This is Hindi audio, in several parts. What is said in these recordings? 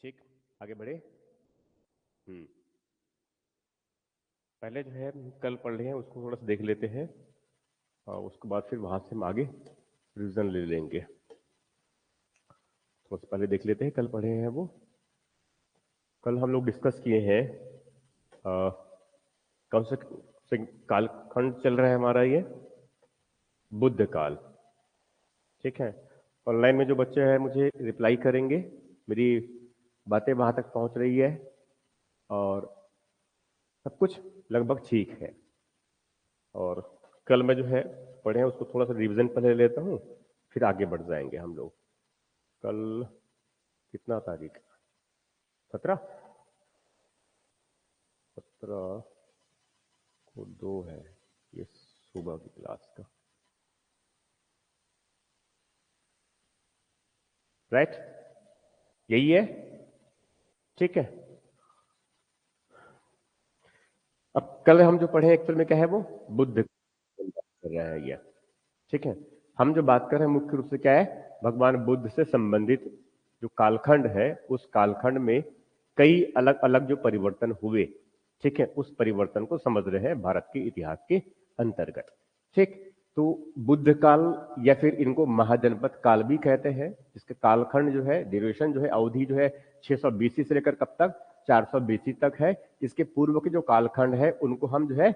ठीक, आगे बढ़े। पहले जो है कल पढ़ रहे हैं उसको थोड़ा सा देख लेते हैं और उसके बाद फिर वहां से हम आगे रिवीजन ले लेंगे। थोड़ा सा पहले देख लेते हैं कल पढ़े हैं वो। कल हम लोग डिस्कस किए हैं कौन से कालखंड चल रहा है हमारा, ये बुद्ध काल। ठीक है, ऑनलाइन में जो बच्चे हैं मुझे रिप्लाई करेंगे, मेरी बातें वहां तक पहुंच रही है और सब कुछ लगभग ठीक है। और कल मैं जो है पढ़े हैं उसको थोड़ा सा रिवीजन पहले लेता हूँ, फिर आगे बढ़ जाएंगे हम लोग। कल कितना तारीख? 17। 17 को 2 है, ये सुबह की क्लास का, राइट? यही है, ठीक है। अब कल हम जो पढ़े एक्चुअल में क्या है, वो बुद्ध कर रहे हैं ये। ठीक है, हम जो बात कर रहे हैं मुख्य रूप से क्या है, भगवान बुद्ध से संबंधित जो कालखंड है उस कालखंड में कई अलग अलग जो परिवर्तन हुए, ठीक है, उस परिवर्तन को समझ रहे हैं भारत के इतिहास के अंतर्गत। ठीक, तो बुद्ध काल या फिर इनको महाजनपद काल भी कहते हैं, जिसके कालखंड जो है, ड्यूरेशन जो है, अवधि जो है 600 बीसी से लेकर कब तक, 400 बीसी तक है। इसके पूर्व के जो कालखंड है उनको हम जो है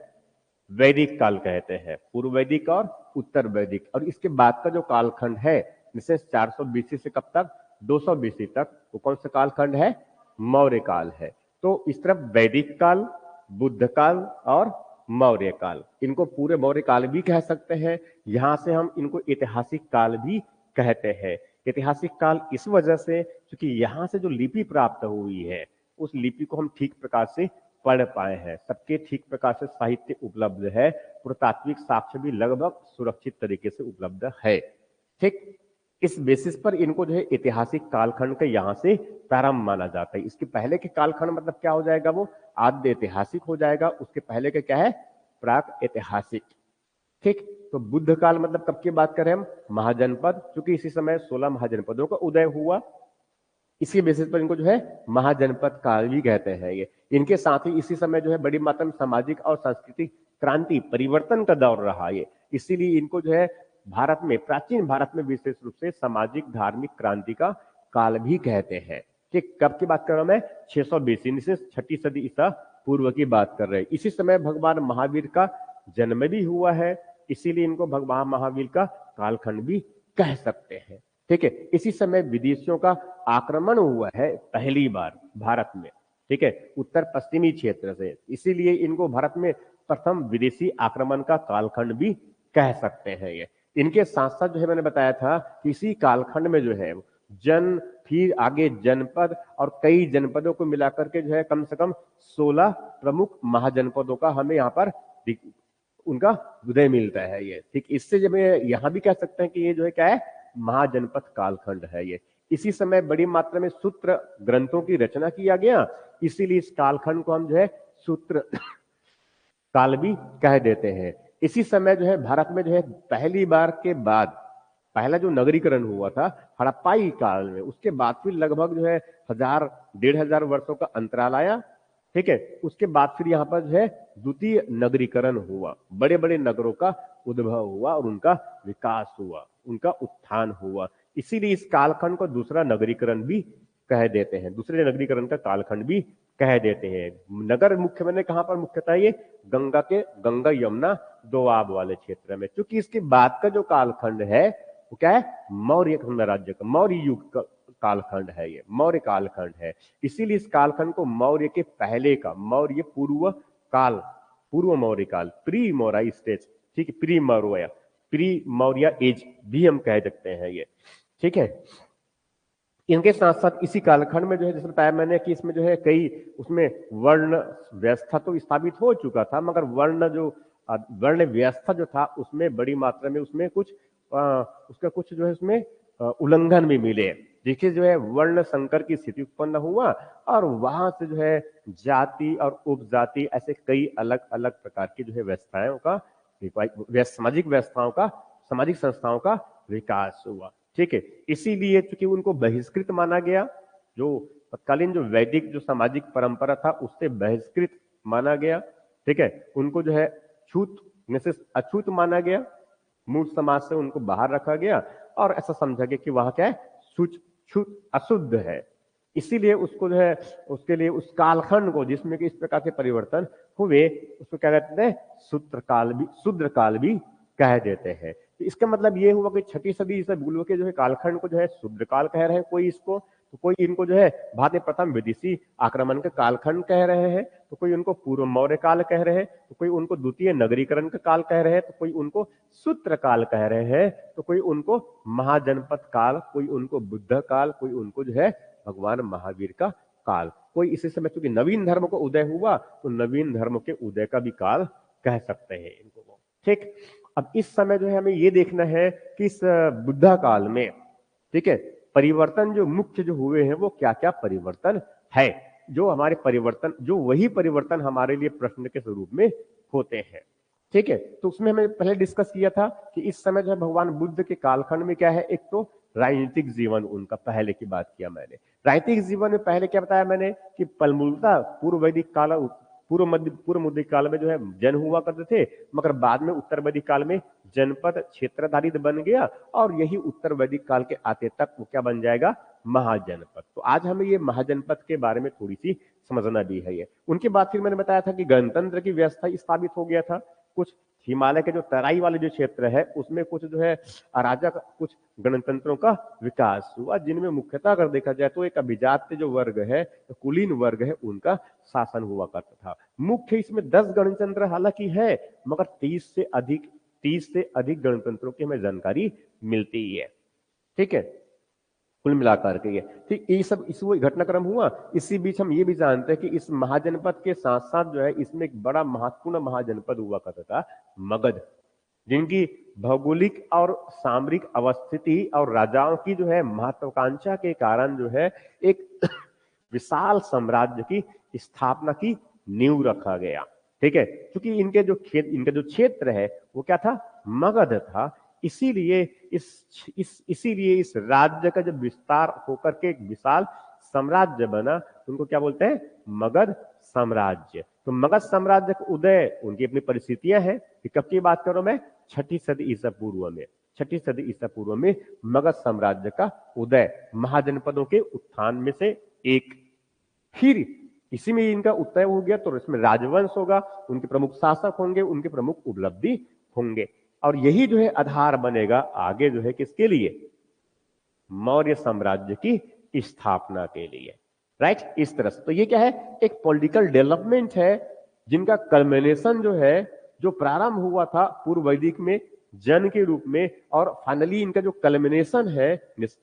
वैदिक काल कहते हैं, पूर्व वैदिक और उत्तर वैदिक। और इसके बाद का जो कालखंड है, जैसे 400 बीसी से कब तक, 200 बीसी तक, वो कौन सा कालखंड है, मौर्य काल है। तो इस तरफ वैदिक काल, बुद्ध काल और मौर्य काल, इनको पूरे मौर्य काल भी कह सकते हैं। यहां से हम इनको ऐतिहासिक काल भी कहते हैं। ऐतिहासिक काल इस वजह से क्योंकि यहां से जो लिपि प्राप्त हुई है उस लिपि को हम ठीक प्रकार से पढ़ पाए हैं, सबके ठीक प्रकार से साहित्य उपलब्ध है, पुरातात्विक साक्ष्य भी लगभग सुरक्षित तरीके से उपलब्ध है। ठीक, इस बेसिस पर इनको जो है ऐतिहासिक कालखंड का यहां से प्रारंभ माना जाता है। इसके पहले के कालखंड मतलब क्या हो जाएगा, वो आद्य ऐतिहासिक हो जाएगा। उसके पहले के क्या है, प्राक ऐतिहासिक। ठीक, तो बुद्ध काल मतलब कब की बात करें हम, महाजनपद, क्योंकि इसी समय 16 महाजनपदों का उदय हुआ, इसी बेसिस पर इनको जो है महाजनपद काल भी कहते हैं ये। इनके साथ ही इसी समय जो है बड़ी मात्रा में सामाजिक और सांस्कृतिक क्रांति परिवर्तन का दौर रहा ये, इसीलिए इनको जो है भारत में, प्राचीन भारत में विशेष रूप से सामाजिक धार्मिक क्रांति का काल भी कहते हैं। ठीक, कब की बात कर रहा हूं मैं, 600 बीसी से 6ठी सदी ईसा पूर्व की बात कर रहे हैं। इसी समय भगवान महावीर का जन्म भी हुआ है, इसीलिए इनको भगवान महावीर का कालखंड भी कह सकते हैं। ठीक है, इसी समय विदेशियों का आक्रमण हुआ है पहली बार भारत में, ठीक है, उत्तर पश्चिमी क्षेत्र से, इसीलिए इनको भारत में प्रथम विदेशी आक्रमण का कालखंड भी कह सकते हैं ये। इनके साथ साथ जो है मैंने बताया था कि इसी कालखंड में जो है जन, फिर आगे जनपद और कई जनपदों को मिलाकर के जो है कम से कम 16 प्रमुख महाजनपदों का हमें यहाँ पर उनका उदय मिलता है ये। ठीक, इससे जब यहां भी कह सकते हैं कि ये जो है क्या है, महाजनपद कालखंड है ये। इसी समय बड़ी मात्रा में सूत्र ग्रंथों की रचना किया गया, इसीलिए इस कालखंड को हम जो है सूत्र काल भी कह देते हैं। इसी समय जो है भारत में जो है पहली बार के बाद पहला जो नगरीकरण हुआ था हड़प्पाई काल में, उसके बाद फिर लगभग जो है 1000-1500 वर्षों का अंतराल आया। ठीक है, उसके बाद फिर यहाँ पर जो है द्वितीय नगरीकरण हुआ, बड़े बड़े नगरों का उद्भव हुआ और उनका विकास हुआ, उनका उत्थान हुआ। इसीलिए इस कालखंड को दूसरा नगरीकरण भी कह देते हैं, दूसरे नगरीकरण का कालखंड भी कह देते हैं। नगर मुख्य मैंने कहां पर मुख्यतः ये गंगा यमुना दोआब वाले क्षेत्र में, क्योंकि इसके बाद का जो कालखंड है वो क्या है, मौर्य साम्राज्य का, मौर्य युग का कालखंड है, ये मौर्य कालखंड है। इसीलिए इस कालखंड को मौर्य के पहले का, मौर्य पूर्व काल, पूर्व मौर्य काल, प्री मौर्य स्टेज, ठीक है, प्री मौर्य एज भी हम कह सकते हैं ये। ठीक है, इनके साथ साथ इसी कालखंड में जो है, जैसे बताया मैंने कि इसमें जो है कई, उसमें वर्ण व्यवस्था तो स्थापित हो चुका था, मगर वर्ण व्यवस्था जो था उसमें बड़ी मात्रा में उसमें कुछ उसका कुछ जो है उसमें उल्लंघन भी मिले। देखिए जो है वर्ण संकर की स्थिति उत्पन्न हुआ और वहां से जो है जाति और उपजाति ऐसे कई अलग अलग प्रकार की जो है व्यवस्थाओं का, सामाजिक व्यवस्थाओं का, सामाजिक संस्थाओं का विकास हुआ। ठीक है, इसीलिए चूंकि उनको बहिष्कृत माना गया, जो तत्कालीन जो वैदिक जो सामाजिक परंपरा था उससे बहिष्कृत माना गया। ठीक है, उनको जो है छूत में से अछूत माना गया, मूल समाज से उनको बाहर रखा गया और ऐसा समझा गया कि वहां क्या है, छूत छूत अशुद्ध है। इसीलिए उसको जो है, उसके लिए उस कालखंड को जिसमें कि इस प्रकार के परिवर्तन हुए उसको क्या कहते हैं, शूद्र काल भी कह देते हैं। तो इसका मतलब ये हुआ कि छठी सदी ईसा पूर्व के जो है कालखंड को जो है शूद्र काल कह रहे हैं कोई इसको, तो कोई इनको जो है भारत में प्रथम विदेशी आक्रमण का कालखंड कह रहे हैं, तो कोई उनको पूर्व मौर्य काल कह रहे हैं, तो कोई उनको द्वितीय नगरीकरण का काल कह रहे हैं, तो कोई उनको सूत्र काल कह रहे हैं, तो कोई उनको महाजनपद काल, कोई उनको बुद्ध काल, कोई उनको जो है भगवान महावीर का काल। कोई इसी समय चूंकि नवीन धर्म को उदय हुआ तो नवीन धर्म के उदय का भी काल कह सकते हैं इनको। ठीक, अब इस समय जो है हमें ये देखना है कि इस बुद्धा काल में, ठीक है, परिवर्तन जो मुख्य जो हुए हैं वो क्या क्या परिवर्तन है, जो हमारे परिवर्तन, जो वही परिवर्तन हमारे लिए प्रश्न के स्वरूप में होते हैं। ठीक है, तो उसमें हमें पहले डिस्कस किया था कि इस समय जो है भगवान बुद्ध के कालखंड में क्या है, एक तो राजनीतिक जीवन उनका पहले की बात किया मैंने। राजनीतिक जीवन में पहले क्या बताया मैंने कि पलमूलता पूर्व वैदिक काल, पूर्व मध्य काल में जो है जन हुआ करते थे, मगर बाद में उत्तर वैदिक काल में जनपद क्षेत्राधारित बन गया और यही उत्तर वैदिक काल के आते तक वो क्या बन जाएगा, महाजनपद। तो आज हमें ये महाजनपद के बारे में थोड़ी सी समझना भी है। ये उनके बाद फिर मैंने बताया था कि गणतंत्र की व्यवस्था स्थापित हो गया था। कुछ हिमालय के जो तराई वाले जो क्षेत्र है उसमें कुछ जो है अराजक कुछ गणतंत्रों का विकास हुआ, जिनमें मुख्यतः अगर देखा जाए तो एक अभिजात्य जो वर्ग है, कुलीन वर्ग है, उनका शासन हुआ करता था। मुख्य इसमें 10 गणतंत्र हालांकि है, मगर 30 से अधिक गणतंत्रों की हमें जानकारी मिलती है। ठीक है, कुल मिलाकर के ये ठीक, ये सब इस वो घटनाक्रम हुआ। इसी बीच हम ये भी जानते हैं कि इस महाजनपद के साथ साथ जो है इसमें एक बड़ा महत्वपूर्ण महाजनपद हुआ करता था, मगध, जिनकी भौगोलिक और सामरिक अवस्थिति और राजाओं की जो है महत्वाकांक्षा के कारण जो है एक विशाल साम्राज्य की स्थापना की नींव रखा गया। ठीक है, क्योंकि इनका जो क्षेत्र है वो क्या था, मगध था। इसीलिए इसीलिए इस राज्य का जब विस्तार होकर के एक विशाल साम्राज्य बना, उनको क्या बोलते हैं, मगध साम्राज्य। तो मगध साम्राज्य का उदय, उनकी अपनी परिस्थितियां हैं कि कब की बात करूं मैं, छठी सदी ईसा पूर्व में, छठी सदी ईसा पूर्व में मगध साम्राज्य का उदय, महाजनपदों के उत्थान में से एक। फिर इसी में इनका उत्तय हो गया तो इसमें राजवंश होगा, उनके प्रमुख शासक होंगे, उनके प्रमुख उपलब्धि होंगे, और यही जो है आधार बनेगा आगे जो है किसके लिए, मौर्य साम्राज्य की स्थापना के लिए। राइट, इस तरह से तो ये क्या है, एक पॉलिटिकल डेवलपमेंट है जिनका कल्मिनेशन जो है, जो प्रारंभ हुआ था पूर्व वैदिक में जन के रूप में, और फाइनली इनका जो कल्मिनेशन है,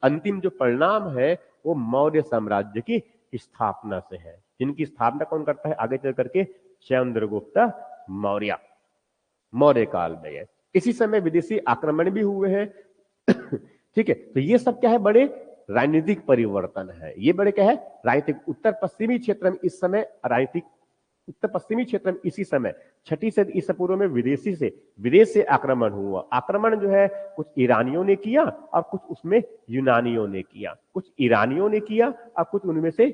अंतिम जो परिणाम है, वो मौर्य साम्राज्य की स्थापना से है, जिनकी स्थापना कौन करता है आगे चल करके, चंद्रगुप्त मौर्य, मौर्य काल में है। इसी समय विदेशी आक्रमण भी हुए हैं। ठीक है, तो ये सब क्या है, बड़े राजनीतिक परिवर्तन है, ये बड़े क्या है, राजनीतिक। उत्तर पश्चिमी क्षेत्र में इस समय राजनीतिक, उत्तर पश्चिमी क्षेत्र में इसी समय छठी सदी ईसा पूर्व में विदेश से आक्रमण हुआ। आक्रमण जो है कुछ ईरानियों ने किया और कुछ उसमें यूनानियों ने किया, कुछ ईरानियों ने किया और कुछ उनमें से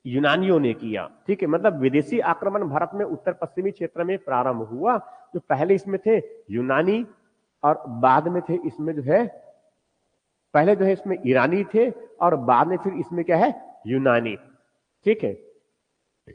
यूनानियों ने किया। ठीक है, मतलब विदेशी आक्रमण भारत में उत्तर पश्चिमी क्षेत्र में प्रारंभ हुआ। जो पहले इसमें थे यूनानी और बाद में थे इसमें जो है, पहले जो है इसमें ईरानी थे और बाद में फिर इसमें क्या है, यूनानी। ठीक है,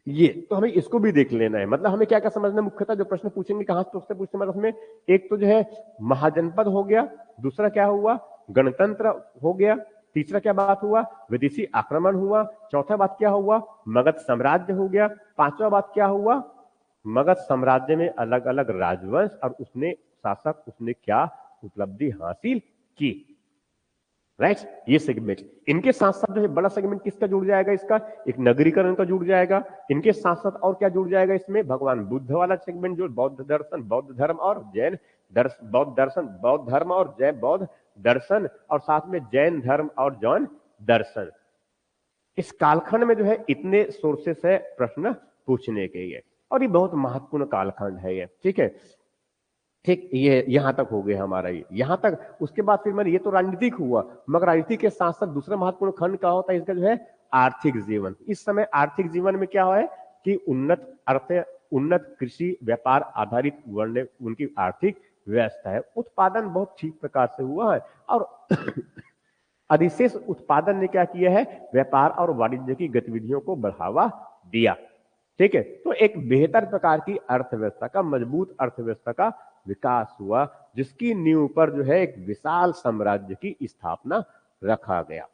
ये तो हमें इसको भी देख लेना है। मतलब हमें क्या क्या समझना, मुख्यतः जो प्रश्न पूछेंगे कहां से उससे पूछते, मतलब हमें एक तो जो है महाजनपद हो गया, दूसरा क्या हुआ, गणतंत्र हो गया, तीसरा क्या बात हुआ, विदेशी आक्रमण हुआ, चौथा बात क्या हुआ, मगध साम्राज्य हो गया, पांचवा बात क्या हुआ, मगध साम्राज्य में अलग अलग राजवंश और उसने शासक, उसने क्या उपलब्धि हासिल की। राइट, ये सेगमेंट, इनके साथ साथ जो है बड़ा सेगमेंट किसका जुड़ जाएगा, इसका एक नगरीकरण का जुड़ जाएगा। इनके साथ साथ और क्या जुड़ जाएगा इसमें, भगवान बुद्ध वाला सेगमेंट, जो बौद्ध दर्शन, बौद्ध धर्म और जैन दर्शन, बौद्ध दर्शन, बौद्ध धर्म और जैन बौद्ध दर्शन, और साथ में जैन धर्म और जैन दर्शन। इस कालखंड में जो है इतने सोर्सेस है प्रश्न पूछने के लिए, और ये बहुत महत्वपूर्ण कालखंड है ये। ठीक है, ठीक, ये यहां तक हो गया हमारा, ये यहां तक। उसके बाद फिर मैंने, ये तो राजनीतिक हुआ, मगर राजनीति के साथ साथ दूसरा महत्वपूर्ण खंड क्या होता है इसका, जो है आर्थिक जीवन। इस समय आर्थिक जीवन में क्या है कि उन्नत कृषि व्यापार आधारित वर्णन उनकी आर्थिक व्यवस्था है। उत्पादन बहुत ठीक प्रकार से हुआ है और अधिशेष उत्पादन ने क्या किया है, व्यापार और वाणिज्य की गतिविधियों को बढ़ावा दिया। ठीक है, तो एक बेहतर प्रकार की अर्थव्यवस्था का, मजबूत अर्थव्यवस्था का विकास हुआ, जिसकी नींव पर जो है एक विशाल साम्राज्य की स्थापना रखा गया।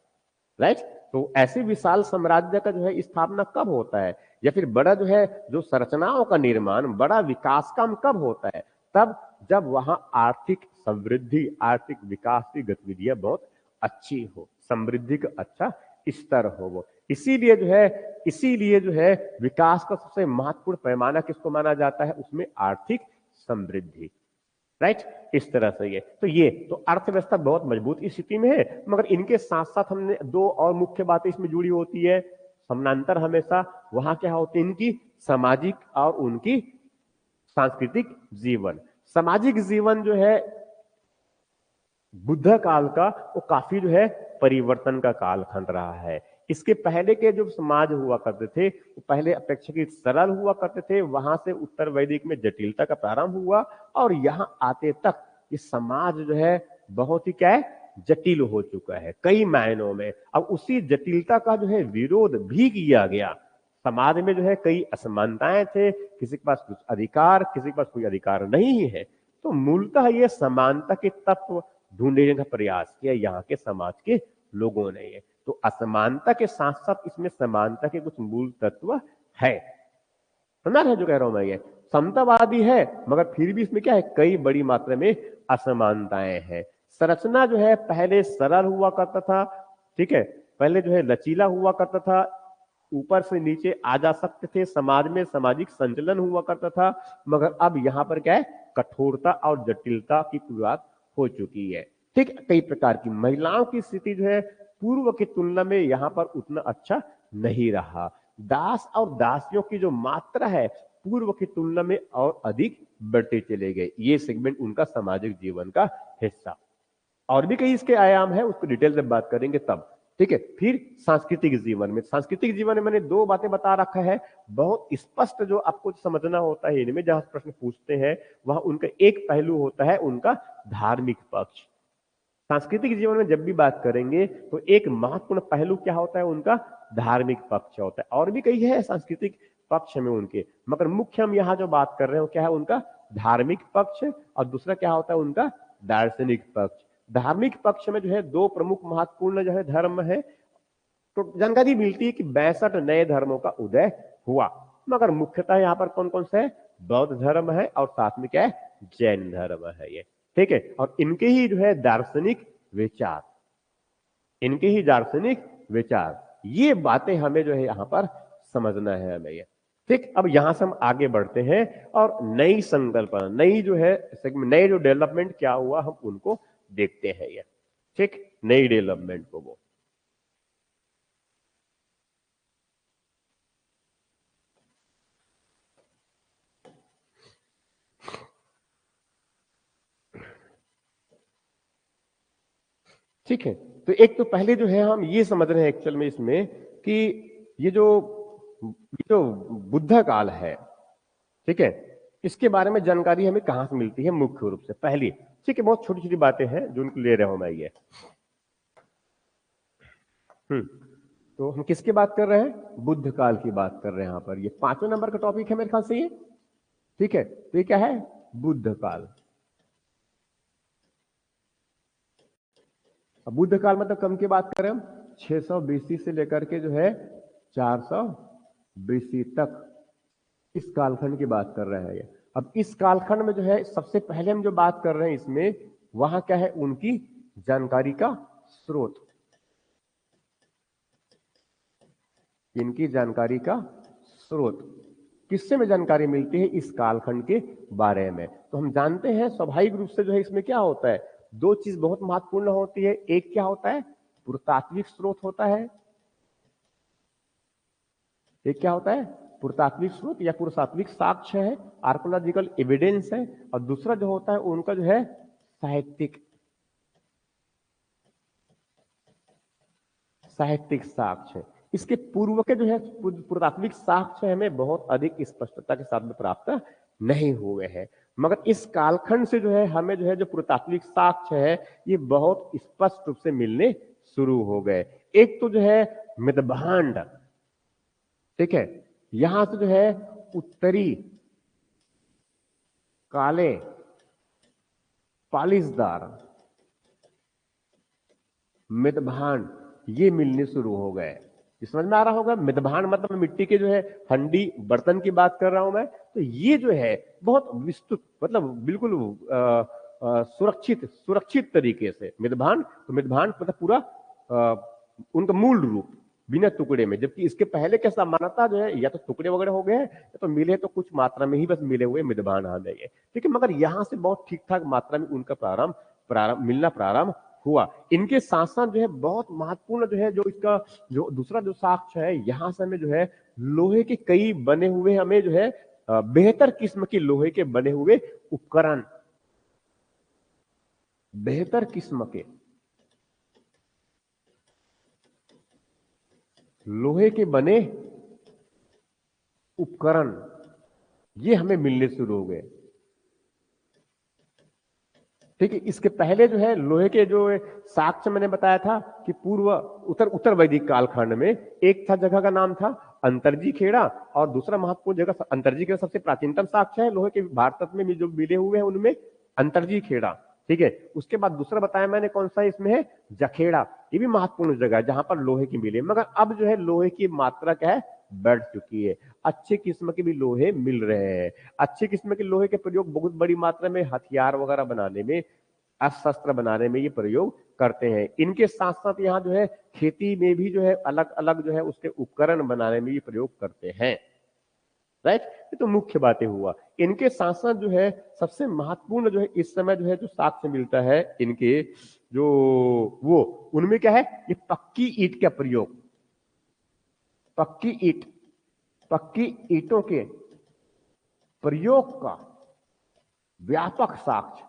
राइट, तो ऐसे विशाल साम्राज्य का जो है स्थापना कब होता है, या फिर बड़ा जो है जो संरचनाओं का निर्माण, बड़ा विकास काम कब होता है, तब जब वहां आर्थिक समृद्धि, आर्थिक विकास की गतिविधियां बहुत अच्छी हो, समृद्धि का अच्छा स्तर हो वो। इसीलिए जो है विकास का सबसे महत्वपूर्ण पैमाना किसको माना जाता है, उसमें आर्थिक समृद्धि। राइट, इस तरह से ये तो अर्थव्यवस्था बहुत मजबूत स्थिति में है, मगर इनके साथ साथ हमने दो और मुख्य बातें इसमें जुड़ी होती है समानांतर हमेशा। वहां क्या होती है, इनकी सामाजिक और उनकी सांस्कृतिक जीवन। सामाजिक जीवन जो है बुद्ध काल का, वो काफी जो है परिवर्तन का कालखंड रहा है। इसके पहले के जो समाज हुआ करते थे वो पहले अपेक्षाकृत सरल हुआ करते थे, वहां से उत्तर वैदिक में जटिलता का प्रारंभ हुआ और यहां आते तक ये समाज जो है बहुत ही क्या है, जटिल हो चुका है कई मायनों में। अब उसी जटिलता का जो है विरोध भी किया गया। समाज में जो है कई असमानताएं थे, किसी के पास कुछ अधिकार, किसी के पास कोई अधिकार नहीं है। तो मूलतः ये समानता के तत्व ढूंढने का प्रयास किया यहाँ के समाज के लोगों ने। ये तो असमानता के साथ साथ इसमें समानता के कुछ मूल तत्व है। समझ रहे जो कह रहा हूं मैं, ये समतावादी है मगर फिर भी इसमें क्या है, कई बड़ी मात्रा में असमानताएं हैं। संरचना जो है पहले सरल हुआ करता था, ठीक है, पहले जो है लचीला हुआ करता था, ऊपर से नीचे आ जा सकते थे, समाज में सामाजिक संचलन हुआ करता था। मगर अब यहां पर क्या है, कठोरता और जटिलता की शुरुआत हो चुकी है। ठीक, कई प्रकार की महिलाओं की स्थिति जो है पूर्व की तुलना में यहां पर उतना अच्छा नहीं रहा। दास और दासियों की जो मात्रा है पूर्व की तुलना में और अधिक बढ़ते चले गए। ये सेगमेंट उनका सामाजिक जीवन का हिस्सा। और भी कई इसके आयाम है, उसको डिटेल में बात करेंगे तब। ठीक है, फिर सांस्कृतिक जीवन में, सांस्कृतिक जीवन में मैंने दो बातें बता रखा है बहुत स्पष्ट, जो आपको समझना होता है इनमें जहां प्रश्न पूछते हैं वहां उनका एक पहलू होता है उनका धार्मिक पक्ष। सांस्कृतिक जीवन में जब भी बात करेंगे तो एक महत्वपूर्ण पहलू क्या होता है, उनका धार्मिक पक्ष होता है। और भी कई है सांस्कृतिक पक्ष में उनके, मगर मुख्य हम यहाँ जो बात कर रहे हो क्या है, उनका धार्मिक पक्ष, और दूसरा क्या होता है उनका दार्शनिक पक्ष। धार्मिक पक्ष में जो है दो प्रमुख महत्वपूर्ण जो है धर्म है। तो जानकारी मिलती है कि 62 नए धर्मों का उदय हुआ, मगर मुख्यतः यहाँ पर कौन कौन से है, बौद्ध धर्म है और साथ में क्या है, जैन धर्म है ये। ठीक है, और इनके ही जो है दार्शनिक विचार, इनके ही दार्शनिक विचार, ये बातें हमें जो है यहां पर समझना है हमें ये। ठीक, अब यहां से हम आगे बढ़ते हैं और नई संकल्पना, नई जो है नए जो डेवलपमेंट क्या हुआ हम उनको देखते हैं ये। ठीक, नई डेवलपमेंट को वो ठीक है। तो एक तो पहले जो है हम ये समझ रहे हैं एक्चुअल में इसमें कि ये जो बुद्ध काल है, ठीक है, इसके बारे में जानकारी हमें कहां से मिलती है मुख्य रूप से पहली। ठीक है, बहुत छोटी छोटी बातें हैं जो उनको ले रहा हूं मैं ये। तो हम किसकी बात कर रहे हैं, बुद्ध काल की बात कर रहे हैं। यहां पर ये 5वें नंबर का टॉपिक है मेरे ख्याल से ये। ठीक है, तो ये क्या है, बुद्ध काल। अब बुद्ध काल मतलब कम की बात करें हम 600 बीसी से लेकर के जो है 400 बीसी तक, इस कालखंड की बात कर रहे हैं ये। अब इस कालखंड में जो है सबसे पहले हम जो बात कर रहे हैं इसमें, वहां क्या है, उनकी जानकारी का स्रोत, इनकी जानकारी का स्रोत किससे में जानकारी मिलती है, इस कालखंड के बारे में। तो हम जानते हैं स्वाभाविक रूप से जो है इसमें क्या होता है, दो चीज बहुत महत्वपूर्ण होती है। एक क्या होता है, पुरातात्विक स्रोत होता है, एक क्या होता है, पुरातात्विक स्रोत या पुरातात्विक साक्ष्य है, आर्कोलॉजिकल एविडेंस है। और दूसरा जो होता है उनका जो है साहित्यिक, साहित्यिक साक्ष्य। इसके पूर्व के जो है पुरातात्विक साक्ष्य हमें बहुत अधिक स्पष्टता के साथ में प्राप्त नहीं हुए हैं, मगर इस कालखंड से जो है हमें जो है जो पुरातात्विक साक्ष्य है ये बहुत स्पष्ट रूप से मिलने शुरू हो गए। एक तो जो है मितभांड, ठीक है, यहां से जो है उत्तरी काले पालिशदार मितभांड ये मिलने शुरू हो गए। ये समझ में आ रहा होगा, मितभांड मतलब मिट्टी के जो है हंडी बर्तन की बात कर रहा हूं मैं। तो ये जो है बहुत विस्तृत, मतलब बिल्कुल सुरक्षित सुरक्षित तरीके से मितभांड, तो मितभांड मतलब पूरा उनका मूल रूप बिना टुकड़े में, जबकि इसके पहले क्या सामान्यता जो है या तो टुकड़े वगैरह हो गए या तो मिले तो कुछ मात्रा में ही बस मिले हुए मितभांड आ जाएंगे, ठीक है, मगर यहां से बहुत ठीक ठाक मात्रा में उनका प्रारंभ प्रारंभ मिलना प्रारंभ हुआ। इनके साथ साथ जो है बहुत महत्वपूर्ण जो है जो इसका जो दूसरा जो साक्ष्य है, यहां से हमें जो है लोहे के कई बने हुए हमें जो है बेहतर किस्म के लोहे के बने हुए उपकरण, बेहतर किस्म के लोहे के बने उपकरण ये हमें मिलने शुरू हो गए, ठीक है। इसके पहले जो है लोहे के जो साक्ष्य मैंने बताया था कि पूर्व उत्तर वैदिक कालखंड में एक था, जगह का नाम था अंतरजी खेड़ा, और दूसरा महत्वपूर्ण जगह अंतरजी खेड़ा सबसे प्राचीनतम साक्ष्य है लोहे के भारत में जो मिले हुए हैं उनमें अंतरजी खेड़ा, ठीक है। उसके बाद दूसरा बताया मैंने कौन सा इसमें है, जखेड़ा, ये भी महत्वपूर्ण जगह है जहां पर लोहे की मिले, मगर अब जो है लोहे की मात्रा क्या है, बढ़ चुकी है, अच्छे किस्म के भी लोहे मिल रहे हैं। अच्छे किस्म के लोहे के प्रयोग बहुत बड़ी मात्रा में हथियार वगैरह बनाने में, अस्त्र बनाने में ये प्रयोग करते हैं। इनके साथ साथ यहाँ जो है खेती में भी जो है अलग अलग जो है उसके उपकरण बनाने में ये प्रयोग करते हैं, राइट। ये तो मुख्य बातें हुआ। इनके साथ साथ जो है सबसे महत्वपूर्ण जो है इस समय जो है जो साक्ष्य मिलता है इनके जो वो उनमें क्या है, ये पक्की ईंट का प्रयोग, पक्की ईंट, पक्की ईंटों के प्रयोग का व्यापक साक्ष्य,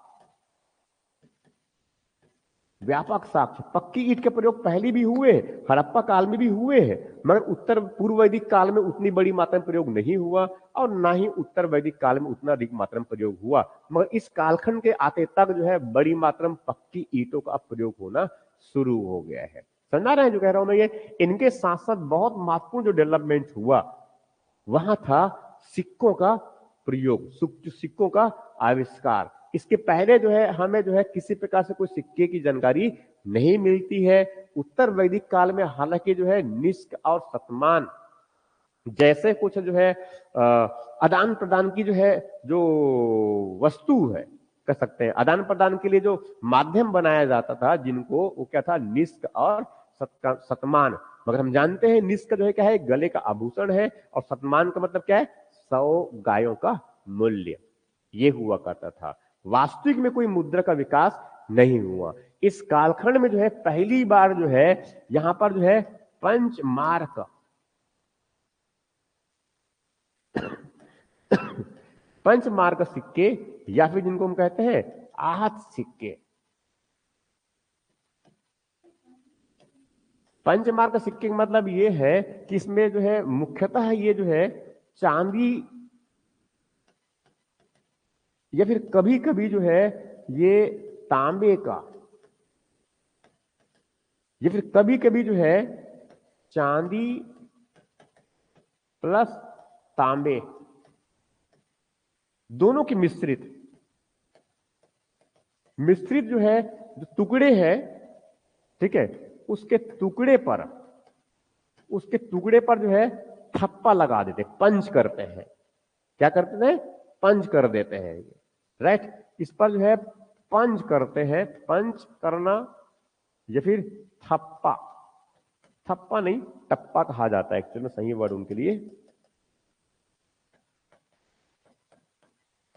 व्यापक साक्ष्य। पक्की ईंट के प्रयोग पहले भी हुए, हड़प्पा काल में भी हुए हैं, मगर उत्तर पूर्व वैदिक काल में उतनी बड़ी मात्रा में प्रयोग नहीं हुआ और ना ही उत्तर वैदिक काल में उतना अधिक मात्रा में प्रयोग हुआ, मगर इस कालखंड के आते तक जो है बड़ी मात्रा में पक्की ईंटों का प्रयोग होना शुरू हो गया है। समझ रहे हैं जो कह रहा हूं मैं ये। इनके साथ साथ बहुत महत्वपूर्ण जो डेवलपमेंट हुआ वहां था सिक्कों का प्रयोग, सिक्कों का आविष्कार। इसके पहले जो है हमें जो है किसी प्रकार से कोई सिक्के की जानकारी नहीं मिलती है। उत्तर वैदिक काल में हालांकि जो है निष्क और शतमान जैसे कुछ जो है आदान प्रदान की जो है जो वस्तु है, कह सकते हैं आदान प्रदान के लिए जो माध्यम बनाया जाता था, जिनको वो क्या था, निष्क और शतमान। मगर हम जानते हैं निष्क जो है क्या है, गले का आभूषण है, और शतमान का मतलब क्या है, 100 गायों का मूल्य, ये हुआ करता था। वास्तविक में कोई मुद्रा का विकास नहीं हुआ। इस कालखंड में जो है पहली बार जो है यहां पर जो है पंचमार्क, पंचमार्क सिक्के या फिर जिनको हम कहते हैं आहत सिक्के, पंचमार्क सिक्के का मतलब ये है कि इसमें जो है मुख्यतः ये जो है चांदी या फिर कभी कभी जो है ये तांबे का, या फिर कभी कभी जो है चांदी प्लस तांबे दोनों की मिश्रित, मिश्रित जो है जो टुकड़े हैं, ठीक है, उसके टुकड़े पर, उसके टुकड़े पर जो है थप्पा लगा देते, पंच करते हैं। क्या करते हैं, पंच कर देते हैं, राइट। इस पर जो है पंच करते हैं, पंच करना, या फिर थप्पा, थप्पा नहीं टप्पा कहा जाता है एक्चुअली में, सही वर्ड उनके लिए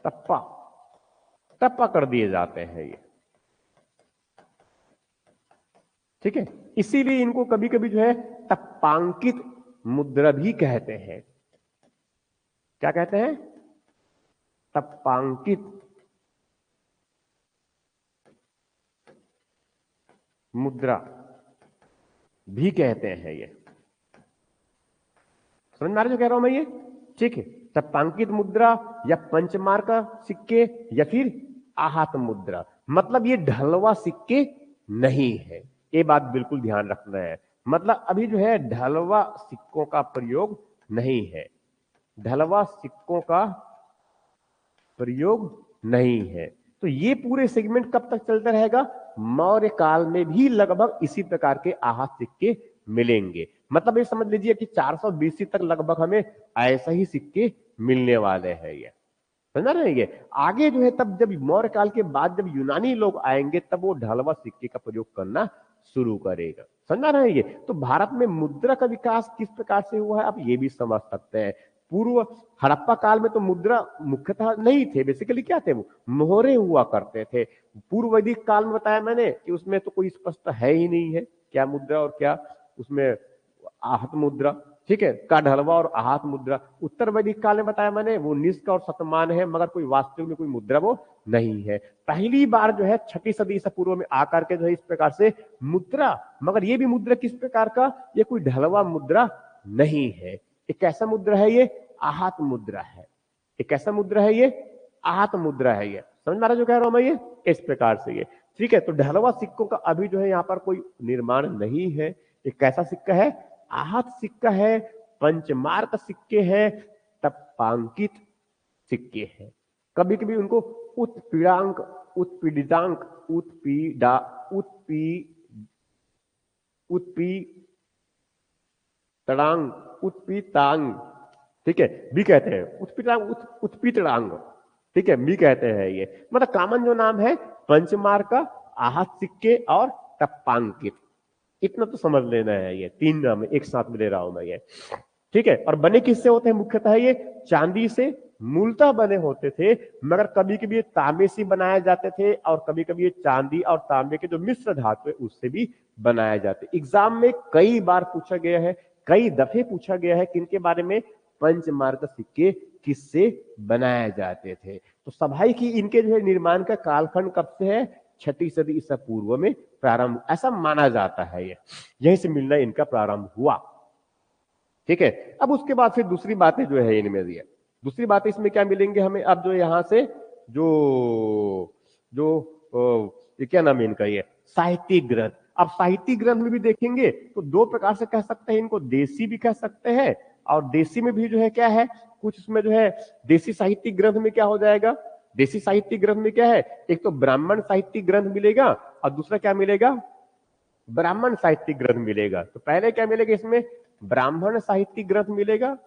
टप्पा, टप्पा कर दिए जाते हैं ये, ठीक है। इसीलिए इनको कभी कभी जो है टप्पांकित मुद्रा भी कहते हैं। क्या कहते हैं, टप्पांकित मुद्रा भी कहते हैं ये, समझ में आ रहा है जो कह रहा हूं मैं ये? ठीक है, टपांकित मुद्रा या पंचमार्क सिक्के या फिर आहत मुद्रा, मतलब ये ढलवा सिक्के नहीं है, ये बात बिल्कुल ध्यान रखना है। मतलब अभी जो है ढलवा सिक्कों का प्रयोग नहीं है, ढलवा सिक्कों का प्रयोग नहीं है। तो ये पूरे सेगमेंट कब तक चलता रहेगा? मौर्य काल में भी लगभग इसी प्रकार के आहत सिक्के मिलेंगे। मतलब ये समझ लीजिए कि 400 BC तक लगभग हमें ऐसा ही सिक्के मिलने वाले हैं। ये समझ रहे हैं? ये आगे जो है तब जब मौर्य काल के बाद जब यूनानी लोग आएंगे तब वो ढलवा सिक्के का प्रयोग करना शुरू करेगा। समझ रहे हैं? ये तो भारत में मुद्रा का विकास किस प्रकार से हुआ है आप ये भी समझ सकते हैं। पूर्व हड़प्पा काल में तो मुद्रा मुख्यतः नहीं थे, बेसिकली क्या थे, वो मोहरे हुआ करते थे। पूर्व वैदिक काल में बताया मैंने कि उसमें तो कोई स्पष्ट है ही नहीं है क्या मुद्रा और क्या उसमें आहत मुद्रा, ठीक है, का ढलवा और आहत मुद्रा। उत्तर वैदिक काल में बताया मैंने वो निष्क और शतमान है, मगर कोई वास्तविक में कोई मुद्रा वो नहीं है। पहली बार जो है 6ठी सदी ईसा पूर्व में आकर के जो है इस प्रकार से मुद्रा, मगर ये भी मुद्रा किस प्रकार का, ये कोई ढलवा मुद्रा नहीं है। एक कैसा मुद्रा है ये? आहत मुद्रा है। एक कैसा मुद्रा है ये? आहत मुद्रा है। ये समझ में आ रहा जो कह रहा हूं मैं? ये इस प्रकार से ये ठीक है। तो ढलवा सिक्कों का अभी जो है यहाँ पर कोई निर्माण नहीं है। एक कैसा सिक्का है? आहत सिक्का है, पंचमार्क सिक्के हैं, तपांकित सिक्के हैं। कभी कभी उनको उत्पीड़ांक, उत्पीड़ितांक, उत्पीड़ा, उत्पीतड़ांग, उत्पीतांग, ठीक है, भी कहते हैं। उत्पीतड़ांग, उत्पीतड़ांग, ठीक है, भी कहते हैं। ये मतलब कॉमन जो नाम है पंचमार्क, आहत सिक्के और तपांकित, इतना तो समझ लेना है। ये 3 नाम एक साथ में ले रहा हूं मैं ये, ठीक है। और बने किससे होते हैं? मुख्यतः ये चांदी से मूलतः बने होते थे, मगर कभी कभी ये तांबे से बनाए जाते थे और कभी कभी ये चांदी और तांबे के जो मिश्र धातु है उससे भी बनाए जाते। एग्जाम में कई बार पूछा गया है, कई दफे पूछा गया है किनके बारे में? पंचमार्क सिक्के किससे बनाए जाते थे। तो सभाई की इनके जो है निर्माण का कालखंड कब से है? 6ठी सदी ईसा पूर्व में प्रारंभ, ऐसा माना जाता है। ये यहीं से मिलना इनका प्रारंभ हुआ, ठीक है। अब उसके बाद फिर दूसरी बातें जो है इनमें दिया, दूसरी बातें इसमें क्या मिलेंगे हमें? अब जो यहां से जो जो ये क्या नाम है इनका? ये साहित्यिक ग्रंथ। अब साहित्यिक ग्रंथ में भी देखेंगे तो 2 प्रकार से कह सकते हैं इनको, देसी भी कह सकते हैं और देसी में भी जो है क्या है, कुछ इसमें जो है देसी साहित्यिक ग्रंथ में क्या हो जाएगा? देसी साहित्यिक ग्रंथ में क्या है? एक तो ब्राह्मण साहित्यिक ग्रंथ मिलेगा और दूसरा क्या मिलेगा? ब्राह्मण साहित्यिक ग्रंथ मिलेगा। तो पहले क्या मिलेगा इसमें? ब्राह्मण साहित्यिक ग्रंथ मिलेगा।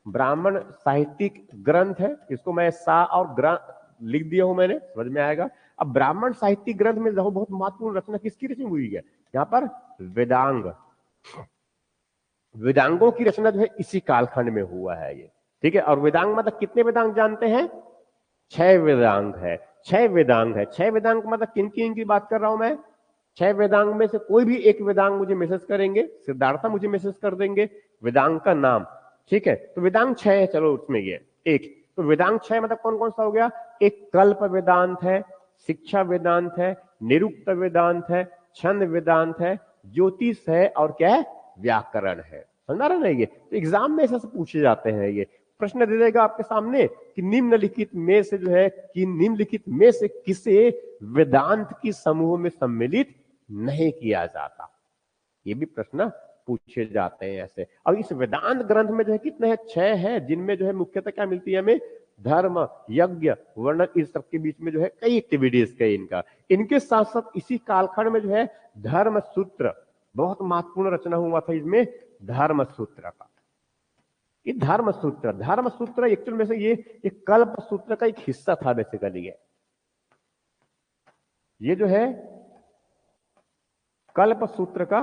ब्राह्मण साहित्यिक ग्रंथ है, इसको मैं सा और ग्रंथ लिख दिया हूं मैंने, समझ में आएगा। अब ब्राह्मण साहित्यिक ग्रंथ में बहुत महत्वपूर्ण रचना किसकी रचना हुई है? यहाँ पर वेदांग, वेदांगों की रचना जो है इसी कालखंड में हुआ है ये, ठीक है। और वेदांग मतलब कितने वेदांग जानते हैं? 6 वेदांग है। 6 वेदांग है। 6 वेदांग मतलब किन किन की बात कर रहा हूं मैं? 6 वेदांग में से कोई भी एक वेदांग मुझे मैसेज करेंगे, सिद्धार्था मुझे मैसेज कर देंगे वेदांग का नाम, ठीक है। तो वेदांग 6 है, चलो उसमें ये एक तो वेदांग 6 मतलब कौन कौन सा हो गया? एक कल्प वेदांत है, शिक्षा वेदांत है, निरुक्त वेदांत है, छंद वेदांत है, ज्योतिष है और क्या है? व्याकरण है। समझ रहा ना? ये तो एग्जाम में ऐसे पूछे जाते हैं। ये प्रश्न दे देगा आपके सामने कि निम्नलिखित में से जो है कि निम्नलिखित में से किसे वेदांत की समूह में सम्मिलित नहीं किया जाता, ये भी प्रश्न पूछे जाते हैं ऐसे। अब इस वेदांत ग्रंथ में जो है कितने हैं? 6 है, जिनमें जो है मुख्यतः क्या मिलती है हमें? धर्म, यज्ञ, वर्णन, इस सब के बीच में जो है कई एक्टिविटीज का इनका। इनके साथ साथ इसी कालखंड में जो है धर्म सूत्र, बहुत महत्वपूर्ण रचना हुआ था इसमें, धर्म सूत्र का। ये धर्म सूत्र एक्चुअल में से ये एक कल्प सूत्र का एक हिस्सा था बेसिकली। ये जो है कल्प सूत्र का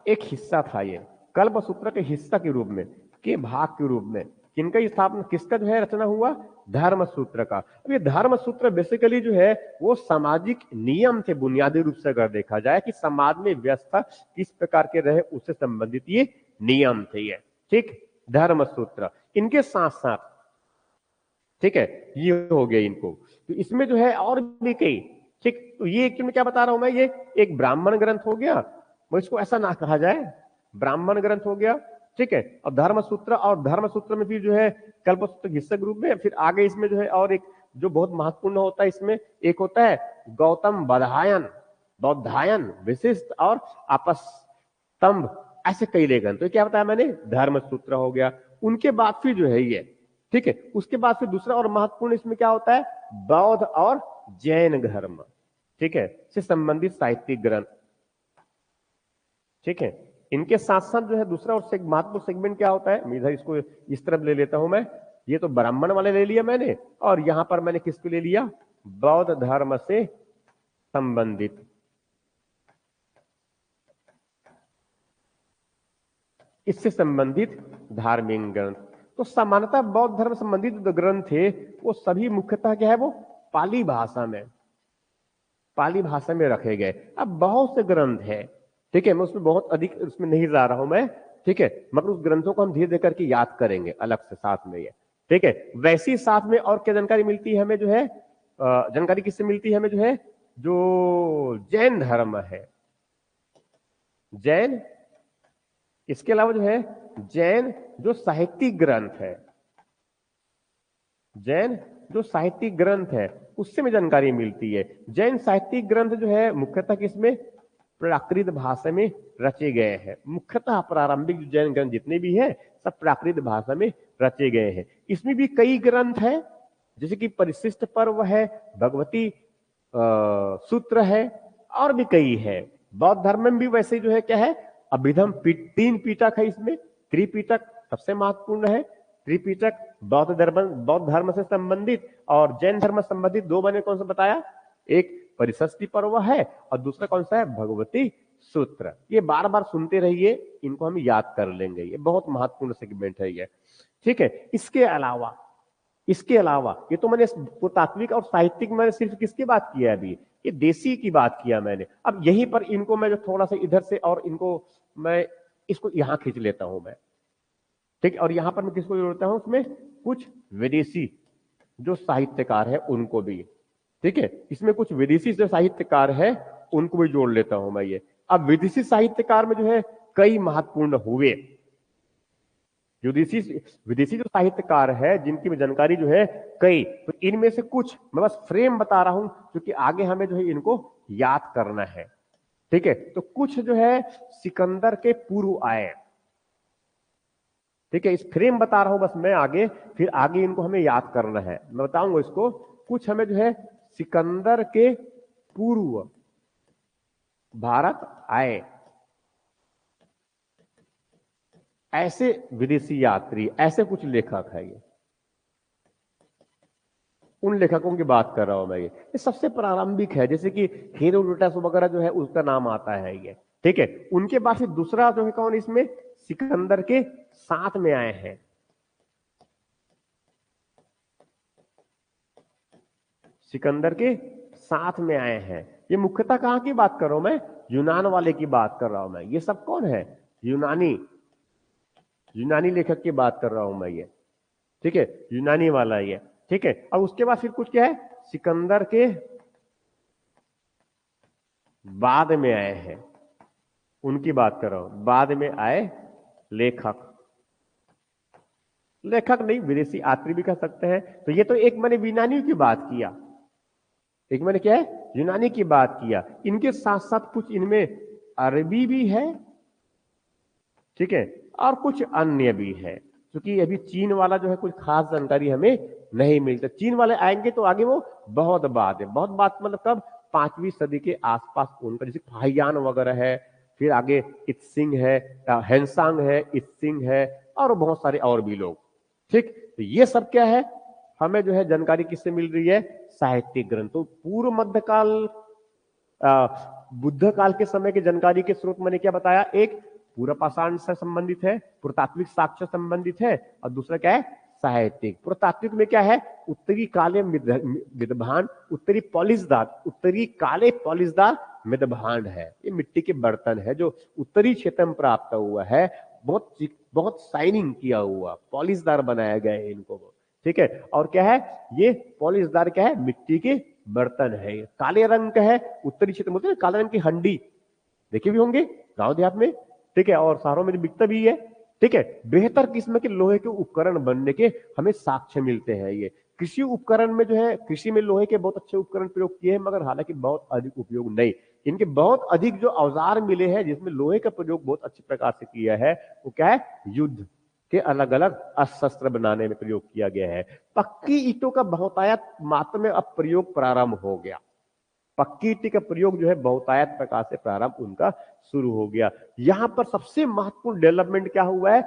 एक हिस्सा था। ये कल्प सूत्र के हिस्सा के रूप में, के भाग के रूप में किनका स्थापना, किसका जो है रचना हुआ? धर्म सूत्र का। अब ये धर्म सूत्र बेसिकली जो है वो सामाजिक नियम थे, बुनियादी रूप से अगर देखा जाए कि समाज में व्यवस्था किस प्रकार के रहे उससे संबंधित ये नियम थे ये, ठीक। धर्म सूत्र इनके साथ साथ, ठीक है, ये हो गया इनको। तो इसमें जो है और भी कई, ठीक। तो ये एक्चुअली क्या बता रहा हूं मैं? ये एक ब्राह्मण ग्रंथ हो गया, वो इसको ऐसा ना कहा जाए, ब्राह्मण ग्रंथ हो गया, ठीक है। और धर्म सूत्र में फिर जो है कल्पसूत्र हिस्सा ग्रुप में, फिर आगे इसमें जो है और एक जो बहुत महत्वपूर्ण होता है इसमें एक होता है गौतम बौद्धायन विशिष्ट और आपस्तंभ, ऐसे कई लेखन। तो क्या बताया मैंने, धर्म सूत्र हो गया। उनके बाद फिर जो है ये, ठीक है, उसके बाद फिर दूसरा और महत्वपूर्ण इसमें क्या होता है, बौद्ध और जैन धर्म, ठीक है, से संबंधित साहित्यिक ग्रंथ, ठीक है। इनके साथ साथ जो है दूसरा और महत्वपूर्ण सेगमेंट क्या होता है, मैं इधर इसको इस तरफ ले लेता हूं मैं, ये तो ब्राह्मण वाले ले लिया मैंने, और यहां पर मैंने किसको ले लिया, बौद्ध धर्म से संबंधित, इससे संबंधित धार्मिक ग्रंथ। तो सामान्यतः बौद्ध धर्म संबंधित जो ग्रंथ थे वो सभी मुख्यतः क्या है, वो पाली भाषा में रखे गए। अब बहुत से ग्रंथ है, ठीक है, मैं उसमें बहुत अधिक उसमें नहीं जा रहा हूं मैं, ठीक है, मगर उस ग्रंथों को हम धीरे धीरे करके याद करेंगे अलग से साथ में ये, ठीक है। वैसी साथ में और क्या जानकारी मिलती है हमें, जो है जानकारी किससे मिलती है हमें, जो है जो जैन धर्म है, जैन, इसके अलावा जो है जैन जो साहित्यिक ग्रंथ है, जैन जो साहित्यिक ग्रंथ है उससे में जानकारी मिलती है। जैन साहित्यिक ग्रंथ जो है मुख्यतः किसमें, प्राकृत भाषा में रचे गए हैं। मुख्यतः प्रारंभिक जो जैन ग्रंथ जितने भी हैं सब प्राकृत भाषा में रचे गए हैं। इसमें भी कई ग्रंथ हैं, जैसे कि परिशिष्ट पर्व है, भगवती सूत्र है, और भी कई है। बौद्ध धर्म में भी वैसे जो है क्या है, अभिधम 3 पीटक है इसमें। त्रिपीटक सबसे महत्वपूर्ण है, त्रिपीटक बौद्ध धर्म से संबंधित और जैन धर्म से संबंधित 2 मैंने कौन सा बताया, एक परिशिष्ट पर्व है और दूसरा कौन सा है, भगवती सूत्र। ये बार बार सुनते रहिए, इनको हम याद कर लेंगे, ये बहुत महत्वपूर्ण सेगमेंट है ये, ठीक है। इसके अलावा ये तो मैंने पुरातात्विक और साहित्यिक मैंने सिर्फ किसकी बात किया है, अभी ये देसी की बात किया मैंने। अब यहीं पर इनको मैं जो थोड़ा सा इधर से और इनको मैं इसको यहां खींच लेता हूं मैं, ठीक है। और यहां पर मैं किसको जोड़ता हूं, उसमें कुछ विदेशी जो साहित्यकार है उनको भी, ठीक है। इसमें कुछ विदेशी जो साहित्यकार है उनको भी जोड़ लेता हूं मैं ये। अब विदेशी साहित्यकार में जो है कई महत्वपूर्ण हुए, विदेशी जो साहित्यकार है जिनकी जानकारी जो है कई, तो इनमें से कुछ मैं बस फ्रेम बता रहा हूं क्योंकि आगे हमें जो है इनको याद करना है, ठीक है। तो कुछ जो है सिकंदर के पूर्व आए, ठीक है, इस फ्रेम बता रहा हूं बस मैं, आगे फिर आगे इनको हमें याद करना है, मैं बताऊंगा इसको। कुछ हमें जो है सिकंदर के पूर्व भारत आए ऐसे विदेशी यात्री, ऐसे कुछ लेखक है ये, उन लेखकों की बात कर रहा हूं मैं ये सबसे प्रारंभिक है, जैसे कि हेरोडोटस वगैरह जो है उसका नाम आता है ये, ठीक है। उनके बाद फिर दूसरा जो है कौन, इसमें सिकंदर के साथ में आए हैं, सिकंदर के साथ में आए हैं। ये मुख्यतः कहां की बात कर रहा हूं मैं, यूनान वाले की बात कर रहा हूं मैं। ये सब कौन है, यूनानी लेखक की बात कर रहा हूं मैं ये, ठीक है, यूनानी वाला ये, ठीक है। और उसके बाद फिर कुछ क्या है, सिकंदर के बाद में आए हैं, उनकी बात कर रहा हूं, बाद में आए लेखक नहीं, विदेशी यात्री भी कह सकते हैं। तो ये तो एक मैंने यूनानियों की बात किया, एक मैंने क्या है, यूनानी की बात किया। इनके साथ साथ कुछ इनमें अरबी भी है, ठीक है, और कुछ अन्य भी है, क्योंकि अभी चीन वाला जो है कुछ खास जानकारी हमें नहीं मिलता। चीन वाले आएंगे तो आगे वो बहुत बात है, बहुत बात मतलब कब, 5वीं सदी के आसपास उनका, जैसे फाहियान वगैरह है, फिर आगे इत्सिंग है, हेनसांग है, इत्सिंग है, और बहुत सारे और भी लोग, ठीक। तो ये सब क्या है, हमें जो है जानकारी किससे मिल रही है, साहित्यिक ग्रंथों। पूर्व मध्यकाल बुद्ध काल के समय की जानकारी के स्रोत मैंने क्या बताया, एक पूरा पाषाण से संबंधित है, पुरातात्विक साक्ष्य संबंधित है, और दूसरा क्या है, साहित्यिक। पुरातात्विक में क्या है, उत्तरी काले मिदभांड, उत्तरी काले पॉलिशदार मिदभांड है। ये मिट्टी के बर्तन है जो उत्तरी क्षेत्र में प्राप्त हुआ है, बहुत शाइनिंग किया हुआ, पॉलिशदार बनाया गया है इनको, ठीक है। और क्या है, ये पॉलिशदार क्या है, मिट्टी के बर्तन है, काले रंग का है। उत्तरी क्षेत्र में काले रंग की हंडी देखे भी होंगे गांव देहात में, ठीक है, और शहरों में बिकता भी है, ठीक है। बेहतर किस्म के लोहे के उपकरण बनने के हमें साक्ष्य मिलते हैं। ये कृषि उपकरण में जो है, कृषि में लोहे के बहुत अच्छे उपकरण प्रयोग किए हैं, मगर हालांकि बहुत अधिक उपयोग नहीं। इनके बहुत अधिक जो औजार मिले हैं जिसमें लोहे का प्रयोग बहुत अच्छे प्रकार से किया है, वो क्या है, युद्ध के अलग अलग अस्त्र बनाने में प्रयोग किया गया है। पक्की ईंटों का बहुतायत मात्रा में अब प्रयोग प्रारंभ हो गया। पक्की ईंट का प्रयोग जो है बहुतायत प्रकार से प्रारंभ उनका शुरू हो गया। यहां पर सबसे महत्वपूर्ण डेवलपमेंट क्या हुआ है,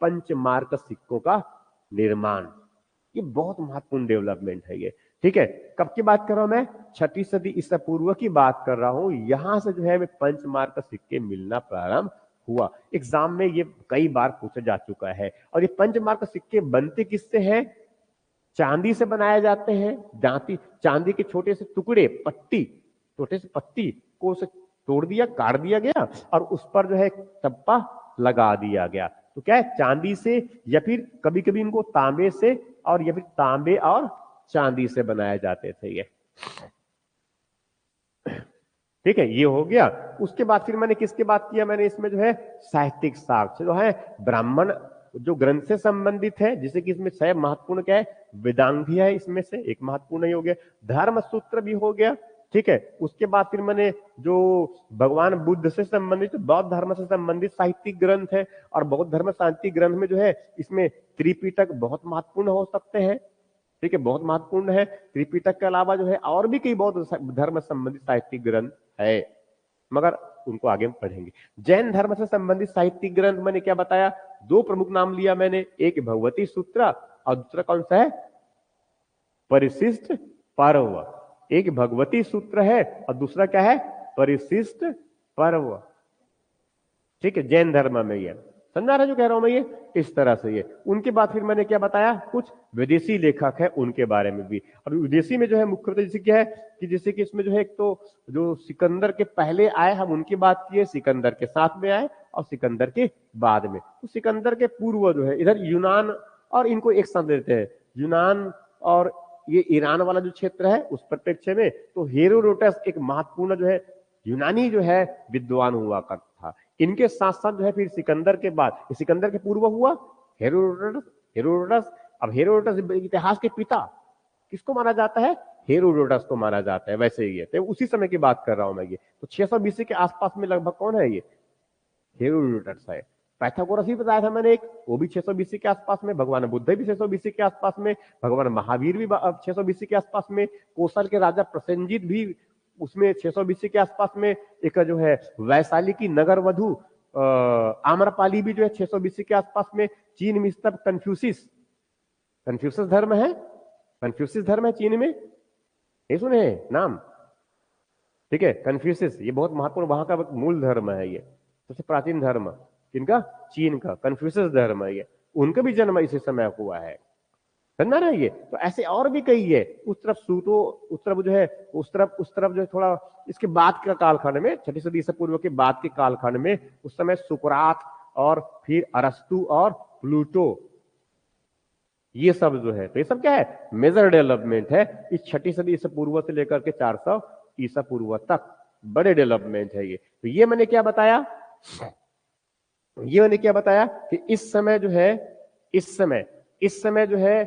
पंचमार्क सिक्कों का निर्माण। ये बहुत महत्वपूर्ण डेवलपमेंट है ये। ठीक है, कब की बात कर रहा हूं मैं, 6ठी सदी ईसा पूर्व की बात कर रहा हूं। यहां से जो है पंचमार्क सिक्के मिलना प्रारंभ हुआ। एग्जाम में ये कई बार पूछा जा चुका है। और ये पंचमार्क सिक्के बनते किससे हैं, चांदी से बनाए जाते हैं। चांदी के छोटे से टुकड़े, पट्टी, छोटे से पट्टी को उसे तोड़ दिया, काट दिया गया और उस पर जो है टप्पा लगा दिया गया। तो क्या है, चांदी से, या फिर कभी कभी इनको तांबे से, और या फिर तांबे और चांदी से बनाए जाते थे ये। ठीक है, ये हो गया। उसके बाद फिर मैंने किसकी बात किया, मैंने इसमें जो है साहित्यिक साक्ष्य जो है ब्राह्मण जो ग्रंथ से संबंधित है, जिसे कि इसमें 6 महत्वपूर्ण क्या है, वेदांग भी है, इसमें से एक महत्वपूर्ण ही हो गया, धर्म सूत्र भी हो गया। ठीक है, उसके बाद फिर मैंने जो भगवान बुद्ध से संबंधित, बौद्ध धर्म से संबंधित साहित्यिक ग्रंथ है, और बौद्ध धर्म साहित्यिक ग्रंथ में जो है इसमें त्रिपिटक बहुत महत्वपूर्ण हो सकते हैं। ठीक है, बहुत महत्वपूर्ण है। त्रिपिटक के अलावा जो है और भी कई बौद्ध धर्म संबंधित साहित्यिक ग्रंथ है, मगर उनको आगे हम पढ़ेंगे। जैन धर्म से संबंधित साहित्यिक ग्रंथ मैंने क्या बताया, 2 प्रमुख नाम लिया मैंने, एक भगवती सूत्र और दूसरा कौन सा है, परिशिष्ट पर्व। एक भगवती सूत्र है और दूसरा क्या है, परिशिष्ट पर्व। ठीक है, जैन धर्म में ये समझा रहा जो कह रहा हूं मैं, ये इस तरह से ये। उनके बाद फिर मैंने क्या बताया, कुछ विदेशी लेखक है उनके बारे में भी। और विदेशी में जो है मुख्यतः जैसे क्या है कि जैसे कि इसमें जो है, एक तो जो सिकंदर के पहले आए हम उनकी बात किए, सिकंदर के साथ में आए और सिकंदर के बाद में। तो सिकंदर के पूर्व जो है इधर यूनान, और इनको एक साथ देते हैं, यूनान और ये ईरान वाला जो क्षेत्र है उस परिप्रेक्ष्य में, तो हेरोडोटस एक महत्वपूर्ण जो है यूनानी जो है विद्वान हुआ करता था। इनके साथ साथ जो है फिर सिकंदर के बाद, सिकंदर के पूर्व हुआ हेरोडोटस। हेरोडोटस, अब हेरोडोटस इतिहास के पिता किसको माना जाता है, हेरोडोटस को माना जाता है। वैसे ही है, तो उसी समय की बात कर रहा हूं मैं ये। तो 600 बीसी के आसपास में लगभग कौन है, ये हेरोडोटस है। पैथागोरस भी बताया था मैंने एक, वो भी 600 बीसी के आसपास में। भगवान बुद्ध भी 600 बीसी के आसपास में। भगवान महावीर भी 600 बीसी के आसपास में। कौशल के राजा प्रसेनजीत भी उसमें 600 बीसी के आसपास में। एक जो है वैशाली की नगर वधु आम्रपाली भी जो है 600 बीसी के आसपास में। चीन में स्थित कन्फ्यूशियस, कन्फ्यूशियस धर्म है, कन्फ्यूशियस धर्म है चीन में, ये सुने हैं नाम। ठीक है, कन्फ्यूशियस ये बहुत महत्वपूर्ण, वहां का मूल धर्म है ये, सबसे प्राचीन धर्म किनका, चीन का कन्फ्यूशियस धर्म है ये। उनका भी जन्म इसी समय हुआ है, समझना ना ये। तो ऐसे और भी कई है। उस तरफ सूतो, उस तरफ जो है, उस तरफ जो है थोड़ा इसके बाद का कालखंड में, 6ठी सदी ईसा पूर्व के बाद के कालखंड में, उस समय सुकरात और फिर अरस्तु और प्लूटो, ये सब जो है, तो ये सब क्या है, मेजर डेवलपमेंट है इस 6ठी सदी ईसा पूर्व से लेकर के 400 ईसा पूर्व तक। बड़े डेवलपमेंट है ये। तो ये मैंने क्या बताया, ये मैंने क्या बताया कि इस समय जो है, इस समय जो है,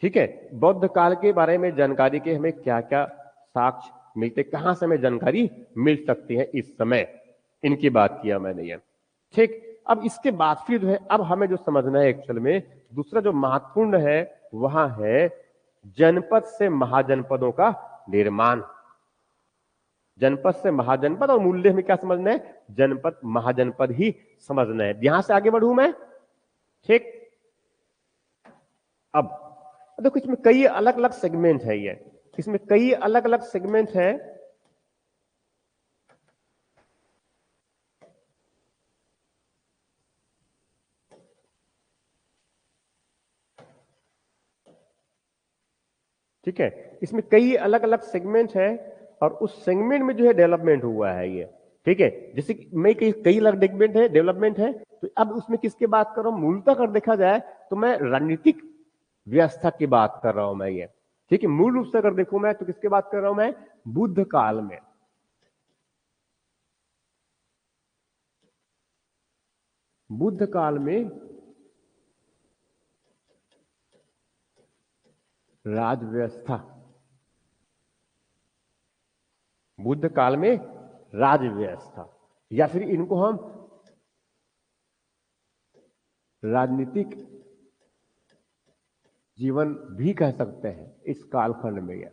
ठीक है, बौद्ध काल के बारे में जानकारी के हमें क्या क्या साक्ष्य मिलते, कहां से हमें जानकारी मिल सकती है इस समय, इनकी बात किया मैंने ये। ठीक, अब इसके बाद फिर जो है, अब हमें जो समझना है एक्चुअल में, दूसरा जो महत्वपूर्ण है वहां है जनपद से महाजनपदों का निर्माण। जनपद से महाजनपद, और मूल्य में क्या समझना है, जनपद महाजनपद ही समझना है। यहां से आगे बढ़ू मैं। ठीक, अब देखो इसमें कई अलग अलग सेगमेंट है ये, इसमें कई अलग अलग सेगमेंट है। ठीक है, इसमें कई अलग अलग सेगमेंट है, और उस सेगमेंट में जो है डेवलपमेंट हुआ है ये। ठीक है, जैसे कि मैं कई अलग डेवलपमेंट है, तो अब उसमें किसकी बात कर रहा हूं, मूलतः अगर देखा जाए तो मैं रणनीतिक व्यवस्था की बात कर रहा हूं मैं ये। ठीक है, मूल रूप से अगर देखूं मैं तो किसकी बात कर रहा हूं मैं, बुद्ध काल में। बुद्ध काल में राज व्यवस्था, बुद्ध काल में राज व्यवस्था, या फिर इनको हम राजनीतिक जीवन भी कह सकते हैं इस कालखंड में। यह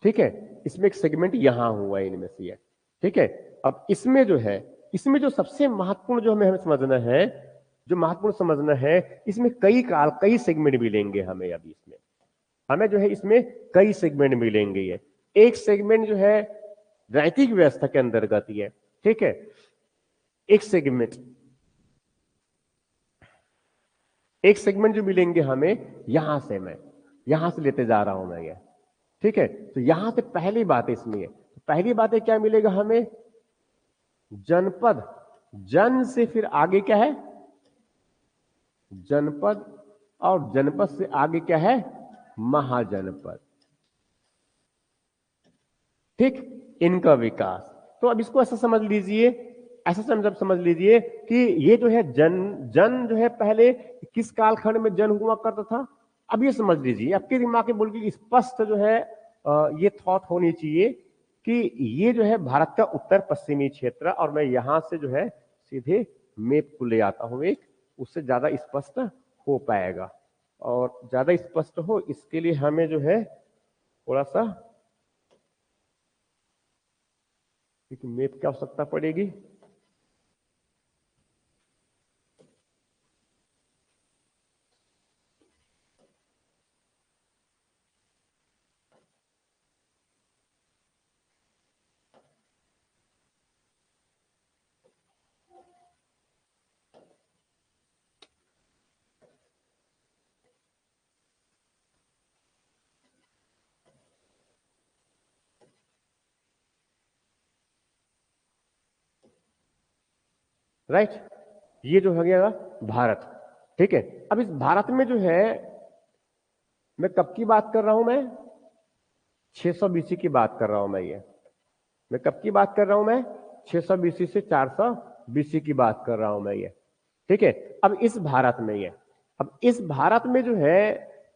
ठीक है, इसमें एक सेगमेंट यहां हुआ है इनमें से। ठीक है, अब इसमें जो है, इसमें जो सबसे महत्वपूर्ण जो हमें समझना है, जो महत्वपूर्ण समझना है, इसमें कई सेगमेंट मिलेंगे हमें। अभी इसमें हमें जो है इसमें कई सेगमेंट मिलेंगे। ये एक सेगमेंट जो है राजनीतिक व्यवस्था के अंतर्गत ही है। ठीक है, एक सेगमेंट जो मिलेंगे हमें यहां से, मैं यहां से लेते जा रहा हूं मैं ये। ठीक है, तो यहां से पहली बात इसमें है, तो पहली बात है क्या मिलेगा हमें, जनपद। जन से फिर आगे क्या है, जनपद, और जनपद से आगे क्या है, महाजनपद। ठीक, इनका विकास। तो अब इसको ऐसा समझ लीजिए, ऐसा समझ लीजिए कि ये जो है जन जो है पहले किस कालखंड में जन हुआ करता था। अब ये समझ लीजिए, आपके दिमाग में बोल के स्पष्ट जो है ये थॉट होनी चाहिए कि ये जो है भारत का उत्तर पश्चिमी क्षेत्र, और मैं यहां से जो है सीधे मैप को ले आता हूं एक, उससे ज्यादा स्पष्ट हो पाएगा। और ज्यादा स्पष्ट हो इसके लिए हमें जो है थोड़ा सा मैप की आवश्यकता पड़ेगी। राइट, ये जो हो गया भारत। ठीक है, अब इस भारत में जो है मैं कब की बात कर रहा हूं, मैं 600 बीसी की बात कर रहा हूं मैं कब की बात कर रहा हूं, मैं 600 बीसी से 400 बीसी की बात कर रहा हूं मैं ये। ठीक है, अब इस भारत में ये, अब इस भारत में जो है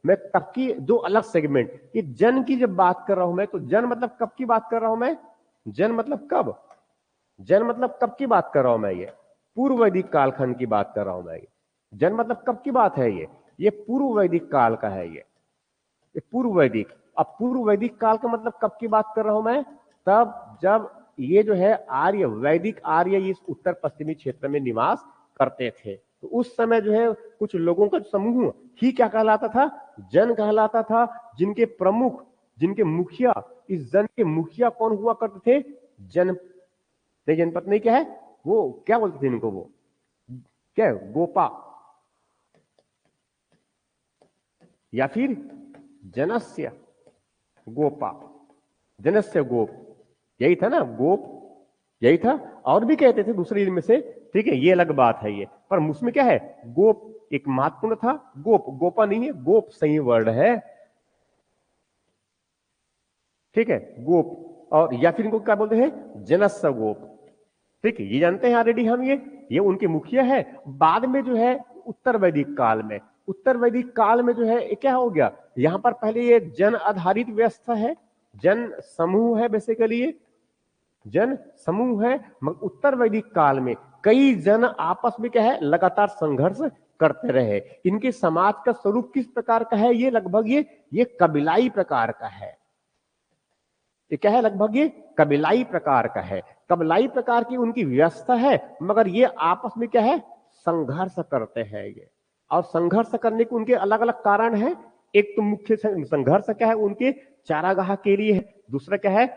मैं कब की, दो अलग सेगमेंट, ये जन की जब बात कर रहा हूं मैं, तो जन मतलब कब की बात कर रहा हूं मैं, जन मतलब कब, जन मतलब कब की बात कर रहा हूं मैं, ये पूर्व वैदिक कालखंड की बात कर रहा हूं मैं। ये जन मतलब कब की बात है, ये पूर्व वैदिक काल का है। ये पूर्व वैदिक। अब पूर्व वैदिक काल का मतलब कब की बात कर रहा हूं मैं, तब जब ये जो है आर्य, वैदिक आर्य इस उत्तर पश्चिमी क्षेत्र में निवास करते थे। तो उस समय जो है कुछ लोगों का समूह ही क्या कहलाता था, जन कहलाता था, जिनके प्रमुख, जिनके मुखिया, इस जन के मुखिया कौन हुआ करते थे, जन, जनपद क्या है वो, क्या बोलते थे इनको, वो क्या है, गोपा, या फिर जनस्य गोपा, जनस्य गोप, यही था ना, गोप यही था। और भी कहते थे दूसरे में से, ठीक है, ये अलग बात है ये, पर उसमें क्या है, गोप एक महत्वपूर्ण था, गोप, गोपा नहीं है, गोप सही वर्ड है। ठीक है, गोप, और या फिर इनको क्या बोलते हैं, जनस्य गोप। ठीक है, ये जानते हैं ऑलरेडी हम, ये उनके मुखिया है। बाद में जो है उत्तर वैदिक काल में, उत्तर वैदिक काल में जो है क्या हो गया, यहां पर पहले ये जन आधारित व्यवस्था है, जन समूह है, बेसिकली ये जन समूह है। मगर उत्तर वैदिक काल में कई जन आपस में क्या है, लगातार संघर्ष करते रहे। इनके समाज का स्वरूप किस प्रकार का है, ये लगभग ये कबीलाई प्रकार का है। ये क्या है, लगभग ये कबीलाई प्रकार का है, कबीलाई प्रकार की उनकी व्यवस्था है। मगर ये आपस में क्या है, संघर्ष करते हैं ये। और संघर्ष करने के उनके अलग अलग कारण है। एक तो मुख्य संघर्ष क्या है, उनके चारागाह के लिए है, दूसरा क्या है,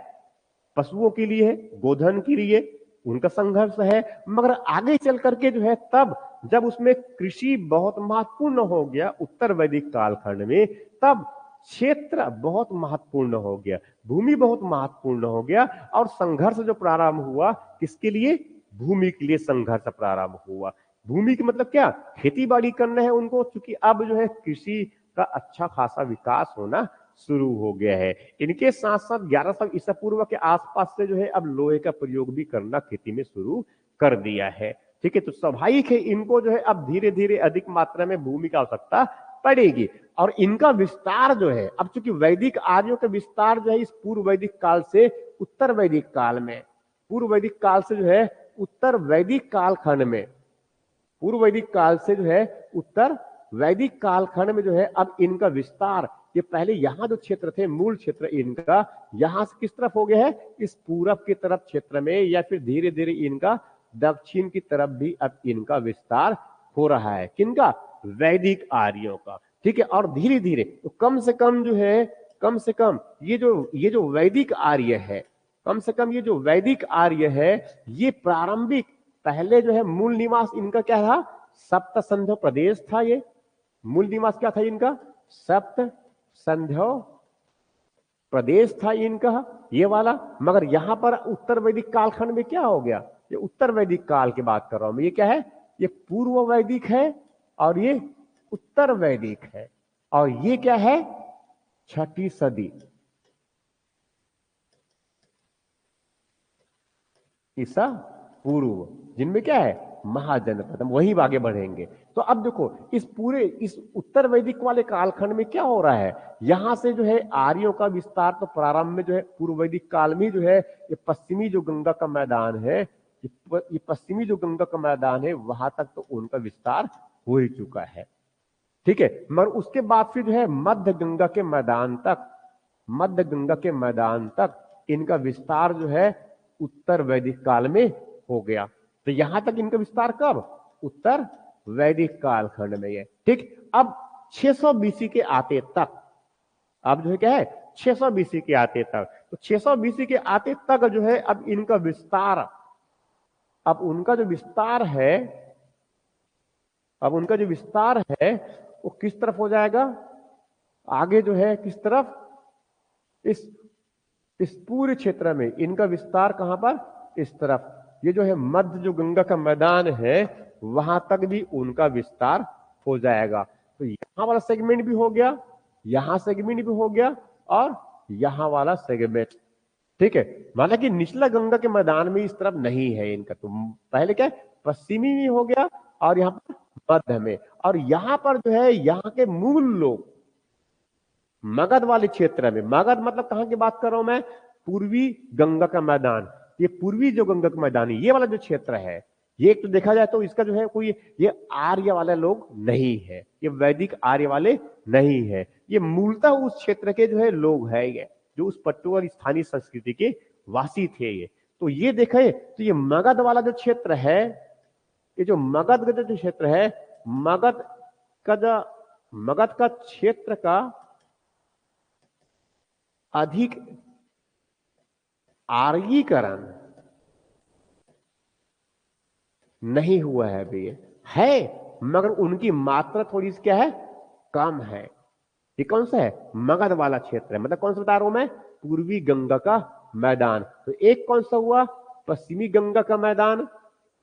पशुओं के लिए है, गोधन के लिए उनका संघर्ष है। मगर आगे चल करके जो है, तब जब उसमें कृषि बहुत महत्वपूर्ण हो गया उत्तर वैदिक कालखंड में, तब क्षेत्र बहुत महत्वपूर्ण हो गया, भूमि बहुत महत्वपूर्ण हो गया। और संघर्ष जो प्रारंभ हुआ, किसके लिए, भूमि के लिए संघर्ष प्रारंभ हुआ। भूमि के मतलब क्या, खेती बाड़ी करना है उनको, क्योंकि अब जो है कृषि का अच्छा खासा विकास होना शुरू हो गया है। इनके साथ साथ 1100 ईसा पूर्व के आसपास से जो है अब लोहे का प्रयोग भी करना खेती में शुरू कर दिया है। ठीक है, तो स्वाभाविक है इनको जो है अब धीरे धीरे अधिक मात्रा में भूमि की आवश्यकता पड़ेगी। और इनका विस्तार जो है, अब चूंकि वैदिक आर्यों का विस्तार जो है इस पूर्व वैदिक काल से उत्तर वैदिक काल में, पूर्व वैदिक काल से जो है उत्तर वैदिक कालखंड में, पूर्व वैदिक काल से जो है उत्तर वैदिक कालखंड में जो है अब इनका विस्तार, ये पहले यहां जो क्षेत्र थे मूल क्षेत्र इनका यहां से किस तरफ हो गया है, इस पूरब की तरफ क्षेत्र में, या फिर धीरे धीरे इनका दक्षिण की तरफ भी अब इनका विस्तार हो रहा है। किनका? वैदिक आर्यों का। ठीक है, और धीरे धीरे तो कम से कम जो है, कम से कम ये जो वैदिक आर्य है, कम से कम ये जो वैदिक आर्य है, ये प्रारंभिक पहले जो है मूल निवास इनका क्या था? सप्त संध्यो प्रदेश था। ये मूल निवास क्या था इनका? सप्त संध्यो प्रदेश था इनका, ये वाला। मगर यहां पर उत्तर वैदिक कालखंड में क्या हो गया? ये उत्तर वैदिक काल की बात कर रहा हूं मैं। ये क्या है? ये पूर्व वैदिक है और ये उत्तर वैदिक है। और ये क्या है? 6ठी सदी ईसा पूर्व, जिनमें क्या है? महाजनपद। हम वहीं आगे बढ़ेंगे। तो अब देखो इस पूरे इस उत्तर वैदिक वाले कालखंड में क्या हो रहा है, यहां से जो है आर्यों का विस्तार तो प्रारंभ में जो है पूर्व वैदिक काल में जो है ये पश्चिमी जो गंगा का मैदान है, ये पश्चिमी जो गंगा का मैदान है वहां तक तो उनका विस्तार हो ही चुका है। ठीक है, मगर उसके बाद फिर जो है मध्य गंगा के मैदान तक, मध्य गंगा के मैदान तक इनका विस्तार जो है उत्तर वैदिक काल में हो गया। तो यहां तक इनका विस्तार कब? उत्तर वैदिक कालखंड में है। ठीक, अब 600 बीसी के आते तक, अब जो है क्या है? 600 बीसी के आते तक, तो 600 बीसी के आते तक जो है अब इनका विस्तार, अब उनका जो विस्तार है, अब उनका जो विस्तार है वो किस तरफ हो जाएगा? आगे जो है किस तरफ? इस पूरे क्षेत्र में इनका विस्तार कहां पर? इस तरफ। ये जो है मध्य जो गंगा का मैदान है वहां तक भी उनका विस्तार हो जाएगा। तो यहां वाला सेगमेंट भी हो गया, यहां सेगमेंट भी हो गया, और यहां वाला सेगमेंट। ठीक है, माना कि निचला गंगा के मैदान में इस तरफ नहीं है इनका, तो पहले क्या है? पश्चिमी में हो गया और यहां पर मध्य में। और यहां पर जो है यहां के मूल लोग मगध वाले क्षेत्र में, मगध मतलब कहां की बात कर रहा हूं मैं? पूर्वी गंगा का मैदान। ये पूर्वी जो गंगा का मैदान है, ये वाला जो क्षेत्र है, ये एक तो देखा जाए तो इसका जो है कोई ये आर्य वाले लोग नहीं है, ये वैदिक आर्य वाले नहीं है, ये मूलतः उस क्षेत्र के जो है लोग है, ये जो उस पट्टू और स्थानीय संस्कृति के वासी थे ये। तो ये देखे तो ये मगध वाला जो क्षेत्र है, ये जो मगध का जो क्षेत्र है, मगध का क्षेत्र का अधिक आर्यीकरण नहीं हुआ है अभी, है मगर उनकी मात्रा थोड़ी सी क्या है? कम है। ये कौन सा है? मगध वाला क्षेत्र है। मतलब कौन सा बता रहा हूं मैं? पूर्वी गंगा का मैदान। तो एक कौन सा हुआ? पश्चिमी गंगा का मैदान,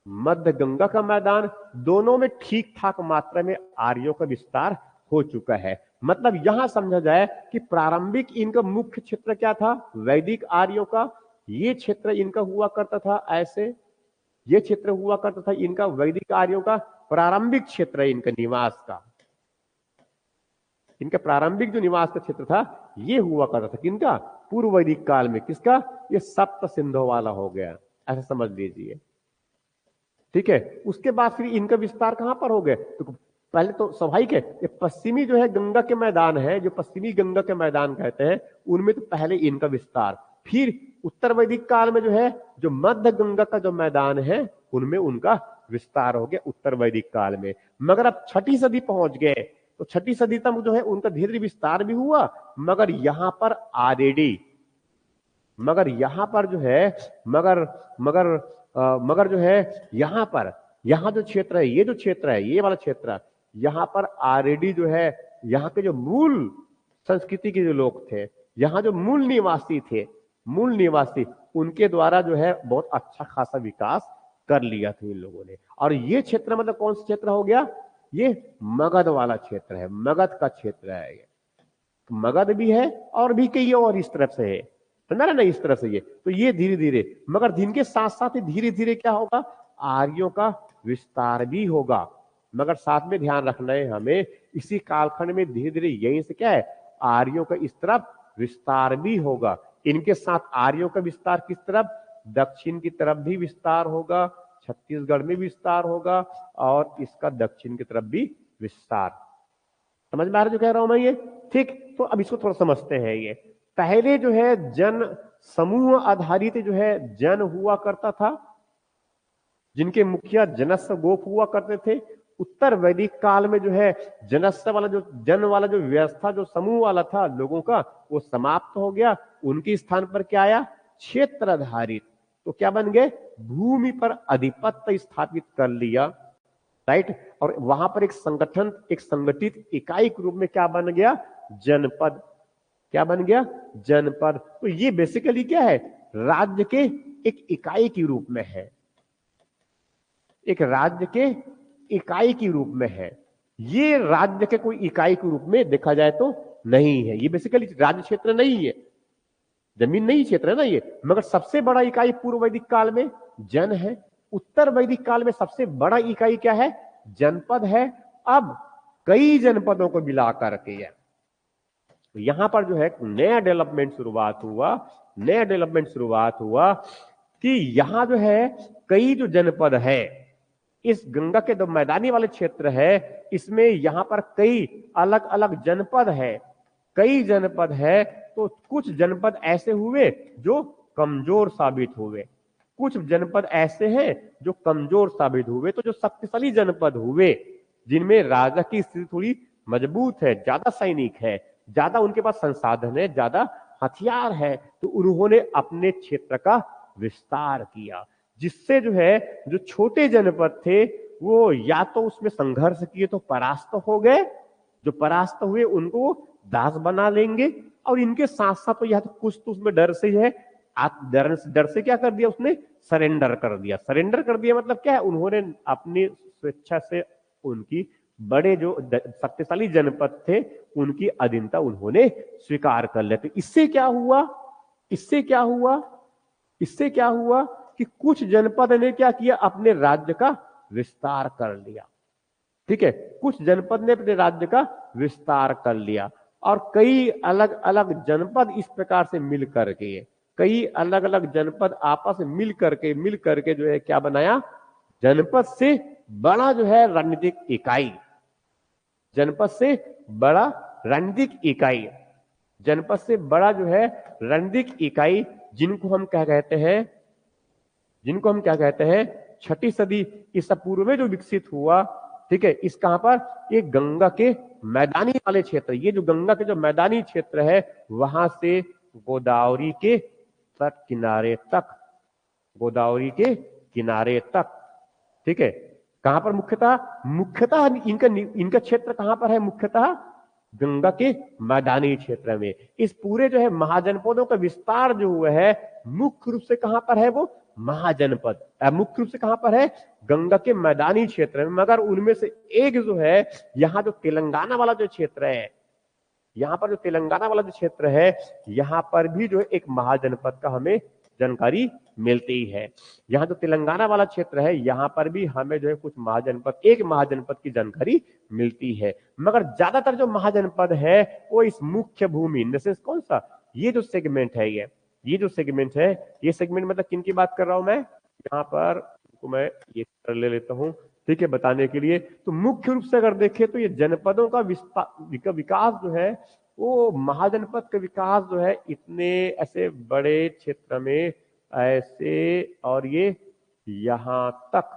मध्य गंगा का मैदान, दोनों में ठीक ठाक मात्रा में आर्यों का विस्तार हो चुका है। मतलब यहां समझा जाए कि प्रारंभिक इनका मुख्य क्षेत्र क्या था? वैदिक आर्यों का। ये क्षेत्र इनका हुआ करता था ऐसे, ये क्षेत्र हुआ करता था इनका वैदिक आर्यों का प्रारंभिक क्षेत्र है इनका निवास का, इनका प्रारंभिक जो निवास का क्षेत्र था ये हुआ करता था किनका? पूर्व वैदिक काल में। किसका? ये सप्त सिंधु वाला हो गया, ऐसा समझ लीजिए। ठीक है, उसके बाद फिर इनका विस्तार कहां पर हो गए? तो पहले तो स्वाभाविक है ये पश्चिमी जो है गंगा के मैदान है, जो पश्चिमी गंगा के मैदान कहते हैं, उनमें तो पहले इनका विस्तार, फिर उत्तर वैदिक काल में जो है जो मध्य गंगा का जो मैदान है उनमें उनका विस्तार हो गया उत्तर वैदिक काल में। मगर अब 6ठी सदी पहुंच गए, तो 6ठी सदी तक जो है उनका धीरे धीरे विस्तार भी हुआ, मगर यहां पर आरएडी, मगर यहां पर जो है मगर जो है यहां पर, यहां जो क्षेत्र है, ये जो क्षेत्र है, ये वाला क्षेत्र, यहां पर ऑलरेडी जो है यहां के जो मूल संस्कृति के जो लोग थे, यहां जो मूल निवासी थे, मूल निवासी, उनके द्वारा जो है बहुत अच्छा खासा विकास कर लिया था इन लोगों ने। और ये क्षेत्र मतलब कौन सा क्षेत्र हो गया? ये मगध वाला क्षेत्र है, मगध का क्षेत्र है ये। मगध भी है और भी कई और इस तरफ से है, समझा ना, इस तरफ से ये। तो ये धीरे धीरे, मगर दिन के साथ साथ ही धीरे धीरे क्या होगा? आर्यों का विस्तार भी होगा। मगर साथ में ध्यान रखना है हमें, इसी कालखंड में धीरे धीरे यहीं से क्या है, आर्यों का इस तरफ विस्तार भी होगा। इनके साथ आर्यों का विस्तार किस तरफ, दक्षिण की तरफ भी विस्तार होगा, छत्तीसगढ़ में विस्तार होगा और इसका दक्षिण की तरफ भी विस्तार। समझ में आ रहा जो कह रहा हूं मैं ये? ठीक, तो अब इसको थोड़ा समझते हैं। ये पहले जो है जन समूह आधारित जो है जन हुआ करता था, जिनके मुखिया जनस्व गोप हुआ करते थे। उत्तर वैदिक काल में जो है जनस्व वाला जो जन वाला जो व्यवस्था जो समूह वाला था लोगों का, वो समाप्त हो गया। उनके स्थान पर क्या आया, क्षेत्र आधारित। तो क्या बन गए, भूमि पर आधिपत्य स्थापित कर लिया, राइट। और वहां पर एक संगठन, एक संगठित इकाई के रूप में क्या बन गया, जनपद। क्या बन गया, जनपद। तो ये बेसिकली क्या है, राज्य के एक इकाई के रूप में है, एक राज्य के इकाई के रूप में है। ये राज्य के कोई इकाई के रूप में देखा जाए तो नहीं है, ये बेसिकली राज्य क्षेत्र नहीं है, जमीन नहीं क्षेत्र है ना ये। मगर सबसे बड़ा इकाई पूर्व वैदिक काल में जन है, उत्तर वैदिक काल में सबसे बड़ा इकाई क्या है, जनपद है। अब कई जनपदों को मिला करके यहां पर जो है नया डेवलपमेंट शुरुआत हुआ कि यहां जो है कई जो जनपद है, इस गंगा के जो मैदानी वाले क्षेत्र है, इसमें यहां पर कई अलग अलग जनपद है, कई जनपद है। तो कुछ जनपद ऐसे हुए जो कमजोर साबित हुए, कुछ जनपद ऐसे हैं जो कमजोर साबित हुए। तो जो शक्तिशाली जनपद हुए, जिनमें राजा की स्थिति थोड़ी मजबूत है, ज्यादा सैनिक है, ज्यादा उनके पास संसाधन है, ज्यादा हथियार है, तो उन्होंने अपने क्षेत्र का विस्तार किया। जिससे जो है जो छोटे जनपद थे वो या तो उसमें संघर्ष किए तो परास्त हो गए, जो परास्त हुए उनको दास बना लेंगे। और इनके साथ साथ तो यह तो कुछ तो उसमें डर से है, डर से क्या कर दिया उसने, सरेंडर कर दिया। सरेंडर कर दिया मतलब क्या है, उन्होंने अपनी स्वेच्छा से उनकी बड़े जो शक्तिशाली जनपद थे उनकी अधीनता उन्होंने स्वीकार कर लिया। तो इससे क्या हुआ, इससे क्या हुआ, इससे क्या हुआ कि कुछ जनपद ने क्या किया, अपने राज्य का विस्तार कर लिया। ठीक है, कुछ जनपद ने अपने राज्य का विस्तार कर लिया और कई अलग अलग जनपद इस प्रकार से मिल करके, कई अलग अलग जनपद आपस में मिल करके जो है क्या बनाया, जनपद से बड़ा जो है रणनीतिक इकाई, जनपद से बड़ा रणनीतिक इकाई, जनपद से बड़ा जो है रणनीतिक इकाई, जिनको हम क्या कहते हैं, जिनको हम क्या कहते हैं, छठी सदी ईसा पूर्व में जो विकसित हुआ। ठीक है, इस कहां पर, ये गंगा के मैदानी वाले क्षेत्र, ये जो गंगा के जो मैदानी क्षेत्र है वहां से गोदावरी के तट किनारे तक, गोदावरी के किनारे तक। ठीक है, कहां पर मुख्यतः इनका क्षेत्र कहां पर है, मुख्यतः गंगा के मैदानी क्षेत्र में। इस पूरे जो है महाजनपदों का विस्तार जो हुआ है मुख्य रूप से कहां पर है, वो महाजनपद मुख्य रूप से कहां पर है, गंगा के मैदानी क्षेत्र में। मगर उनमें से एक जो है यहां जो तेलंगाना वाला जो क्षेत्र है, यहां पर जो तेलंगाना वाला जो क्षेत्र है, यहां पर भी जो है एक महाजनपद का हमें जानकारी मिलती है। यहां जो तेलंगाना वाला क्षेत्र है यहां पर भी हमें जो है कुछ महाजनपद, एक महाजनपद की जानकारी मिलती है। मगर ज्यादातर जो महाजनपद है वो इस मुख्य भूमि कौन सा, ये जो सेगमेंट है, ये जो सेगमेंट है, ये सेगमेंट मतलब किन की बात कर रहा हूं मैं, यहाँ पर मैं ये ले लेता हूं, ठीक है, बताने के लिए। तो मुख्य रूप से अगर देखें तो ये जनपदों का विकास जो है, वो महाजनपद का विकास जो है इतने ऐसे बड़े क्षेत्र में ऐसे और ये यहां तक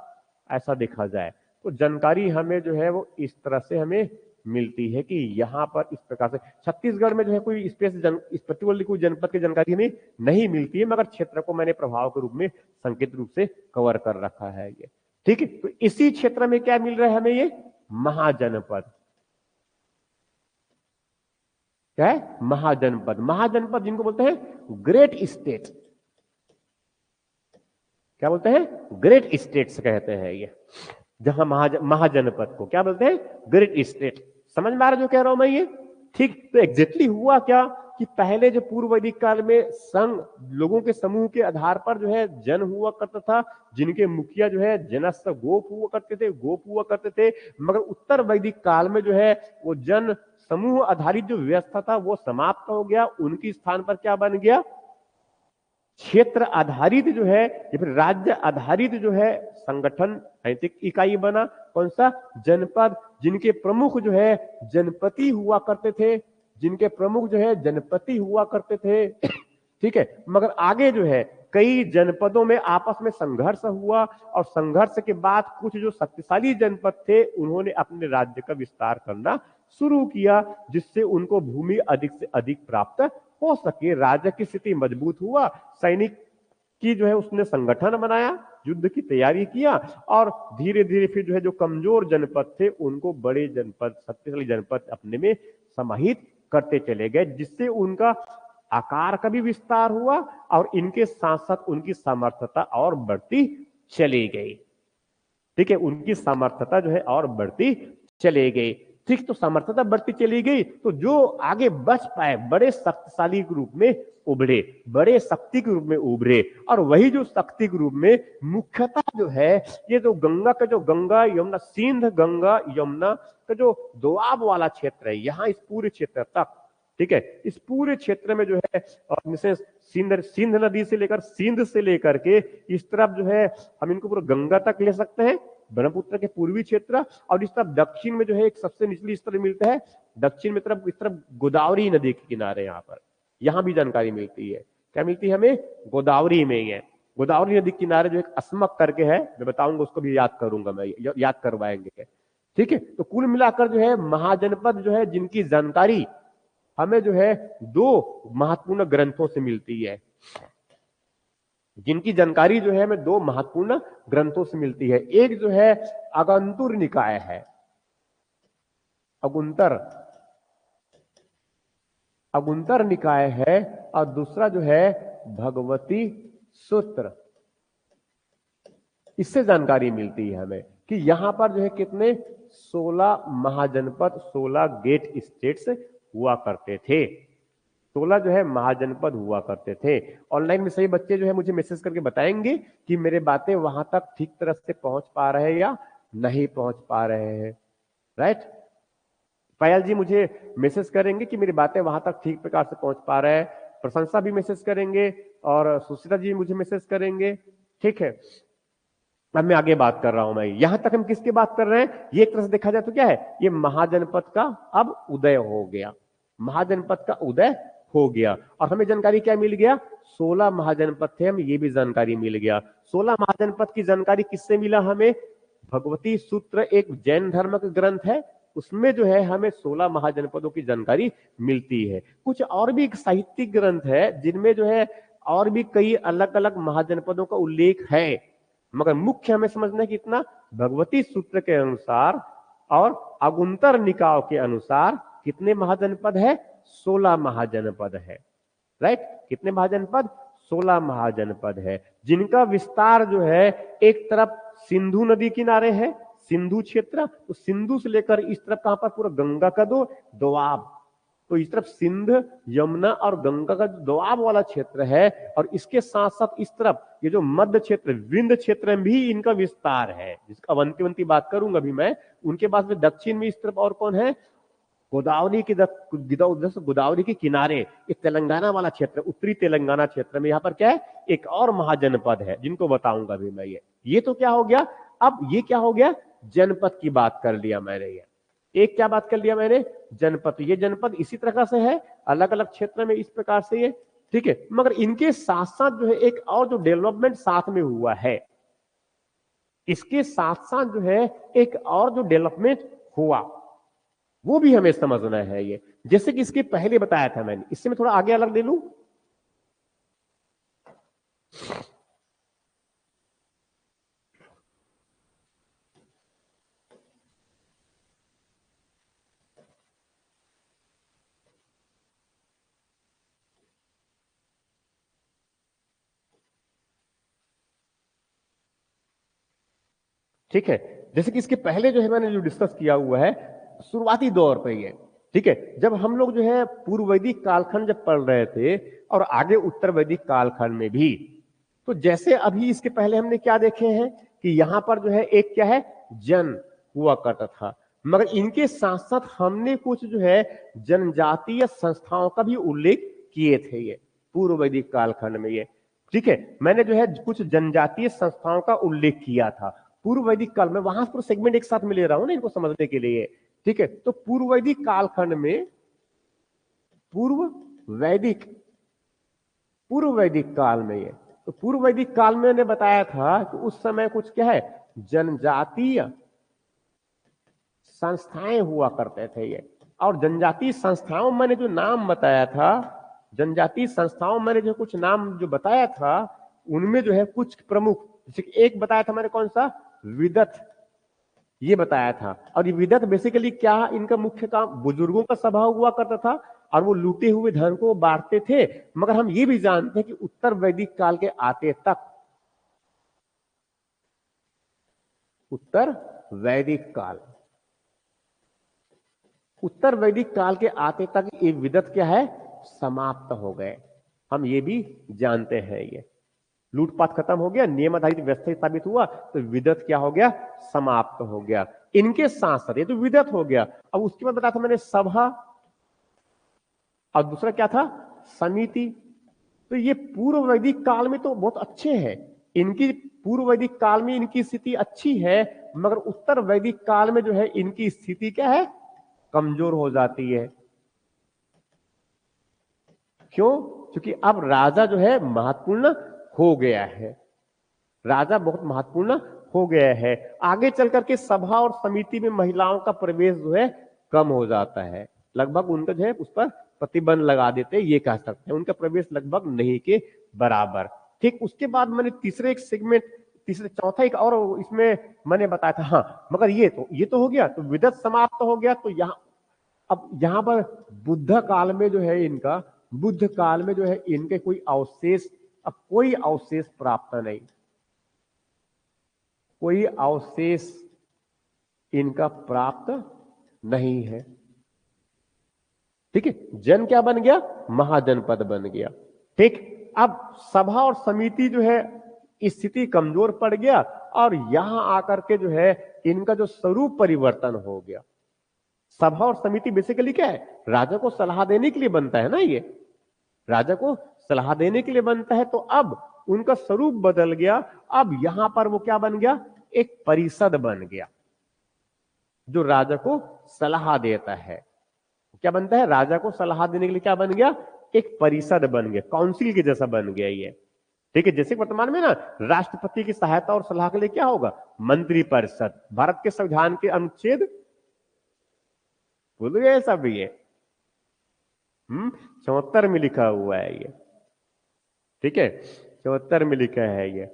ऐसा देखा जाए तो जानकारी हमें जो है वो इस तरह से हमें मिलती है कि यहां पर इस प्रकार से छत्तीसगढ़ में जो है कोई इस पर्टिकुलरली कोई जनपद की जानकारी हमें नहीं मिलती है, मगर क्षेत्र को मैंने प्रभाव के रूप में संकेत रूप से कवर कर रखा है ये। ठीक है, तो इसी क्षेत्र में क्या मिल रहा है हमें, ये महाजनपद। क्या है, महाजनपद। महाजनपद जिनको बोलते हैं ग्रेट स्टेट, क्या बोलते हैं, ग्रेट स्टेट्स कहते हैं ये। जहां महाजनपद को क्या बोलते हैं, ग्रेट स्टेट। समझ में आ रहा जो कह रहा हूं मैं ये? ठीक, तो एग्जैक्टली हुआ क्या कि पहले जो पूर्व वैदिक काल में संघ लोगों के समूह के आधार पर जो है जन हुआ करता था, जिनके मुखिया जो है जनस्थ गोप हुआ करते थे, गोप हुआ करते थे। मगर उत्तर वैदिक काल में जो है वो जन समूह आधारित जो व्यवस्था था वो समाप्त हो गया। उनकी स्थान पर क्या बन गया? क्षेत्र आधारित जो है या फिर राज्य आधारित जो है संगठन, नैतिक इकाई बना। कौन सा? जनपद, जिनके प्रमुख जो है जनपति हुआ करते थे, जिनके प्रमुख जो है जनपति हुआ करते थे। ठीक है, मगर आगे जो है कई जनपदों में आपस में संघर्ष हुआ और संघर्ष के बाद कुछ जो शक्तिशाली जनपद थे उन्होंने अपने राज्य का विस्तार करना शुरू किया, जिससे उनको भूमि अधिक से अधिक प्राप्त हो सके, राज्य की स्थिति मजबूत हुआ। सैनिक की जो है उसने संगठन बनाया, युद्ध की तैयारी किया और धीरे धीरे फिर जो है जो कमजोर जनपद थे उनको बड़े जनपद, शक्तिशाली जनपद अपने में समाहित करते चले गए, जिससे उनका आकार का भी विस्तार हुआ और इनके साथ साथ उनकी सामर्थ्यता और बढ़ती चली गई। ठीक है, उनकी सामर्थ्यता जो है और बढ़ती चली गई। ठीक, तो सामर्थ्यता बढ़ती चली गई तो जो आगे बच पाए बड़े शक्तिशाली के रूप में उभरे, बड़े शक्ति के रूप में उभरे। और वही जो शक्ति के रूप में मुख्यतः जो है ये जो गंगा का जो गंगा यमुना सिंध गंगा यमुना का जो दोआब वाला क्षेत्र है, यहाँ इस पूरे क्षेत्र तक, ठीक है, इस पूरे क्षेत्र में जो है जैसे सिंध नदी से लेकर सिंध से लेकर के इस तरफ जो है हम इनको पूरा गंगा तक ले सकते हैं, ब्रह्मपुत्र के पूर्वी क्षेत्र। और इस तरफ दक्षिण में जो है एक सबसे निचली स्तर मिलता है, दक्षिण में तरफ इस तरफ गोदावरी नदी के किनारे, यहाँ पर यहाँ भी जानकारी मिलती है। क्या मिलती है हमें? गोदावरी में ही है। गोदावरी नदी किनारे जो एक अस्मक करके है, मैं बताऊंगा, उसको भी याद करूंगा मैं, याद करवाएंगे। ठीक है, तो कुल मिलाकर जो है महाजनपद जो है जिनकी जानकारी हमें जो है दो महत्वपूर्ण ग्रंथों से मिलती है, जिनकी जानकारी जो है हमें दो महत्वपूर्ण ग्रंथों से मिलती है। एक जो है अगंतुर निकाय है, अगुंतर निकाय है, और दूसरा जो है भगवती सूत्र। इससे जानकारी मिलती है हमें कि यहां पर जो है कितने 16 महाजनपद, 16 गेट स्टेट्स हुआ करते थे। 16 जो है महाजनपद हुआ करते थे। ऑनलाइन में सही बच्चे जो है मुझे मैसेज करके बताएंगे कि मेरे बातें वहां तक ठीक तरह से पहुंच पा रहे हैं या नहीं पहुंच पा रहे हैं। राइट, पायल जी मुझे मैसेज करेंगे कि मेरी बातें वहां तक ठीक प्रकार से पहुंच पा रहे हैं। प्रशंसा भी मैसेज करेंगे और सुशीला जी मुझे मैसेज करेंगे। ठीक है, अब मैं आगे बात कर रहा हूं। मैं यहां तक हम किसकी बात कर रहे हैं? ये एक तरह से देखा जाए तो क्या है, ये महाजनपद का अब उदय हो गया, महाजनपद का उदय हो गया। और हमें जानकारी क्या मिल गया? 16 महाजनपद थे, हमें ये भी जानकारी मिल गया। 16 महाजनपद की जानकारी किससे मिला हमें? भगवती सूत्र एक जैन धर्म का ग्रंथ है, उसमें जो है हमें 16 महाजनपदों की जानकारी मिलती है। कुछ और भी एक साहित्यिक ग्रंथ है जिनमें जो है और भी कई अलग अलग महाजनपदों का उल्लेख है, मगर मुख्य हमें समझना है कि इतना भगवती सूत्र के अनुसार और अगुंतर निकाय के अनुसार कितने महाजनपद है? 16 महाजनपद है। राइट, कितने महाजनपद? 16 महाजनपद है, जिनका विस्तार जो है एक तरफ सिंधु नदी किनारे है, सिंधु क्षेत्र, तो सिंधु से लेकर इस तरफ कहां पर? पूरा गंगा का दोआब, तो इस तरफ सिंध यमुना और गंगा का दोआब वाला क्षेत्र है। और इसके साथ साथ इस तरफ ये जो मध्य क्षेत्र विंध्य क्षेत्र में भी इनका विस्तार है, जिसका अवंती बात करूंगा भी मैं। उनके बाद में दक्षिण में इस तरफ और कौन है? गोदावरी के गोदावरी के किनारे एक तेलंगाना वाला क्षेत्र, उत्तरी तेलंगाना क्षेत्र में यहाँ पर क्या है? एक और महाजनपद है, जिनको बताऊंगा भी मैं। ये तो क्या हो गया? अब ये क्या हो गया? जनपद की बात कर लिया मैंने। ये एक क्या बात कर लिया मैंने? जनपद। ये जनपद इसी तरह से है, अलग अलग क्षेत्र में इस प्रकार से ये, ठीक है। मगर इनके साथ साथ जो है एक और जो डेवलपमेंट साथ में हुआ है, इसके साथ साथ जो है एक और जो डेवलपमेंट हुआ वो भी हमें समझना है। ये जैसे कि इसके पहले बताया था मैंने, इससे मैं थोड़ा आगे अलग ले लूं। ठीक है, जैसे कि इसके पहले जो है मैंने जो डिस्कस किया हुआ है शुरुआती दौर पे, ये ठीक है, जब हम लोग जो है पूर्व वैदिक कालखंड जब पढ़ रहे थे और आगे उत्तर वैदिक कालखंड में भी, तो जैसे अभी इसके पहले हमने क्या देखे हैं कि यहां पर जो है एक क्या है जन हुआ करता था, मगर इनके साथ साथ हमने कुछ जो है जनजातीय संस्थाओं का भी उल्लेख किए थे ये पूर्व वैदिक कालखंड में ये। ठीक है, मैंने जो है कुछ जनजातीय संस्थाओं का उल्लेख किया था पूर्व वैदिक काल में, वहां पर सेगमेंट एक साथ में ले रहा हूं ना इनको समझने के लिए। ठीक है, तो पूर्व वैदिक कालखंड में, पूर्व वैदिक पूर्व वैदिक काल में ये, तो पूर्व वैदिक काल में मैंने बताया था कि उस समय कुछ क्या है जनजातीय संस्थाएं हुआ करते थे ये, और जनजातीय संस्थाओं मैंने जो नाम बताया था, जनजातीय संस्थाओं मैंने जो कुछ नाम जो बताया था, उनमें जो है कुछ प्रमुख, जैसे एक बताया था मैंने कौन सा, विदत, ये बताया था। और ये विदत बेसिकली क्या, इनका मुख्य काम बुजुर्गों का सभा हुआ करता था और वो लूटे हुए धन को बांटते थे। मगर हम ये भी जानते हैं कि उत्तर वैदिक काल के आते तक, उत्तर वैदिक काल, उत्तर वैदिक काल के आते तक ये विदत क्या है समाप्त हो गए, हम ये भी जानते हैं। ये लूटपाट खत्म हो गया, नियम आधारित व्यवस्था स्थापित हुआ, तो विदत क्या हो गया समाप्त हो गया। इनके साथ साथ ये तो विदत हो गया, अब उसके बाद बताया था मैंने सभा, और दूसरा क्या था समिति। तो ये पूर्व वैदिक काल में तो बहुत अच्छे हैं, इनकी पूर्व वैदिक काल में इनकी स्थिति अच्छी है, मगर उत्तर वैदिक काल में जो है इनकी स्थिति क्या है कमजोर हो जाती है। क्यों? क्योंकि अब राजा जो है महत्वपूर्ण हो गया है, राजा बहुत महत्वपूर्ण हो गया है। आगे चल करके सभा और समिति में महिलाओं का प्रवेश जो है कम हो जाता है, लगभग उनका जो है उस पर प्रतिबंध लगा देते हैं, ये कह सकते हैं उनका प्रवेश लगभग नहीं के बराबर। ठीक, उसके बाद मैंने तीसरे एक सेगमेंट, तीसरे चौथा एक और इसमें मैंने बताया था, हाँ मगर ये तो हो गया, तो विदत समाप्त हो गया। तो यहां अब यहां पर बुद्ध काल में जो है इनका, बुद्ध काल में जो है इनके कोई अवशेष, अब कोई अवशेष प्राप्त नहीं, कोई अवशेष इनका प्राप्त नहीं है। ठीक है, जन क्या बन गया महाजनपद बन गया। ठीक, अब सभा और समिति जो है स्थिति कमजोर पड़ गया, और यहां आकर के जो है इनका जो स्वरूप परिवर्तन हो गया। सभा और समिति बेसिकली क्या है, राजा को सलाह देने के लिए बनता है ना, ये राजा को सलाह देने के लिए बनता है। तो अब उनका स्वरूप बदल गया, अब यहां पर वो क्या बन गया एक परिषद बन गया जो राजा को सलाह देता है। क्या बनता है, राजा को सलाह देने के लिए क्या बन गया एक परिषद बन गया, काउंसिल के जैसा बन गया ये। ठीक है, जैसे वर्तमान में ना राष्ट्रपति की सहायता और सलाह के लिए क्या होगा मंत्री परिषद, भारत के संविधान के अनुच्छेद भूल गए सब ये 74 में लिखा हुआ है ये। ठीक है, 74 में लिखा है ये।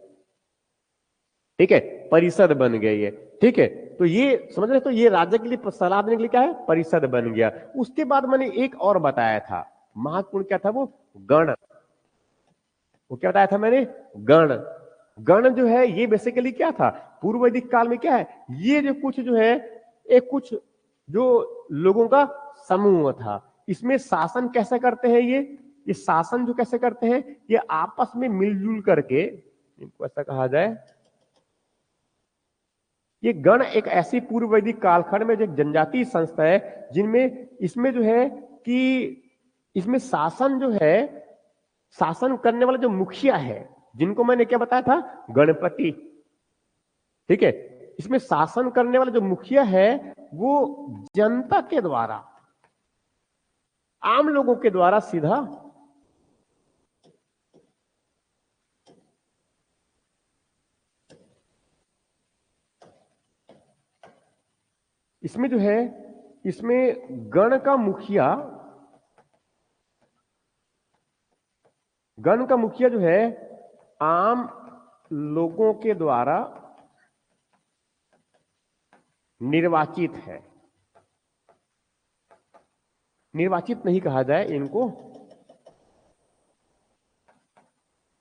ठीक है, परिषद बन गई है। ठीक है, तो ये समझ रहे, तो ये राज्य के लिए सलाह देने के लिए क्या है परिषद बन गया। उसके बाद मैंने एक और बताया था महत्वपूर्ण, क्या था वो गण, वो क्या बताया था मैंने गण। गण जो है ये बेसिकली क्या था पूर्व वैदिक काल में क्या है, ये जो कुछ जो है एक कुछ जो लोगों का समूह था, इसमें शासन कैसे करते हैं ये शासन जो कैसे करते हैं, ये आपस में मिलजुल करके, इनको ऐसा कहा जाए, ये गण एक ऐसी पूर्व वैदिक कालखंड में जो एक जनजातीय संस्था है, जिनमें इसमें जो है कि इसमें शासन जो है, शासन करने वाला जो मुखिया है, जिनको मैंने क्या बताया था गणपति। ठीक है, इसमें शासन करने वाला जो मुखिया है वो जनता के द्वारा, आम लोगों के द्वारा सीधा इसमें जो है, इसमें गण का मुखिया, गण का मुखिया जो है आम लोगों के द्वारा निर्वाचित है, निर्वाचित नहीं कहा जाए इनको,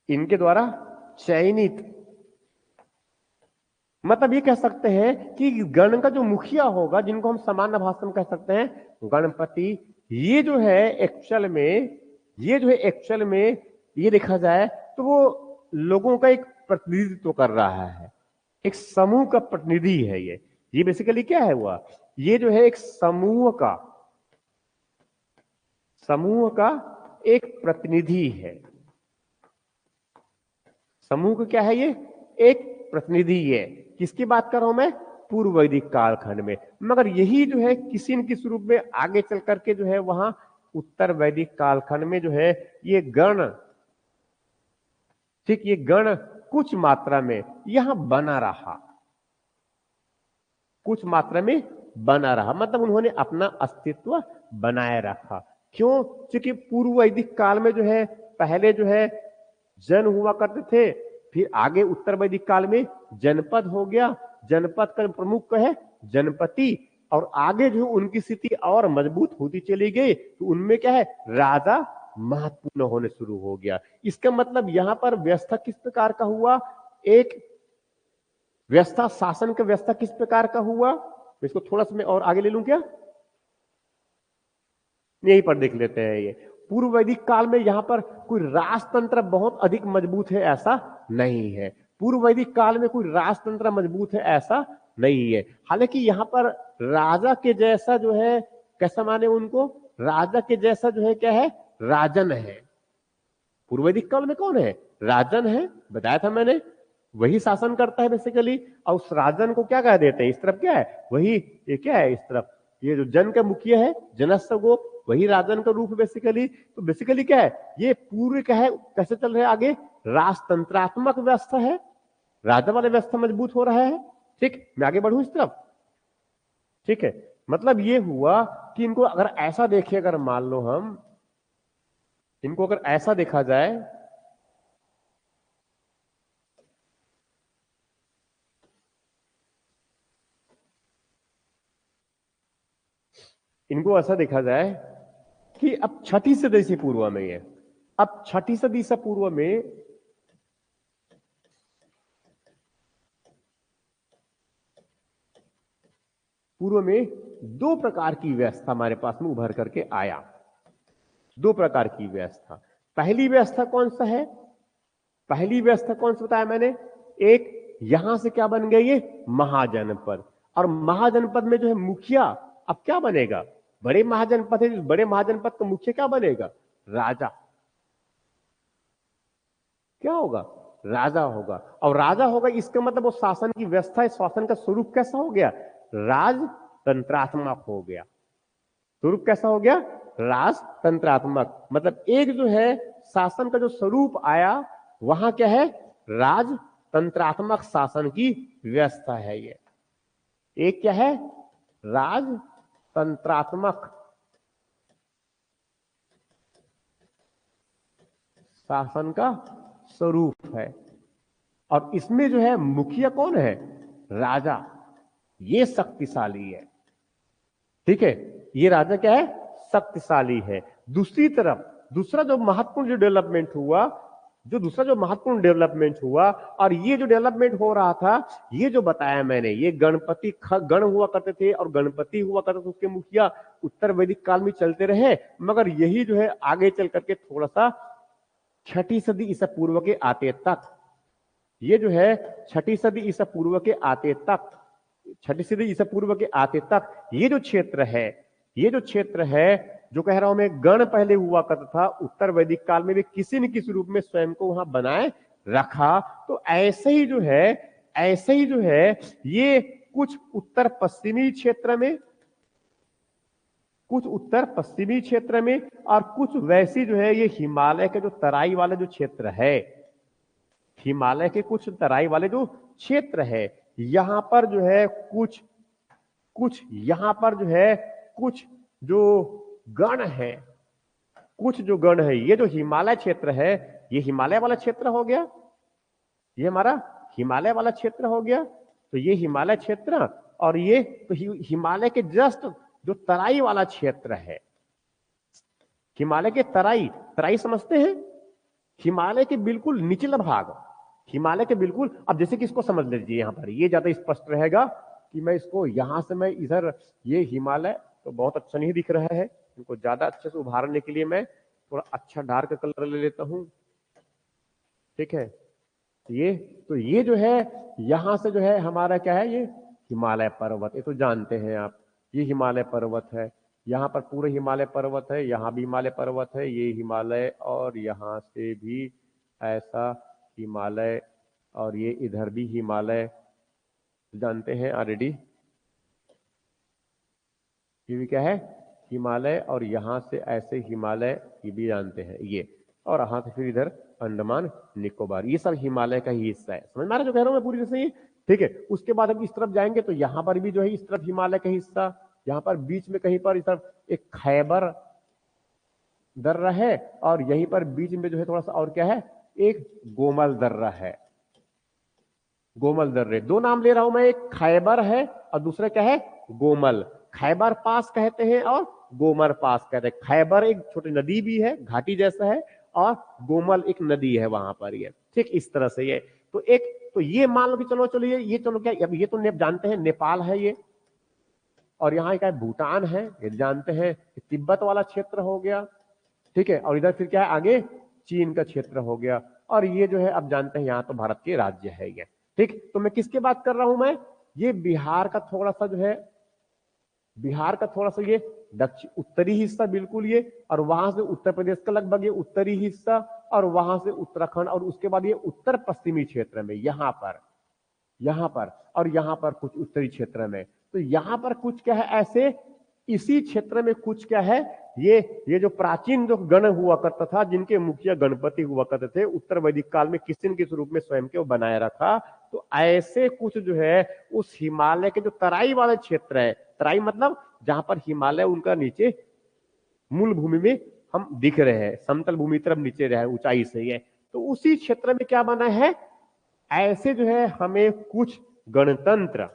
इनके द्वारा चयनित, मतलब ये कह सकते हैं कि गण का जो मुखिया होगा, जिनको हम सामान्य भाषा में कह सकते हैं गणपति। ये जो है एक्चुअल में, ये देखा जाए तो वो लोगों का एक प्रतिनिधित्व कर रहा है, एक समूह का प्रतिनिधि है ये बेसिकली क्या है हुआ, ये जो है एक समूह का एक प्रतिनिधि है। समूह का क्या है, ये एक प्रतिनिधि है। किसकी बात कर रहा हूं मैं, पूर्व वैदिक कालखंड में। मगर यही जो है किसी न किसी रूप में आगे चल करके जो है वहां उत्तर वैदिक कालखंड में जो है ये गण, ठीक, ये गण कुछ मात्रा में यहां बना रहा, कुछ मात्रा में बना रहा, मतलब उन्होंने अपना अस्तित्व बनाए रखा। क्यों, क्योंकि पूर्व वैदिक काल में जो है पहले जो है जन हुआ करते थे, फिर आगे उत्तर वैदिक काल में जनपद हो गया, जनपद का प्रमुख है जनपति, और आगे जो उनकी स्थिति और मजबूत होती चली गई तो उनमें क्या है, राजा महत्वपूर्ण होने शुरू हो गया। इसका मतलब यहां पर व्यवस्था किस प्रकार का हुआ, एक व्यवस्था, शासन का व्यवस्था किस प्रकार का हुआ, इसको थोड़ा सा मैं और आगे ले लूं क्या, यहीं पर देख लेते हैं। ये पूर्व वैदिक काल में यहां पर कोई राजतंत्र बहुत अधिक मजबूत है ऐसा नहीं है, पूर्व वैदिक काल में कोई राजतंत्र मजबूत है ऐसा नहीं है। हालांकि यहां पर राजा के जैसा जो है, कैसा माने उनको, राजा के जैसा जो है क्या है, राजन है। पूर्व वैदिक काल में कौन है, राजन है, बताया था मैंने, वही शासन करता है बेसिकली। और उस राजन को क्या कह देते हैं, इस तरफ क्या है, वही ये क्या है, इस तरफ ये जो जन का मुखिया है, जनस्व गो, वही राजन का रूप बेसिकली। तो बेसिकली क्या है, ये पूर्व क्या है, कैसे चल रहे हैं आगे, राजतंत्रात्मक व्यवस्था है, राजा वाला व्यवस्था मजबूत हो रहा है। ठीक, मैं आगे बढ़ूं इस तरफ, ठीक है। मतलब ये हुआ कि इनको अगर ऐसा देखें, अगर मान लो हम इनको अगर ऐसा देखा जाए, इनको ऐसा देखा जाए कि अब छठी सदी से पूर्व में है, अब छठी सदी से पूर्व में दो प्रकार की व्यवस्था हमारे पास में उभर करके आया, दो प्रकार की व्यवस्था। पहली व्यवस्था कौन सा है, पहली व्यवस्था कौन सा बताया मैंने, एक यहां से क्या बन गई है, महाजनपद, और महाजनपद में जो है मुखिया अब क्या बनेगा, बड़े महाजनपद है, बड़े महाजनपद का मुखिया क्या बनेगा, राजा, क्या होगा, राजा होगा। और राजा होगा इसका मतलब वो शासन की व्यवस्था है, शासन का स्वरूप कैसा हो गया, राजतंत्रात्मक हो गया। स्वरूप कैसा हो गया, राजतंत्रात्मक, मतलब एक जो है शासन का जो स्वरूप आया वहां क्या है, राजतंत्रात्मक शासन की व्यवस्था है। ये एक क्या है, राजतंत्रात्मक शासन का स्वरूप है, और इसमें जो है मुखिया कौन है, राजा, ये शक्तिशाली है। ठीक है, ये राजा क्या है, शक्तिशाली है। दूसरी तरफ दूसरा जो महत्वपूर्ण जो डेवलपमेंट हुआ, और ये जो डेवलपमेंट हो रहा था, ये जो बताया मैंने, ये गणपति गण हुआ करते थे और गणपति हुआ करते थे, उसके मुखिया उत्तर वैदिक काल में चलते रहे। मगर यही जो है आगे चल करके थोड़ा सा छठी सदी ईसा पूर्व के आते तक, ये जो है छठी सदी ईसा पूर्व के आते तक, छठी सदी ईसा पूर्व के आते तक ये जो क्षेत्र है, ये जो क्षेत्र है जो कह रहा हूं मैं, गण पहले हुआ करता था उत्तर वैदिक काल में भी किसी न किसी रूप में स्वयं को वहां बनाए रखा। तो ऐसे ही जो है ये कुछ उत्तर पश्चिमी क्षेत्र में, कुछ उत्तर पश्चिमी क्षेत्र में, और कुछ वैसी जो है ये हिमालय के जो तराई वाले जो क्षेत्र है, हिमालय के कुछ तराई वाले जो क्षेत्र है, यहां पर जो है कुछ यहां पर जो है कुछ जो गण है, कुछ जो गण है, ये जो हिमालय क्षेत्र है, ये हिमालय वाला क्षेत्र हो गया, ये हमारा हिमालय वाला क्षेत्र हो गया। तो ये हिमालय क्षेत्र, और ये तो हिमालय के जस्ट जो तराई वाला क्षेत्र है, हिमालय के तराई, तराई समझते हैं, हिमालय के बिल्कुल निचला भाग, हिमालय के बिल्कुल, अब जैसे कि इसको समझ लीजिए, यहां पर ये ज्यादा स्पष्ट रहेगा कि मैं इसको यहां से मैं इधर, ये हिमालय तो बहुत अच्छा नहीं दिख रहा है, इनको ज्यादा अच्छे से उभारने के लिए मैं थोड़ा अच्छा डार्क कलर ले लेता हूं। ठीक है, ये तो ये जो है यहां से जो है हमारा क्या है, ये हिमालय पर्वत, ये तो जानते हैं आप, ये हिमालय पर्वत है, यहाँ पर पूरे हिमालय पर्वत है, यहाँ भी हिमालय पर्वत है, ये हिमालय, और यहाँ से भी ऐसा हिमालय, और ये इधर भी हिमालय, जानते हैं ऑलरेडी, ये भी क्या है हिमालय, और यहां से ऐसे हिमालय, ये भी जानते हैं ये, और यहां से फिर इधर अंडमान निकोबार, ये सब हिमालय का ही हिस्सा है। समझ में आ रहा है जो कह रहा हूं मैं पूरी तरह से? ठीक है, उसके बाद हम इस तरफ जाएंगे तो यहां पर भी जो है इस तरफ हिमालय का हिस्सा, यहां पर बीच में कहीं पर इस तरफ एक खैबर दर्रा है, और यहीं पर बीच में जो है थोड़ा सा और क्या है, एक गोमल दर्रा है। गोमल दर्रे, दो नाम ले रहा हूं मैं, एक खैबर है और दूसरा क्या है, गोमल। खैबर पास कहते हैं और गोमर पास कहते हैं। खैबर एक छोटी नदी भी है, घाटी जैसा है, और गोमल एक नदी है वहां पर, ये ठीक इस तरह से। ये तो एक तो ये मान लो कि चलो चलो ये चलो क्या, अब ये तो जानते हैं नेपाल है ये, और यहाँ क्या है भूटान है, ये जानते हैं, तिब्बत वाला क्षेत्र हो गया। ठीक है, और इधर फिर क्या है आगे चीन का क्षेत्र हो गया, और ये जो है अब जानते हैं यहाँ तो भारत के राज्य है ये। ठीक, तो मैं किसकी बात कर रहा हूं मैं, ये बिहार का थोड़ा सा जो है, बिहार का थोड़ा सा ये दक्षिण उत्तरी हिस्सा बिल्कुल ये, और वहां से उत्तर प्रदेश का लगभग ये उत्तरी हिस्सा, और वहां से उत्तराखंड, और उसके बाद ये उत्तर पश्चिमी क्षेत्र में यहां पर और यहां पर कुछ उत्तरी क्षेत्र में। तो यहां पर कुछ क्या है ऐसे, इसी क्षेत्र में कुछ क्या है, ये जो प्राचीन जो गण हुआ करता था, जिनके मुखिया गणपति हुआ करते थे, उत्तर वैदिक काल में किसी न किसी रूप में स्वयं को बनाए रखा। तो ऐसे कुछ जो है उस हिमालय के जो तराई वाले क्षेत्र है, तराई मतलब जहां पर हिमालय उनका नीचे मूल भूमि में हम दिख रहे हैं, समतल भूमि तरफ नीचे रहे ऊंचाई से ये, तो उसी क्षेत्र में क्या बना है, ऐसे जो है हमें कुछ गणतंत्र,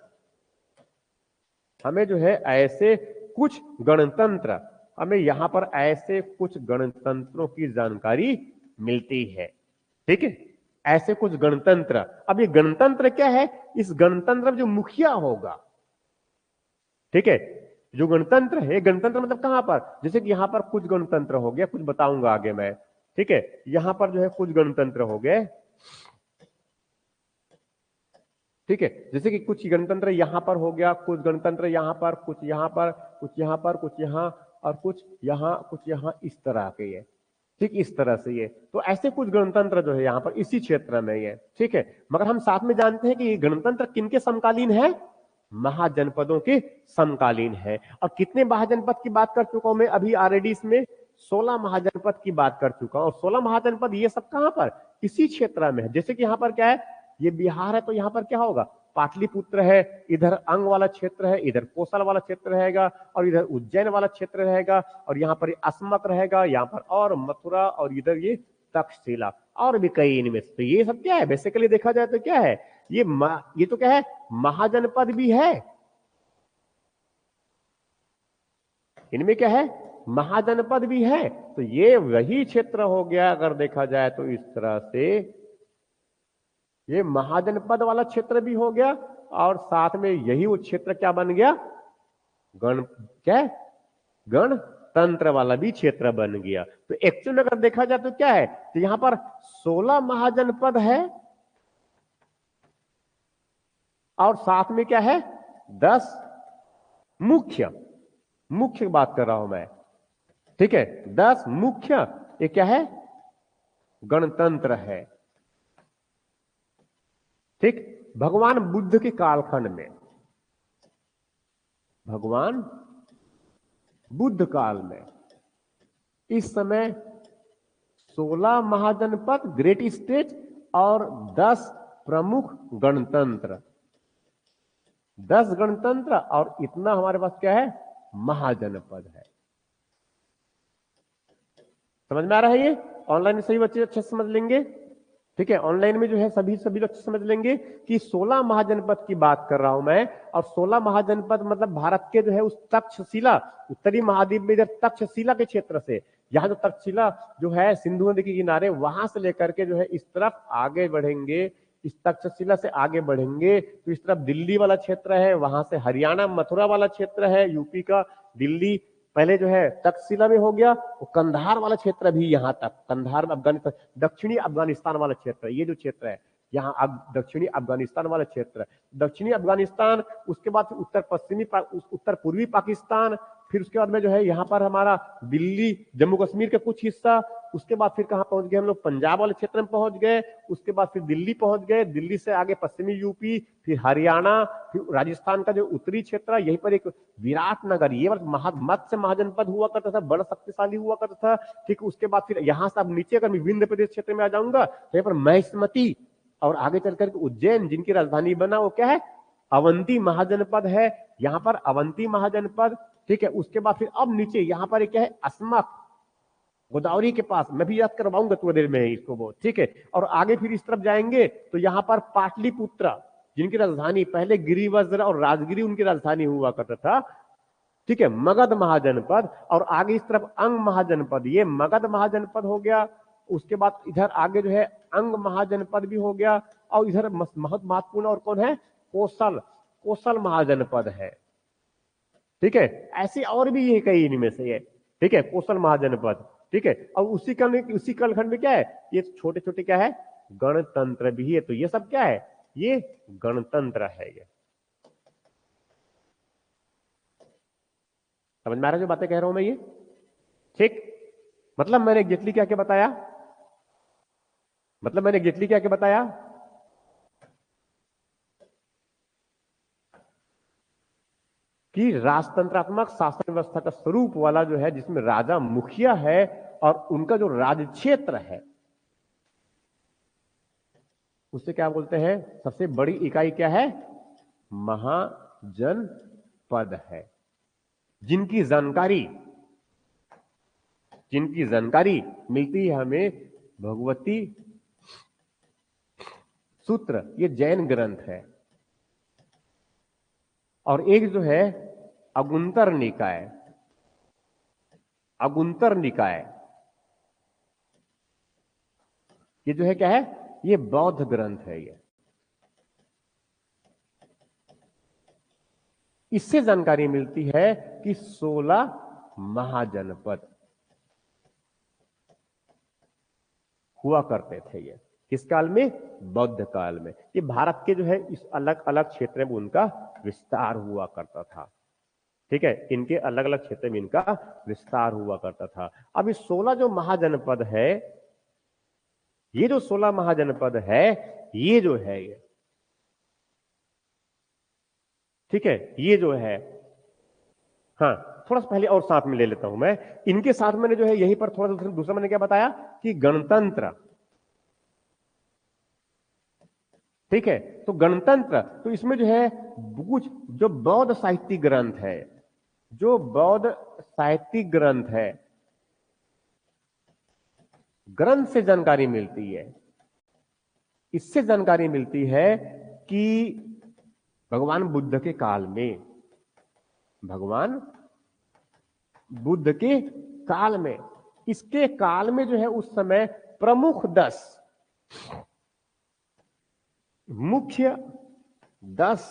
हमें जो है ऐसे कुछ गणतंत्र, हमें यहां पर ऐसे कुछ गणतंत्रों की जानकारी मिलती है। ठीक है, ऐसे कुछ गणतंत्र। अब ये गणतंत्र क्या है, इस गणतंत्र में जो मुखिया होगा, ठीक है, जो गणतंत्र है, गणतंत्र मतलब कहां पर, जैसे कि यहां पर कुछ गणतंत्र हो गया, कुछ बताऊंगा आगे मैं। ठीक है, यहां पर जो है कुछ गणतंत्र हो गए, ठीक है, जैसे कि कुछ गणतंत्र यहां पर हो गया, कुछ गणतंत्र यहां पर, कुछ यहां पर, कुछ यहां पर, कुछ यहां, और कुछ यहां, कुछ यहां, इस तरह के ये, ठीक इस तरह से ये। तो ऐसे कुछ गणतंत्र जो है यहां पर इसी क्षेत्र में ये, ठीक है। मगर हम साथ में जानते हैं कि ये गणतंत्र किनके समकालीन है, महाजनपदों के समकालीन है। और कितने महाजनपद की बात कर चुका हूं मैं अभी ऑलरेडी इसमें, 16 महाजनपद की बात कर चुका हूं। और 16 महाजनपद ये सब कहां पर, इसी क्षेत्र में है। जैसे कि यहां पर क्या है, ये बिहार है, तो यहां पर क्या होगा, पाटलिपुत्र है, इधर अंग वाला क्षेत्र है, इधर कोसल वाला क्षेत्र रहेगा, और इधर उज्जैन वाला क्षेत्र रहेगा, और यहाँ पर अस्मक रहेगा, यहाँ पर और मथुरा, और इधर ये तक्षशिला, और भी कई इनमें। तो ये सब क्या है, बेसिकली देखा जाए तो क्या है, ये तो क्या है, महाजनपद भी है, इनमें क्या है, महाजनपद भी है। तो ये वही क्षेत्र हो गया अगर देखा जाए तो इस तरह से, ये महाजनपद वाला क्षेत्र भी हो गया, और साथ में यही वो क्षेत्र क्या बन गया, गण क्या है, गणतंत्र वाला भी क्षेत्र बन गया। तो एक्चुअल में अगर देखा जाए तो क्या है, तो यहां पर 16 महाजनपद है, और साथ में क्या है, 10 मुख्य, मुख्य बात कर रहा हूं मैं, ठीक है, 10 मुख्य, ये क्या है, गणतंत्र है। ठीक, भगवान बुद्ध के कालखंड में, भगवान बुद्ध काल में इस समय 16 महाजनपद ग्रेट स्टेट और 10 प्रमुख गणतंत्र, 10 गणतंत्र, और इतना हमारे पास क्या है, महाजनपद है। समझ में आ रहा है ये, ऑनलाइन सभी बच्चे अच्छे से समझ लेंगे। ठीक है, ऑनलाइन में जो है सभी लोग समझ लेंगे कि 16 महाजनपद की बात कर रहा हूं मैं, और 16 महाजनपद मतलब भारत के जो है उस तक्षशिला, उत्तरी महाद्वीप में इधर तक्षशिला के क्षेत्र से, यहाँ जो तक्षशिला जो है सिंधु नदी के किनारे, वहां से लेकर के जो है इस तरफ आगे बढ़ेंगे, इस तक्षशिला से आगे बढ़ेंगे तो इस तरफ दिल्ली वाला क्षेत्र है, वहां से हरियाणा मथुरा वाला क्षेत्र है यूपी का, दिल्ली पहले जो है तक्षशिला में हो गया, वो कंधार वाला क्षेत्र भी यहाँ तक, कंधार में अफगानिस्तान, दक्षिणी अफगानिस्तान वाला क्षेत्र, ये जो क्षेत्र है यहाँ दक्षिणी अफगानिस्तान वाला क्षेत्र, दक्षिणी अफगानिस्तान, उसके बाद उत्तर पश्चिमी उत्तर पूर्वी पाकिस्तान, फिर उसके बाद में जो है यहाँ पर हमारा दिल्ली, जम्मू कश्मीर का कुछ हिस्सा, उसके बाद फिर कहाँ पहुंच गए हम लोग, पंजाब वाले क्षेत्र में पहुंच गए, उसके बाद फिर दिल्ली पहुंच गए, दिल्ली से आगे पश्चिमी यूपी, फिर हरियाणा, फिर राजस्थान का जो उत्तरी क्षेत्र, यहीं पर एक विराट नगर, ये मत्स्य महाजनपद हुआ करता था, बड़ा शक्तिशाली हुआ करता था। ठीक, उसके बाद फिर यहां से अब नीचे अगर मैं विंध्य प्रदेश क्षेत्र में आ जाऊंगा तो यहाँ पर महिष्मती और आगे चलकर उज्जैन, जिनकी राजधानी बना वो क्या है, अवंती महाजनपद है, यहाँ पर अवंती महाजनपद। ठीक है, उसके बाद फिर अब नीचे यहाँ पर क्या है, अस्मक, गोदावरी के पास, मैं भी याद करवाऊंगा थोड़ी देर में इसको वो। ठीक है, और आगे फिर इस तरफ जाएंगे तो यहाँ पर पाटलिपुत्र, जिनकी राजधानी पहले गिरिवज्र और राजगिरी उनकी राजधानी हुआ करता था। ठीक है, मगध महाजनपद, और आगे इस तरफ अंग महाजनपद, ये मगध महाजनपद हो गया। उसके बाद इधर आगे जो है अंग महाजनपद भी हो गया, और इधर महत्वपूर्ण और कौन है, कोसल महाजनपद है। ठीक है, ऐसे और भी ये कई इनमें से है। ठीक है, कोसल महाजनपद। ठीक है, और उसी कालखंड में क्या है, ये छोटे छोटे क्या है, गणतंत्र भी है। तो ये सब क्या है, ये गणतंत्र है। ये समझ में आ रहा है जो बातें कह रहा हूं मैं ये? ठीक, मतलब मैंने एग्जैक्टली क्या क्या बताया, कि राजतंत्रात्मक शासन व्यवस्था का स्वरूप वाला जो है, जिसमें राजा मुखिया है और उनका जो राज क्षेत्र है उसे क्या बोलते हैं, सबसे बड़ी इकाई क्या है, महाजनपद है। जिनकी जानकारी मिलती है हमें भगवती सूत्र, ये जैन ग्रंथ है, और एक जो है अगुंतर निकाय, ये जो है क्या है, ये बौद्ध ग्रंथ है। ये इससे जानकारी मिलती है कि 16 महाजनपद हुआ करते थे। ये किस काल में, बौद्ध काल में। ये भारत के जो है इस अलग अलग क्षेत्र में उनका विस्तार हुआ करता था। ठीक है, इनके अलग अलग क्षेत्र में इनका विस्तार हुआ करता था। अब इस 16 जो महाजनपद है, ये जो 16 महाजनपद है, ये जो है ये, ठीक है, ये जो है, हाँ थोड़ा सा पहले और साथ में ले लेता हूं मैं, इनके साथ मैंने जो है यहीं पर थोड़ा दूसरा मैंने क्या बताया कि गणतंत्र। ठीक है, तो गणतंत्र, तो इसमें जो है कुछ जो बौद्ध साहित्यिक ग्रंथ है, ग्रंथ से जानकारी मिलती है। इससे जानकारी मिलती है कि भगवान बुद्ध के काल में, इसके काल में जो है उस समय प्रमुख 10 मुख्य 10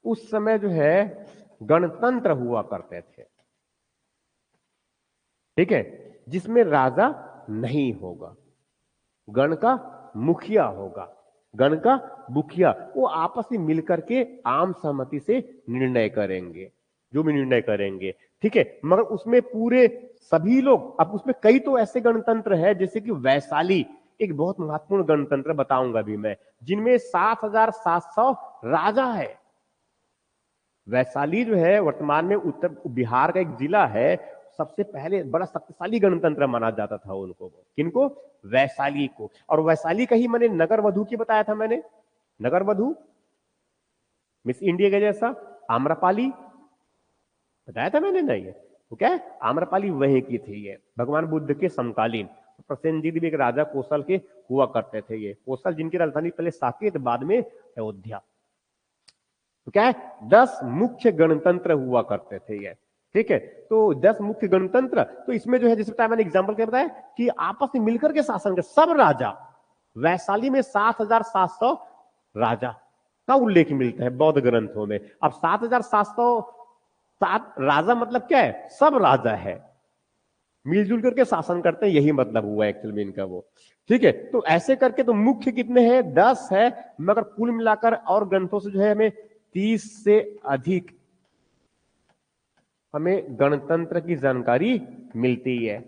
उस समय जो है गणतंत्र हुआ करते थे। ठीक है, जिसमें राजा नहीं होगा, गण का मुखिया होगा, वो आपस में मिलकर के आम सहमति से निर्णय करेंगे, जो भी निर्णय करेंगे। ठीक है, मगर उसमें पूरे सभी लोग, अब उसमें कई तो ऐसे गणतंत्र है, जैसे कि वैशाली, एक बहुत महत्वपूर्ण गणतंत्र बताऊंगा भी मैं, जिनमें 7,700 राजा है। वैशाली जो है वर्तमान में उत्तर बिहार का एक जिला है, सबसे पहले बड़ा शक्तिशाली गणतंत्र माना जाता था उनको। किनको? वैशाली को। और वैशाली का ही मैंने नगर वधु की बताया था, मैंने नगर वधु मिस इंडिया के जैसा, आम्रपाली बताया था मैंने, नहीं है तो क्या है, आम्रपाली वहीं की थी। ये भगवान बुद्ध के समकालीन प्रसेनजीत भी एक राजा कोसल के हुआ करते थे। ये कोसल जिनकी राजधानी पहले साकेत, बाद में अयोध्या। तो क्या है, 10 मुख्य गणतंत्र हुआ करते थे ये। ठीक है, तो 10 मुख्य गणतंत्र, तो इसमें जो है जिस मैंने एग्जांपल क्या बताया कि आपस में मिलकर के शासन के सब राजा, वैशाली में 7,700 राजा का उल्लेख मिलता है बौद्ध ग्रंथों में। अब 7,700 सात राजा मतलब क्या है, सब राजा है, मिलजुल करके शासन करते हैं, यही मतलब हुआ एक्चुअल में इनका वो। ठीक है, तो ऐसे करके तो मुख्य कितने हैं, 10 है, मगर कुल मिलाकर और ग्रंथों से जो है हमें 30 से अधिक हमें गणतंत्र की जानकारी मिलती है।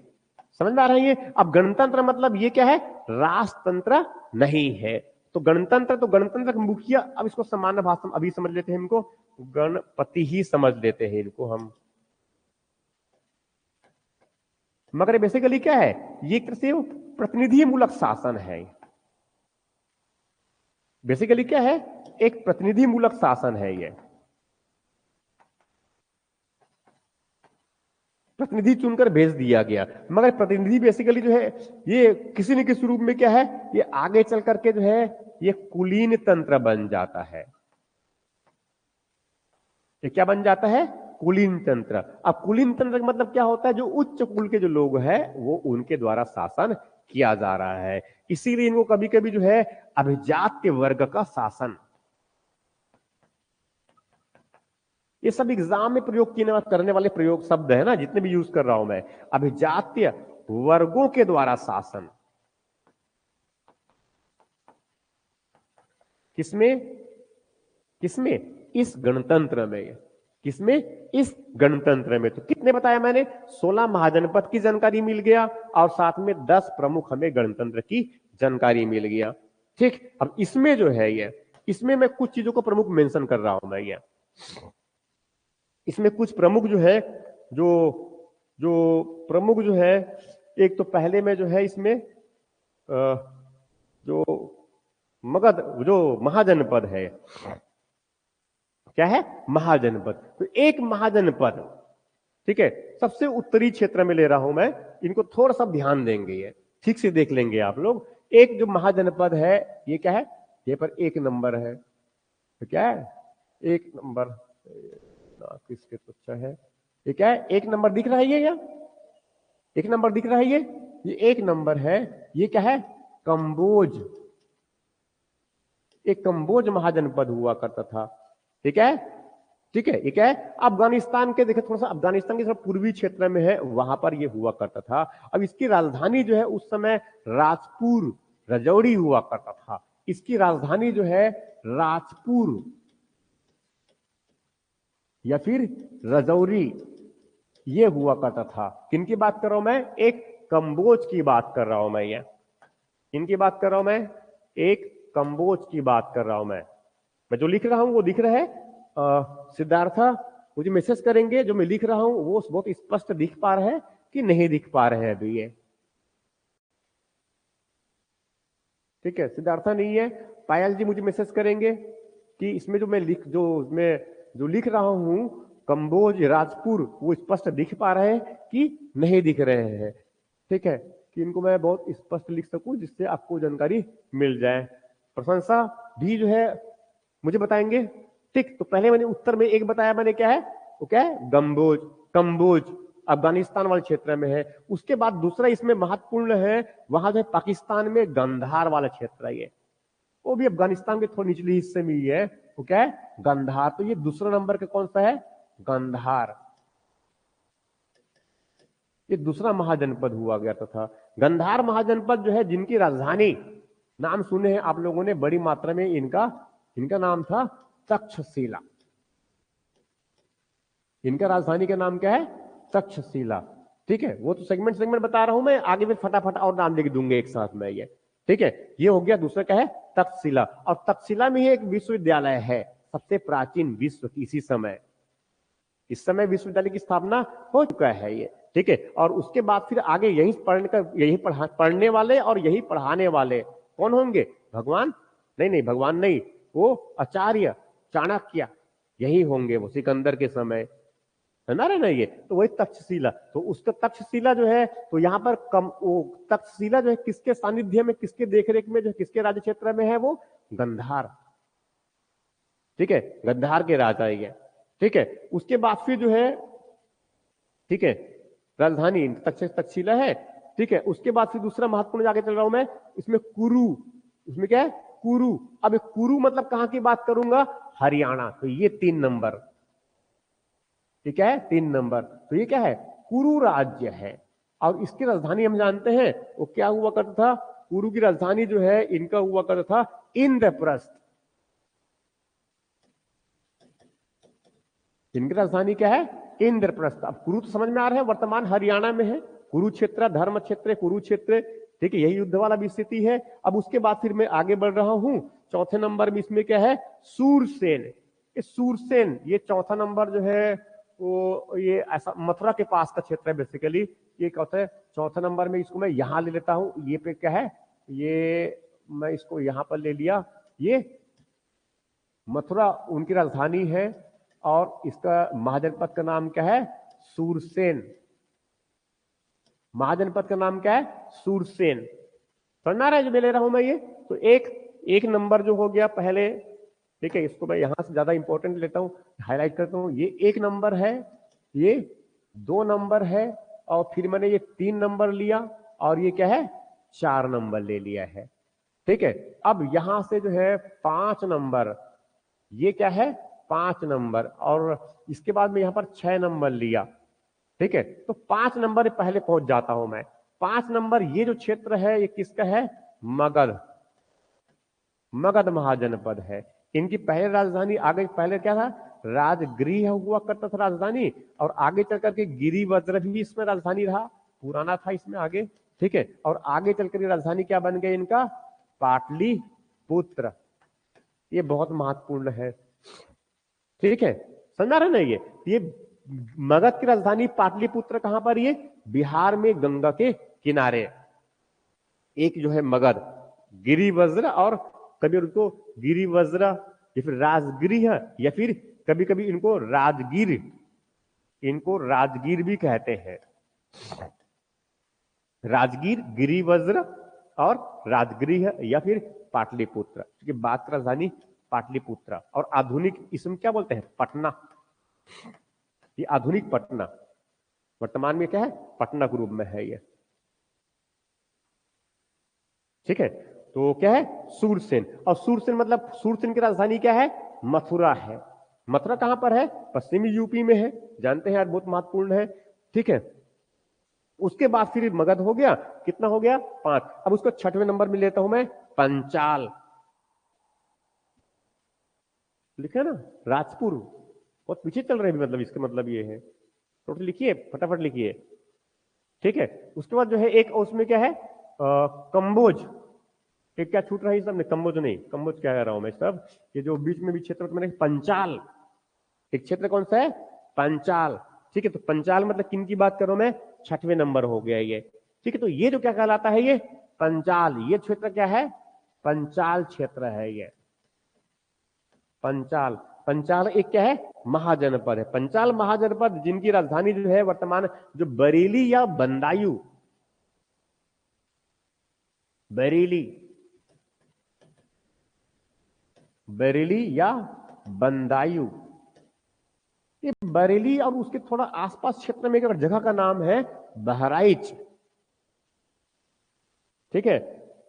समझ में आ रहा है ये? अब गणतंत्र मतलब ये क्या है, राजतंत्र नहीं है। तो गणतंत्र, तो गणतंत्र का मुखिया, अब इसको सामान्य भाषा में अभी समझ लेते हैं, इनको गणपति ही समझ लेते हैं इनको हम। मगर बेसिकली क्या है, ये एक तरह से प्रतिनिधि मूलक शासन है। बेसिकली क्या है, एक प्रतिनिधि मूलक शासन है ये। प्रतिनिधि चुनकर भेज दिया गया, मगर प्रतिनिधि बेसिकली जो है ये किसी न किसी रूप में क्या है, ये आगे चल करके जो है ये कुलीन तंत्र बन जाता है। ये क्या बन जाता है, कुलीन तंत्र। अब कुलीन तंत्र का मतलब क्या होता है, जो उच्च कुल के जो लोग हैं वो उनके द्वारा शासन किया जा रहा है। इसीलिए इनको कभी कभी जो है अभिजात्य वर्ग का शासन, ये सब एग्जाम में प्रयोग करने वाले प्रयोग शब्द है ना, जितने भी यूज कर रहा हूं मैं, अभिजात्य वर्गों के द्वारा शासन। किसमें, किसमें, इस गणतंत्र में। किसमें, इस गणतंत्र में। तो कितने बताया मैंने, 16 महाजनपद की जानकारी मिल गया और साथ में 10 प्रमुख हमें गणतंत्र की जानकारी मिल गया। ठीक, अब इसमें जो है ये, इसमें मैं कुछ चीजों को प्रमुख मेंशन कर रहा हूं मैं ये। इसमें कुछ प्रमुख जो है, जो जो प्रमुख जो है, एक तो पहले में जो है इसमें जो मगध, जो महाजनपद है, क्या है, महाजनपद। तो एक महाजनपद, ठीक है, सबसे उत्तरी क्षेत्र में ले रहा हूं मैं, इनको थोड़ा सा ध्यान देंगे, ये ठीक से देख लेंगे आप लोग। एक जो महाजनपद है ये क्या है, ये पर 1 नंबर है, तो क्या है, 1 नंबर, किसके तो अच्छा है, ये क्या है, 1 नंबर दिख रहा है ये, क्या 1 नंबर दिख रहा है ये 1 नंबर है। ये क्या है, कंबोज, एक कंबोज महाजनपद हुआ करता था। ठीक है, ठीक है, ये क्या है, अफगानिस्तान के, देखे थोड़ा सा अफगानिस्तान के थोड़ा पूर्वी क्षेत्र में है, वहां पर ये हुआ करता था। अब इसकी राजधानी जो है उस समय राजपुर रजौरी हुआ करता था। इसकी राजधानी जो है राजपुर या फिर रजौरी, ये हुआ करता था। किनकी बात कर रहा हूं मैं, एक कंबोज की बात कर रहा हूं मैं, ये किनकी बात कर रहा हूं मैं, एक कंबोज की बात कर रहा हूं मैं जो लिख रहा हूं वो दिख रहा है, सिद्धार्था मुझे मैसेज करेंगे जो मैं लिख रहा हूं वो बहुत स्पष्ट दिख पा रहा है कि नहीं दिख पा रहे हैं अभी ये। ठीक है, सिद्धार्था नहीं है, पायल जी मुझे मैसेज करेंगे कि इसमें जो मैं लिख रहा हूं कंबोज राजपुर, वो स्पष्ट दिख पा रहे हैं कि नहीं दिख रहे हैं। ठीक है, कि इनको मैं बहुत स्पष्ट लिख सकूं जिससे आपको जानकारी मिल जाए। प्रशंसा भी जो है मुझे बताएंगे। ठीक, तो पहले मैंने उत्तर में एक बताया, मैंने क्या है, वो क्या है, गंबोज, कंबोज अफगानिस्तान वाले क्षेत्र में है। उसके बाद दूसरा इसमें महत्वपूर्ण है, वहां जो है पाकिस्तान में गंधार वाला क्षेत्र है, ये वो भी अफगानिस्तान के थोड़े निचले हिस्से में ही है, वो क्या है, गंधार। तो ये दूसरा नंबर का कौन सा है, गंधार, ये दूसरा महाजनपद हुआ गया था। गंधार महाजनपद जो है, जिनकी राजधानी नाम सुने हैं आप लोगों ने बड़ी मात्रा में, इनका नाम था तक्षशिला। इनका राजधानी का नाम क्या है, तक्षशिला। ठीक है, वो तो सेगमेंट सेगमेंट बता रहा हूं मैं, आगे फिर फटाफट और नाम लिख दूंगे एक साथ में ये। ठीक है, ये हो गया दूसरा क्या है, तक्षशिला। और तक्षशिला में ही एक विश्वविद्यालय है, सबसे प्राचीन विश्व की इसी समय, इस समय विश्वविद्यालय की स्थापना हो चुका है ये। ठीक है, और उसके बाद फिर आगे यही पढ़ने वाले और यही पढ़ाने वाले कौन होंगे, भगवान नहीं, भगवान नहीं, वो आचार्य चाणक्य यही होंगे, वो सिकंदर के समय, है ना ये। तो वही तक्षशिला, तो उसका तक्षशिला जो है, तो यहाँ पर वो तक्षशिला जो है किसके सानिध्य में, किसके देखरेख में, जो किसके राज्य क्षेत्र में है, वो गंधार। ठीक है, गंधार के राजा ये। ठीक है, उसके बाद फिर जो है, ठीक है, राजधानी तक्षशिला है। ठीक है, उसके बाद फिर दूसरा महत्वपूर्ण आगे चल रहा हूं मैं, इसमें कुरु, इसमें क्या है, कुरु। अब कुरु मतलब कहां की बात करूंगा, हरियाणा। तो ये 3 नंबर, ये क्या है 3 नंबर। तो ये क्या है कुरु राज्य है और इसकी राजधानी हम जानते हैं वो क्या हुआ करता था। कुरु की राजधानी जो है इनका हुआ करता था इंद्रप्रस्थ। इनकी राजधानी क्या है इंद्रप्रस्थ। अब कुरु तो समझ में आ रहा है वर्तमान हरियाणा में है, कुरुक्षेत्र धर्म क्षेत्र कुरुक्षेत्र, ठीक है, यही युद्ध वाला भी स्थिति है। अब उसके बाद फिर मैं आगे बढ़ रहा हूं, चौथे नंबर में इसमें क्या है सूरसेन। सूरसेन ये चौथा नंबर जो है वो ये ऐसा मथुरा के पास का क्षेत्र है बेसिकली। ये क्या होता है चौथा नंबर में, इसको मैं यहां ले लेता हूं, ये पे क्या है ये मैं इसको यहां पर ले लिया। ये मथुरा उनकी राजधानी है और इसका महाजनपद का नाम क्या है सूरसेन। महाजनपद का नाम क्या है सूरसेन। समझ आ रहा है जो मैं ले रहा हूं मैं ये। तो एक नंबर जो हो गया पहले, ठीक है, इसको मैं यहां से ज्यादा इंपॉर्टेंट लेता हूं, हाईलाइट करता हूं। ये 1 नंबर है, ये 2 नंबर है और फिर मैंने ये 3 नंबर लिया और ये क्या है 4 नंबर ले लिया है, ठीक है। अब यहां से जो है 5 नंबर, ये क्या है 5 नंबर और इसके बाद में यहां पर 6 नंबर लिया, ठीक है। तो 5 नंबर पहले पहुंच जाता हूं मैं। 5 नंबर ये जो क्षेत्र है ये किसका है मगध। मगध महाजनपद है। इनकी पहले राजधानी आगे पहले क्या था राजगृह हुआ करता था राजधानी, और आगे चल करके गिरिवज्र भी इसमें राजधानी रहा, पुराना था इसमें आगे, ठीक है। और आगे चलकर राजधानी क्या बन गई इनका पाटलिपुत्र। ये बहुत महत्वपूर्ण है, ठीक है, समझ रहे ना। ये मगध की राजधानी पाटलिपुत्र कहां पर, ये बिहार में गंगा के किनारे। एक जो है मगध, गिरिवज्र और कभी उनको गिरिवज्र या फिर राजगृह या फिर कभी कभी इनको राजगीर भी कहते हैं। राजगीर, गिरिवज्र और राजगृह या फिर पाटलिपुत्र, क्योंकि बात की राजधानी पाटलिपुत्र। और आधुनिक इसमें क्या बोलते हैं पटना। ये आधुनिक पटना वर्तमान में क्या है पटना के रूप में है ये, ठीक है। तो क्या है सूरसेन। और सूरसेन मतलब सूरसेन की राजधानी क्या है मथुरा है। मथुरा कहां पर है पश्चिमी यूपी में है, जानते हैं यार बहुत महत्वपूर्ण है, ठीक है। उसके बाद फिर मगध हो गया, कितना हो गया 5। अब उसको 6वें नंबर में लेता हूं मैं पंचाल, लिखा ना राजपुर, बहुत पीछे चल रहे हैं मतलब इसका मतलब ये है। टोटल लिखिए फटाफट लिखिए, ठीक है। उसके बाद जो है एक उसमें क्या है कंबोज। एक क्या छूट रहा है इस सब में कंबोज नहीं, कंबोज क्या कह रहा हूं मैं सब, ये जो बीच में भी क्षेत्र मैंने पंचाल, एक क्षेत्र कौन सा है पंचाल, ठीक है। तो पंचाल मतलब किन की बात करो मैं 6वें नंबर हो गया ये, ठीक है। तो ये जो क्या कहलाता है ये पंचाल, ये क्षेत्र क्या है पंचाल क्षेत्र है ये पंचाल। पंचाल एक क्या है महाजनपद है। पंचाल महाजनपद जिनकी राजधानी जो है वर्तमान जो बरेली या बंदायू, बरेली बरेली या बंदायू, ये बरेली और उसके थोड़ा आसपास क्षेत्र में एक जगह का नाम है बहराइच, ठीक है।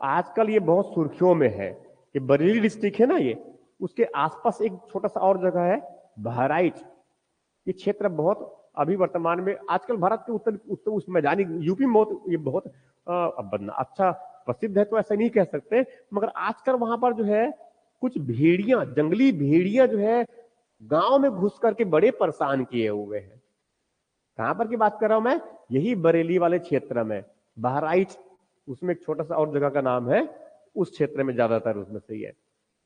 आजकल ये बहुत सुर्खियों में है, ये बरेली डिस्ट्रिक्ट है ना ये, उसके आसपास एक छोटा सा और जगह है बहराइच। ये क्षेत्र बहुत अभी वर्तमान में आजकल भारत के उत्तर उत्तर उसमें जानी यूपी में बहुत ये बहुत अच्छा प्रसिद्ध है तो ऐसा नहीं कह सकते, मगर आजकल वहां पर जो है कुछ भेड़ियां, जंगली भेड़ियां जो है गांव में घुस करके बड़े परेशान किए हुए हैं। कहां पर की बात कर रहा हूं मैं यही बरेली वाले क्षेत्र में बहराइच, उसमें एक छोटा सा और जगह का नाम है, उस क्षेत्र में ज्यादातर उसमें से ही है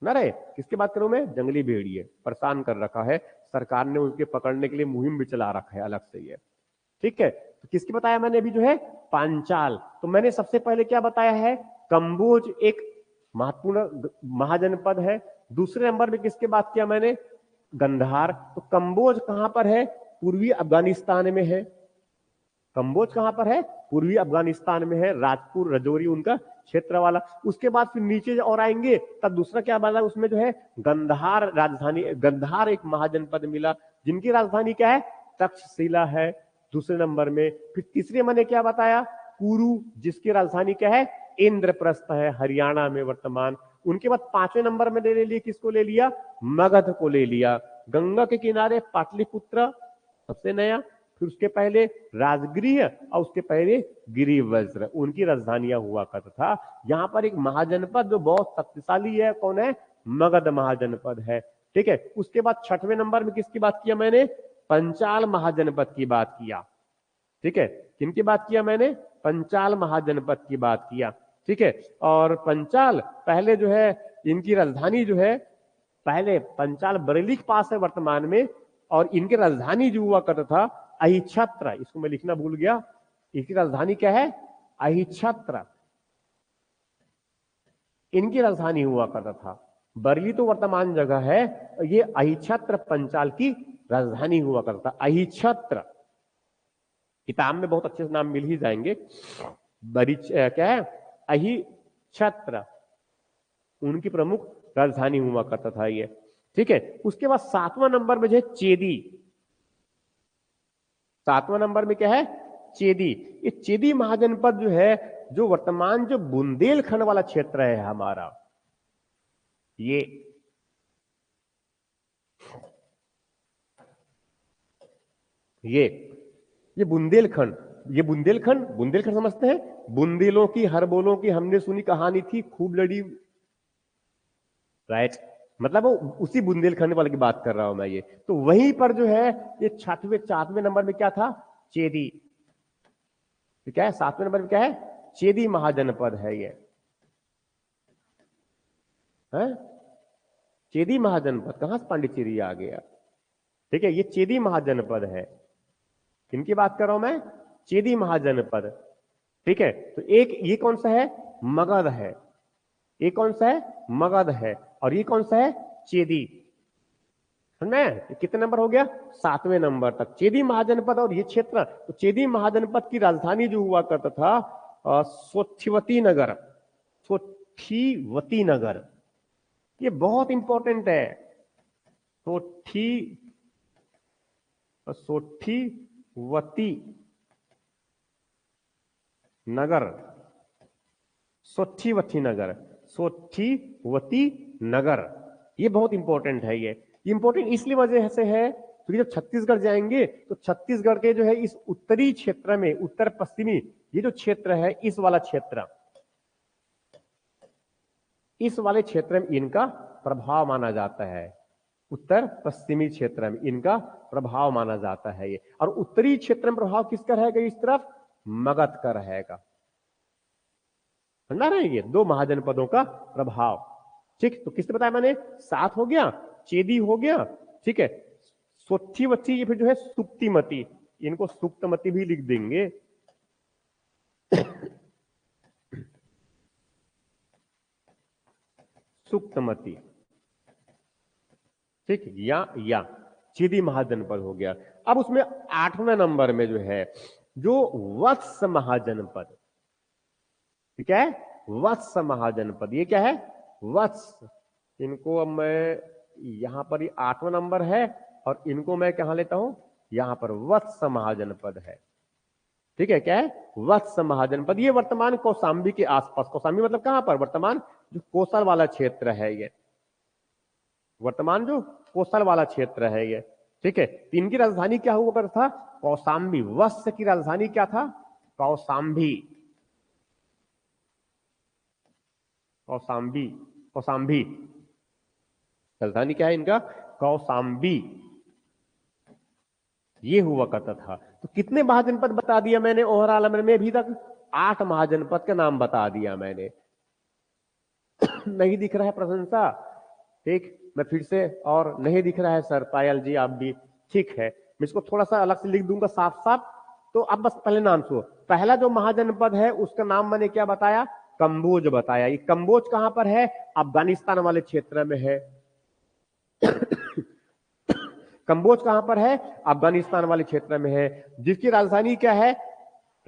ना रहे। किसकी बात करूं मैं जंगली भेड़िए परेशान कर रखा है, सरकार ने उनके पकड़ने के लिए मुहिम भी चला रखा है अलग से ये, ठीक है। तो किसकी बताया मैंने अभी जो है पांचाल। तो मैंने सबसे पहले क्या बताया है कंबोज एक महत्वपूर्ण महाजनपद है। दूसरे नंबर में किसके बात किया मैंने गंधार। तो कंबोज कहां पर है पूर्वी अफगानिस्तान में है। कंबोज कहां पर है पूर्वी अफगानिस्तान में है, राजपुर रजौरी उनका क्षेत्र वाला। उसके बाद फिर नीचे और आएंगे तब दूसरा क्या बना उसमें जो है गंधार राजधानी, गंधार एक महाजनपद मिला जिनकी राजधानी क्या है तक्षशिला है दूसरे नंबर में। फिर तीसरे मैंने क्या बताया कुरु जिसकी राजधानी क्या है इंद्रप्रस्थ है हरियाणा में वर्तमान। उनके बाद 5वें नंबर में ले लिया किसको ले लिया मगध को ले लिया। गंगा के किनारे पाटलिपुत्र, सबसे नया, फिर उसके पहले राजगृह और उसके पहले गिरिवज्र, उनकी राजधानियां हुआ करता था। यहां पर एक महाजनपद जो बहुत शक्तिशाली है, कौन है? मगध महाजनपद है। ठीक है, उसके बाद 6वें नंबर में किसकी बात किया मैंने? पंचाल महाजनपद की बात किया। ठीक है, किनकी बात किया मैंने? पंचाल महाजनपद की बात किया। ठीक है, और पंचाल पहले जो है इनकी राजधानी जो है, पहले पंचाल बरेली के पास है वर्तमान में, और इनकी राजधानी जो हुआ करता था अहिछत्र, इसको मैं लिखना भूल गया, इसकी राजधानी क्या है? अहिछत्र, इनकी राजधानी हुआ करता था। बरेली तो वर्तमान जगह है, ये अहिछत्र पंचाल की राजधानी हुआ करता था, अहिछत्र। किताब में बहुत अच्छे से नाम मिल ही जाएंगे। क्या है? अहिछत्र, उनकी प्रमुख राजधानी हुआ करता था ये। ठीक है, उसके बाद 7वां नंबर में जो है चेदी। 7वां नंबर में क्या है? चेदी। ये चेदी महाजनपद जो है, जो वर्तमान जो बुंदेलखंड वाला क्षेत्र है हमारा, ये बुंदेलखंड, ये बुंदेलखंड, बुंदेलखंड समझते हैं? बुंदेलों की हरबोलों की हमने सुनी कहानी थी, खूब लड़ी, राइट? मतलब वो उसी बुंदेलखंड वाले की बात कर रहा हूं मैं। ये तो वहीं पर जो है ये 6वें 7वें नंबर में क्या था? चेदी। तो क्या है 7वें नंबर में? क्या है? चेदी महाजनपद है ये है। चेदी महाजनपद, कहां से पांडिचेरी आ गया? ठीक है, ये चेदी महाजनपद है। किनकी बात कर रहा हूं मैं? चेदी महाजनपद। ठीक है, तो एक ये कौन सा है? मगध है। ये कौन सा है? मगध है। और ये कौन सा है? चेदी। समझ में? कितने नंबर हो गया? 7वें नंबर तक चेदी महाजनपद। और ये क्षेत्र, तो चेदी महाजनपद की राजधानी जो हुआ करता था सोठीवती नगर। सोठीवती नगर, ये बहुत इंपॉर्टेंट है। सोठीवती नगर, सोठीवती नगर, सोठीवती नगर, ये बहुत इंपॉर्टेंट है। ये इंपॉर्टेंट इसलिए वजह से है क्योंकि जब छत्तीसगढ़ जाएंगे तो छत्तीसगढ़ के जो है इस उत्तरी क्षेत्र में, उत्तर पश्चिमी ये जो क्षेत्र है, इस वाला क्षेत्र, इस वाले क्षेत्र में इनका प्रभाव माना जाता है। उत्तर पश्चिमी क्षेत्र में इनका प्रभाव माना जाता है ये। और उत्तरी क्षेत्र में प्रभाव किसका रहेगा? इस तरफ मगध का रहेगा। समझा रहे? ये 2 महाजनपदों का प्रभाव। ठीक, तो किसने बताया मैंने? 7 हो गया, चेदी हो गया। ठीक है, सोठीवती, ये फिर जो है सुप्तिमती, इनको सुप्तमती भी लिख देंगे। सुप्तमती। ठीक, या चेदी महाजनपद हो गया। अब उसमें 8वें नंबर में जो है जो वत्स महाजनपद, ठीक है, वत्स महाजनपद, ये क्या है? वत्स। इनको अब मैं यहां पर, ये 8वां नंबर है, और इनको मैं कहां लेता हूं? यहां पर वत्स महाजनपद है। ठीक है, क्या है? वत्स महाजनपद। ये वर्तमान कौशाम्बी के आसपास, कौशाम्बी मतलब कहां पर? वर्तमान जो कोसल वाला क्षेत्र है ये, वर्तमान जो कोसल वाला क्षेत्र है ये। ठीक है, तो इनकी राजधानी क्या हुआ करता था? कौशाम्बी। वत्स की राजधानी क्या था? कौशाम्बी। कौशाम्बी, कौशाम्बी राजधानी क्या है इनका? कौशाम्बी, ये हुआ करता था। तो कितने महाजनपद बता दिया मैंने ओवरऑल में अभी तक? 8 महाजनपद का नाम बता दिया मैंने। नहीं दिख रहा है प्रशंसा? ठीक, मैं फिर से, और नहीं दिख रहा है सर, पायल जी आप भी, ठीक है, मैं इसको थोड़ा सा अलग से लिख दूंगा साफ साफ। तो अब बस पहले नाम सुनो। पहला जो महाजनपद है उसका नाम मैंने क्या बताया? कंबोज बताया। ये कंबोज कहां पर है? अफगानिस्तान वाले क्षेत्र में है। कंबोज कहां पर है? अफगानिस्तान वाले क्षेत्र में है, जिसकी राजधानी क्या है?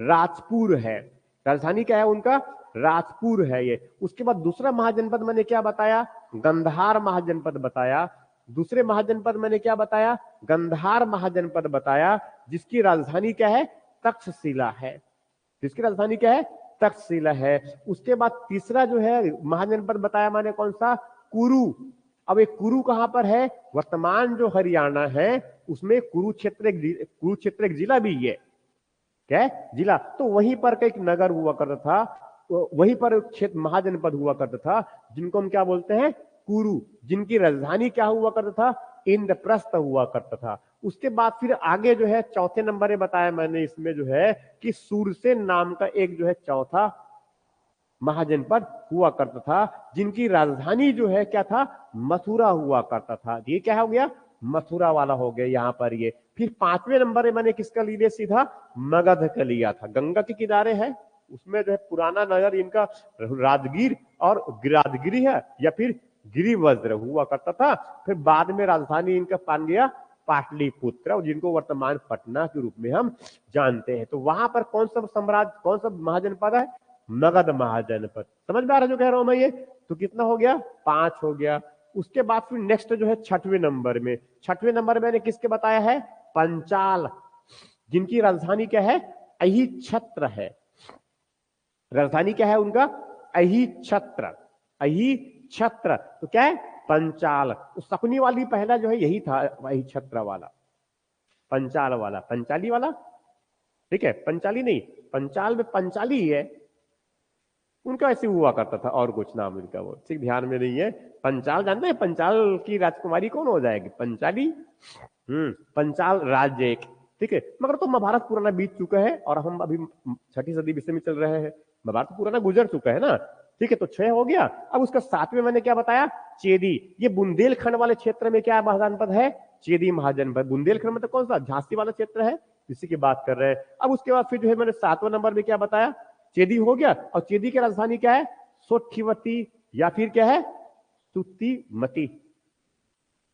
राजपुर है। राजधानी क्या है उनका? राजपुर है ये। उसके बाद दूसरा महाजनपद मैंने क्या बताया? गंधार महाजनपद बताया। दूसरे महाजनपद मैंने क्या बताया? गंधार महाजनपद बताया, जिसकी राजधानी क्या है? तक्षशिला है। जिसकी राजधानी क्या है? तक्षशिला है। उसके बाद तीसरा जो है महाजनपद बताया मैंने, कौन सा? कुरु। अब एक कुरु कहां पर है? वर्तमान जो हरियाणा है उसमें कुरुक्षेत्र एक जिला भी है। क्या है? जिला। तो वहीं पर का एक नगर हुआ करता था, तो वहीं पर क्षेत्र महाजनपद हुआ करता था, जिनको हम क्या बोलते हैं? कुरु। जिनकी राजधानी क्या हुआ करता था? इंद्रप्रस्थ हुआ करता था। उसके बाद फिर आगे जो है चौथे नंबर में बताया मैंने इसमें जो है कि सूरसेन नाम का एक जो है चौथा महाजनपद हुआ करता था, जिनकी राजधानी जो है क्या था? मथुरा हुआ करता था। ये क्या हो गया? मथुरा वाला हो गया यहां पर ये। फिर पांचवें नंबर में मैंने किसका लिया? सीधा मगध का लिया था। गंगा के किनारे है, उसमें जो है पुराना नगर इनका राजगीर और गिरादगिरी है, या फिर गिरिवज्र हुआ करता था। फिर बाद में राजधानी इनका पान गया पाटलिपुत्र, और जिनको वर्तमान पटना के रूप में हम जानते हैं। तो वहां पर कौन सा साम्राज्य, कौन सा महाजनपद है? मगध महाजनपद। समझ में आ रहा है जो कह रहा हूं मैं ये? तो कितना हो गया? 5 हो गया। उसके बाद फिर नेक्स्ट जो है छठवें नंबर में, छठवें नंबर में मैंने किसके बताया है? पंचाल, जिनकी राजधानी क्या है? अहिछत्र है। राजधानी क्या है उनका? अहिछत्र। अहिछत्र तो क्या है? पंचाल। तो शकुनी वाली पहला जो है यही था, अहिछत्र वाला, पंचाल वाला, पंचाली वाला। ठीक है, पंचाली नहीं, पंचाल में पंचाली ही है, उनका ऐसे हुआ करता था, और कुछ नाम इनका वो ठीक ध्यान में नहीं है। पंचाल जानते हैं? पंचाल की राजकुमारी कौन हो जाएगी? पंचाली। पंचाल राज्य एक। ठीक है, मगर तो महाभारत पुराना बीत चुका है और हम अभी छठी सदी विषय में चल रहे हैं। महाभारत पुराना गुजर चुका है ना। ठीक है, तो 6 हो गया। अब उसका 7वें मैंने क्या बताया? चेदी। ये बुंदेलखंड वाले क्षेत्र में क्या महाजनपद है? चेदी महाजनपद। बुंदेलखंड मतलब कौन सा? झांसी वाला क्षेत्र है, इसी की बात कर रहे हैं। अब उसके बाद फिर जो है मैंने 7वें नंबर में क्या बताया? चेदी हो गया। और चेदी की राजधानी क्या है? सोठीवती, या फिर क्या है? सुत्तीमती।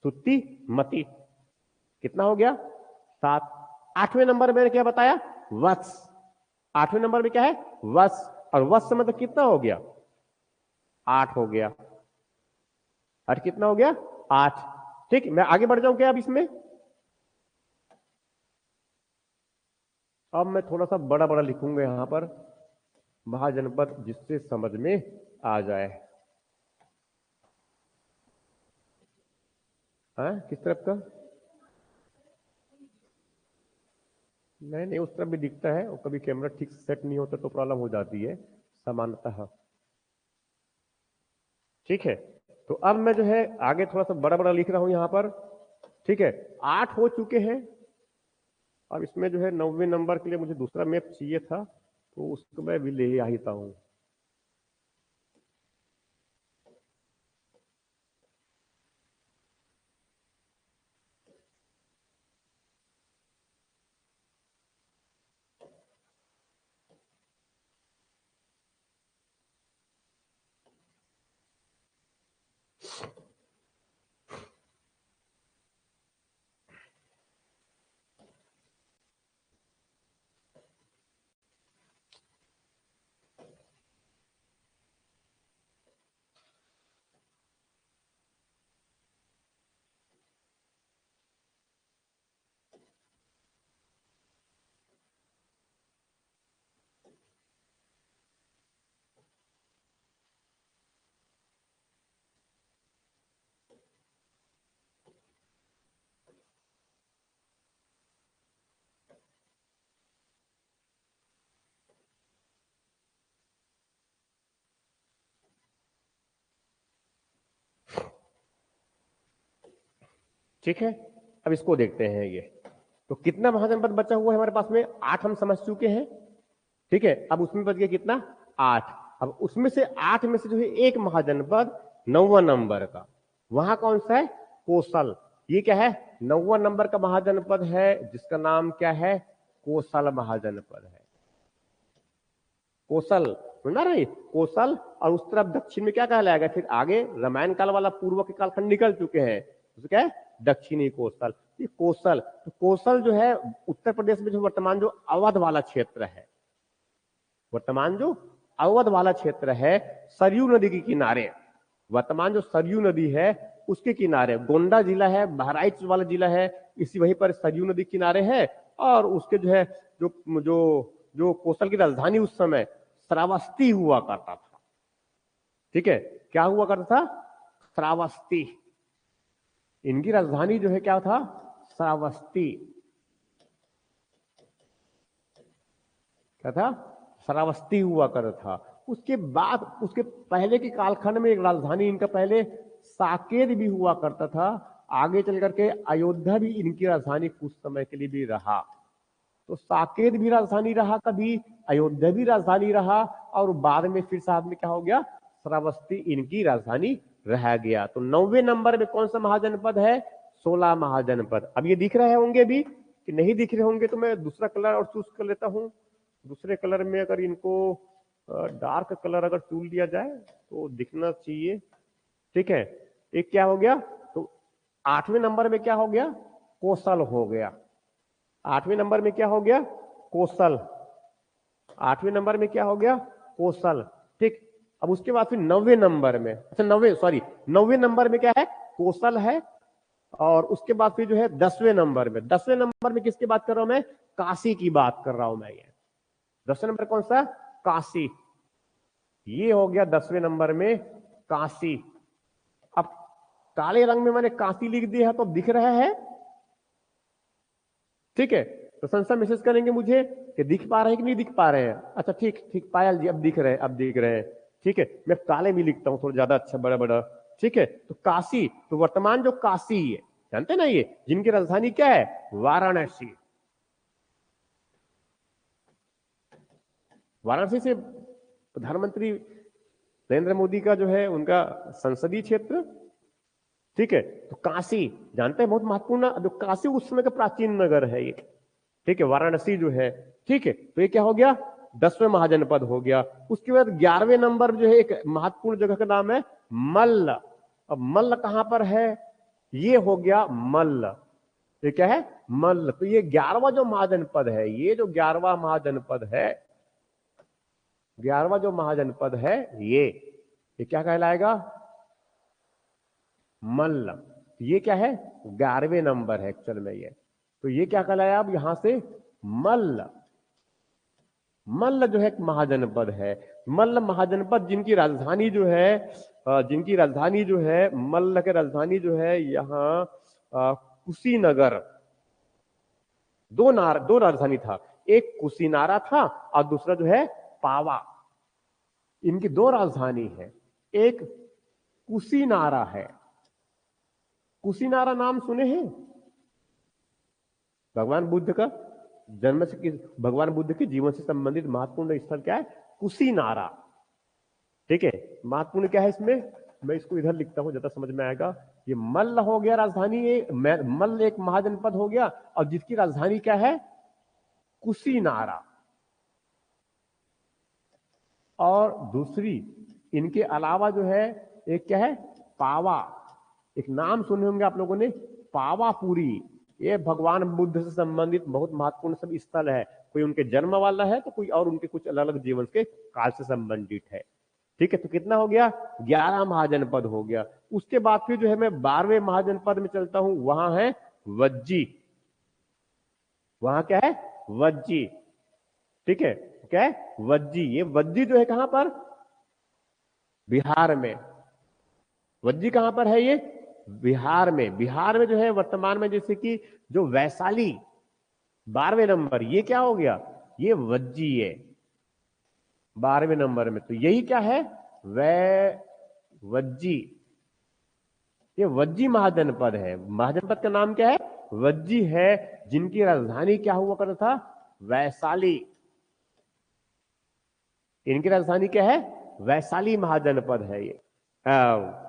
सुत्तीमती। कितना हो गया? 7। 8वें नंबर में क्या बताया? वत्स। 8वें नंबर में क्या है? वत्स। और वत्स मतलब कितना हो गया? 8 हो गया। और कितना हो गया? 8। ठीक, मैं आगे बढ़ जाऊं क्या अब इसमें? अब मैं थोड़ा सा बड़ा बड़ा लिखूंगा यहां पर, महाजनपद, जिससे समझ में आ जाए। किस तरफ का? नहीं नहीं, उस तरफ भी दिखता है, और कभी कैमरा ठीक से सेट नहीं होता तो प्रॉब्लम हो जाती है सामान्यतः। ठीक है, तो अब मैं जो है आगे थोड़ा सा बड़ा बड़ा लिख रहा हूं यहां पर। ठीक है, 8 हो चुके हैं। अब इसमें जो है 9वें नंबर के लिए मुझे दूसरा मैप चाहिए था, तो उसको मैं भी ले आता हूं। ठीक है, अब इसको देखते हैं ये। तो कितना महाजनपद बचा हुआ है हमारे पास में? 8 हम समझ चुके हैं। ठीक है, अब उसमें बच गया कितना? 8। अब उसमें से 8 में से जो है एक महाजनपद 9वां नंबर का, वहां कौन सा है? कोसल। ये क्या है? 9वां नंबर का महाजनपद है, जिसका नाम क्या है? कोसल महाजनपद है। कोसल, सुना रही? कोसल। और उस तरफ दक्षिण में क्या कहलाएगा? फिर आगे रामायण काल वाला पूर्व के कालखंड निकल चुके हैं, तो क्या है? दक्षिणी कोसल। ये कोसल, तो कोसल जो है उत्तर प्रदेश में जो वर्तमान जो अवध वाला क्षेत्र है, वर्तमान जो अवध वाला क्षेत्र है, सरयू नदी के किनारे, वर्तमान जो सरयू नदी है उसके किनारे गोंडा जिला है, बहराइच वाला जिला है, इसी वहीं पर सरयू नदी किनारे है। और उसके जो है जो जो जो कोसल की राजधानी उस समय श्रावस्ती हुआ करता था। ठीक है, क्या हुआ करता था? श्रावस्ती। इनकी राजधानी जो है क्या था, श्रावस्ती। क्या था, श्रावस्ती हुआ करता था। उसके बाद उसके पहले के कालखंड में एक राजधानी इनका पहले साकेत भी हुआ करता था। आगे चल करके अयोध्या भी इनकी राजधानी कुछ समय के लिए भी रहा। तो साकेत भी राजधानी रहा, कभी अयोध्या भी राजधानी रहा, और बाद में फिर साथ में क्या हो गया, श्रावस्ती इनकी राजधानी रह गया। तो 9वें नंबर में कौन सा महाजनपद है, 16 महाजनपद। अब ये दिख रहे होंगे भी कि नहीं दिख रहे होंगे, तो मैं दूसरा कलर और चूज कर लेता हूं। दूसरे कलर में अगर इनको डार्क कलर अगर चुन लिया जाए तो दिखना चाहिए। ठीक है, एक क्या हो गया, तो 8वें नंबर में क्या हो गया, कौशल हो गया। 8वें नंबर में क्या हो गया, कौशल। 8वें नंबर में क्या हो गया, कौशल। ठीक, अब उसके बाद फिर 9वें नंबर में, अच्छा 9वें नंबर में क्या है, कौशल है। और उसके बाद फिर जो है 10वें नंबर में, 10वें नंबर में किसकी बात कर रहा हूं मैं, काशी की बात कर रहा हूं मैं। ये 10वें नंबर कौन सा, काशी। ये हो गया 10वें नंबर में काशी। अब काले रंग में मैंने काशी लिख दिया है, तो दिख रहा है। ठीक है, तो संस्था मैसेज करेंगे मुझे कि दिख पा रहे हैं कि नहीं दिख पा रहे हैं। अच्छा ठीक ठीक, पायल जी अब दिख रहे हैं, अब दिख रहे हैं। ठीक है, मैं काले में लिखता हूं थोड़ा ज्यादा अच्छा, बड़ा बड़ा। ठीक है, तो काशी, तो वर्तमान जो काशी है, जानते ना, ये जिनकी राजधानी क्या है, वाराणसी। वाराणसी से प्रधानमंत्री नरेंद्र मोदी का जो है उनका संसदीय क्षेत्र। ठीक है, तो काशी जानते हैं, बहुत महत्वपूर्ण, जो काशी उस समय का प्राचीन नगर है ये। ठीक है, वाराणसी जो है। ठीक है, तो ये क्या हो गया, 10वें महाजनपद हो गया। उसके बाद 11वें नंबर जो है एक महत्वपूर्ण जगह का नाम है मल्ल। अब मल्ल कहां पर है, ये हो गया मल्ल। ये क्या है, मल्ल। तो ये 11वां जो महाजनपद है, ये जो 11वां महाजनपद है, 11वां जो महाजनपद है, ये क्या कहलाएगा, मल्ल। ये क्या है, 11वें नंबर है एक्चुअल में ये। तो ये क्या कहलाया, अब यहां से मल्ल। मल्ल जो है एक महाजनपद है। मल्ल महाजनपद जिनकी राजधानी जो है, जिनकी राजधानी जो है, मल्ल के राजधानी जो है यहाँ कुशीनगर। दो राजधानी था, एक कुशीनारा था और दूसरा जो है पावा। इनकी दो राजधानी है, एक कुशीनारा है। कुशीनारा नाम सुने हैं, भगवान बुद्ध का जन्म से, भगवान बुद्ध के जीवन से संबंधित महत्वपूर्ण स्थल क्या है, कुशीनारा। ठीक है, महत्वपूर्ण क्या है इसमें, मैं इसको इधर लिखता हूं, ज्यादा समझ में आएगा। ये मल्ल हो गया राजधानी, मल्ल एक महाजनपद हो गया, और जिसकी राजधानी क्या है, कुशीनारा। और दूसरी इनके अलावा जो है एक क्या है, पावा। एक नाम सुने होंगे आप लोगों ने, पावापुरी। ये भगवान बुद्ध से संबंधित बहुत महत्वपूर्ण सब स्थल है। कोई उनके जन्म वाला है, तो कोई और उनके कुछ अलग अलग जीवन के काल से संबंधित है। ठीक है, तो कितना हो गया, 11 महाजनपद हो गया। उसके बाद फिर जो है मैं 12वें महाजनपद में चलता हूं, वहां है वज्जी। वहां क्या है, वज्जी। ठीक है, क्या है, वज्जी। ये वज्जी जो है कहां पर, बिहार में। वज्जी कहां पर है ये, बिहार में। बिहार में जो है वर्तमान में, जैसे कि जो वैशाली 12वें नंबर, ये क्या हो गया, ये वज्जी है 12वें नंबर में। तो यही क्या है, वज्जी। ये वज्जी महाजनपद है। महाजनपद का नाम क्या है, वज्जी है, जिनकी राजधानी क्या हुआ करता था, वैशाली। इनकी राजधानी क्या है, वैशाली महाजनपद है ये,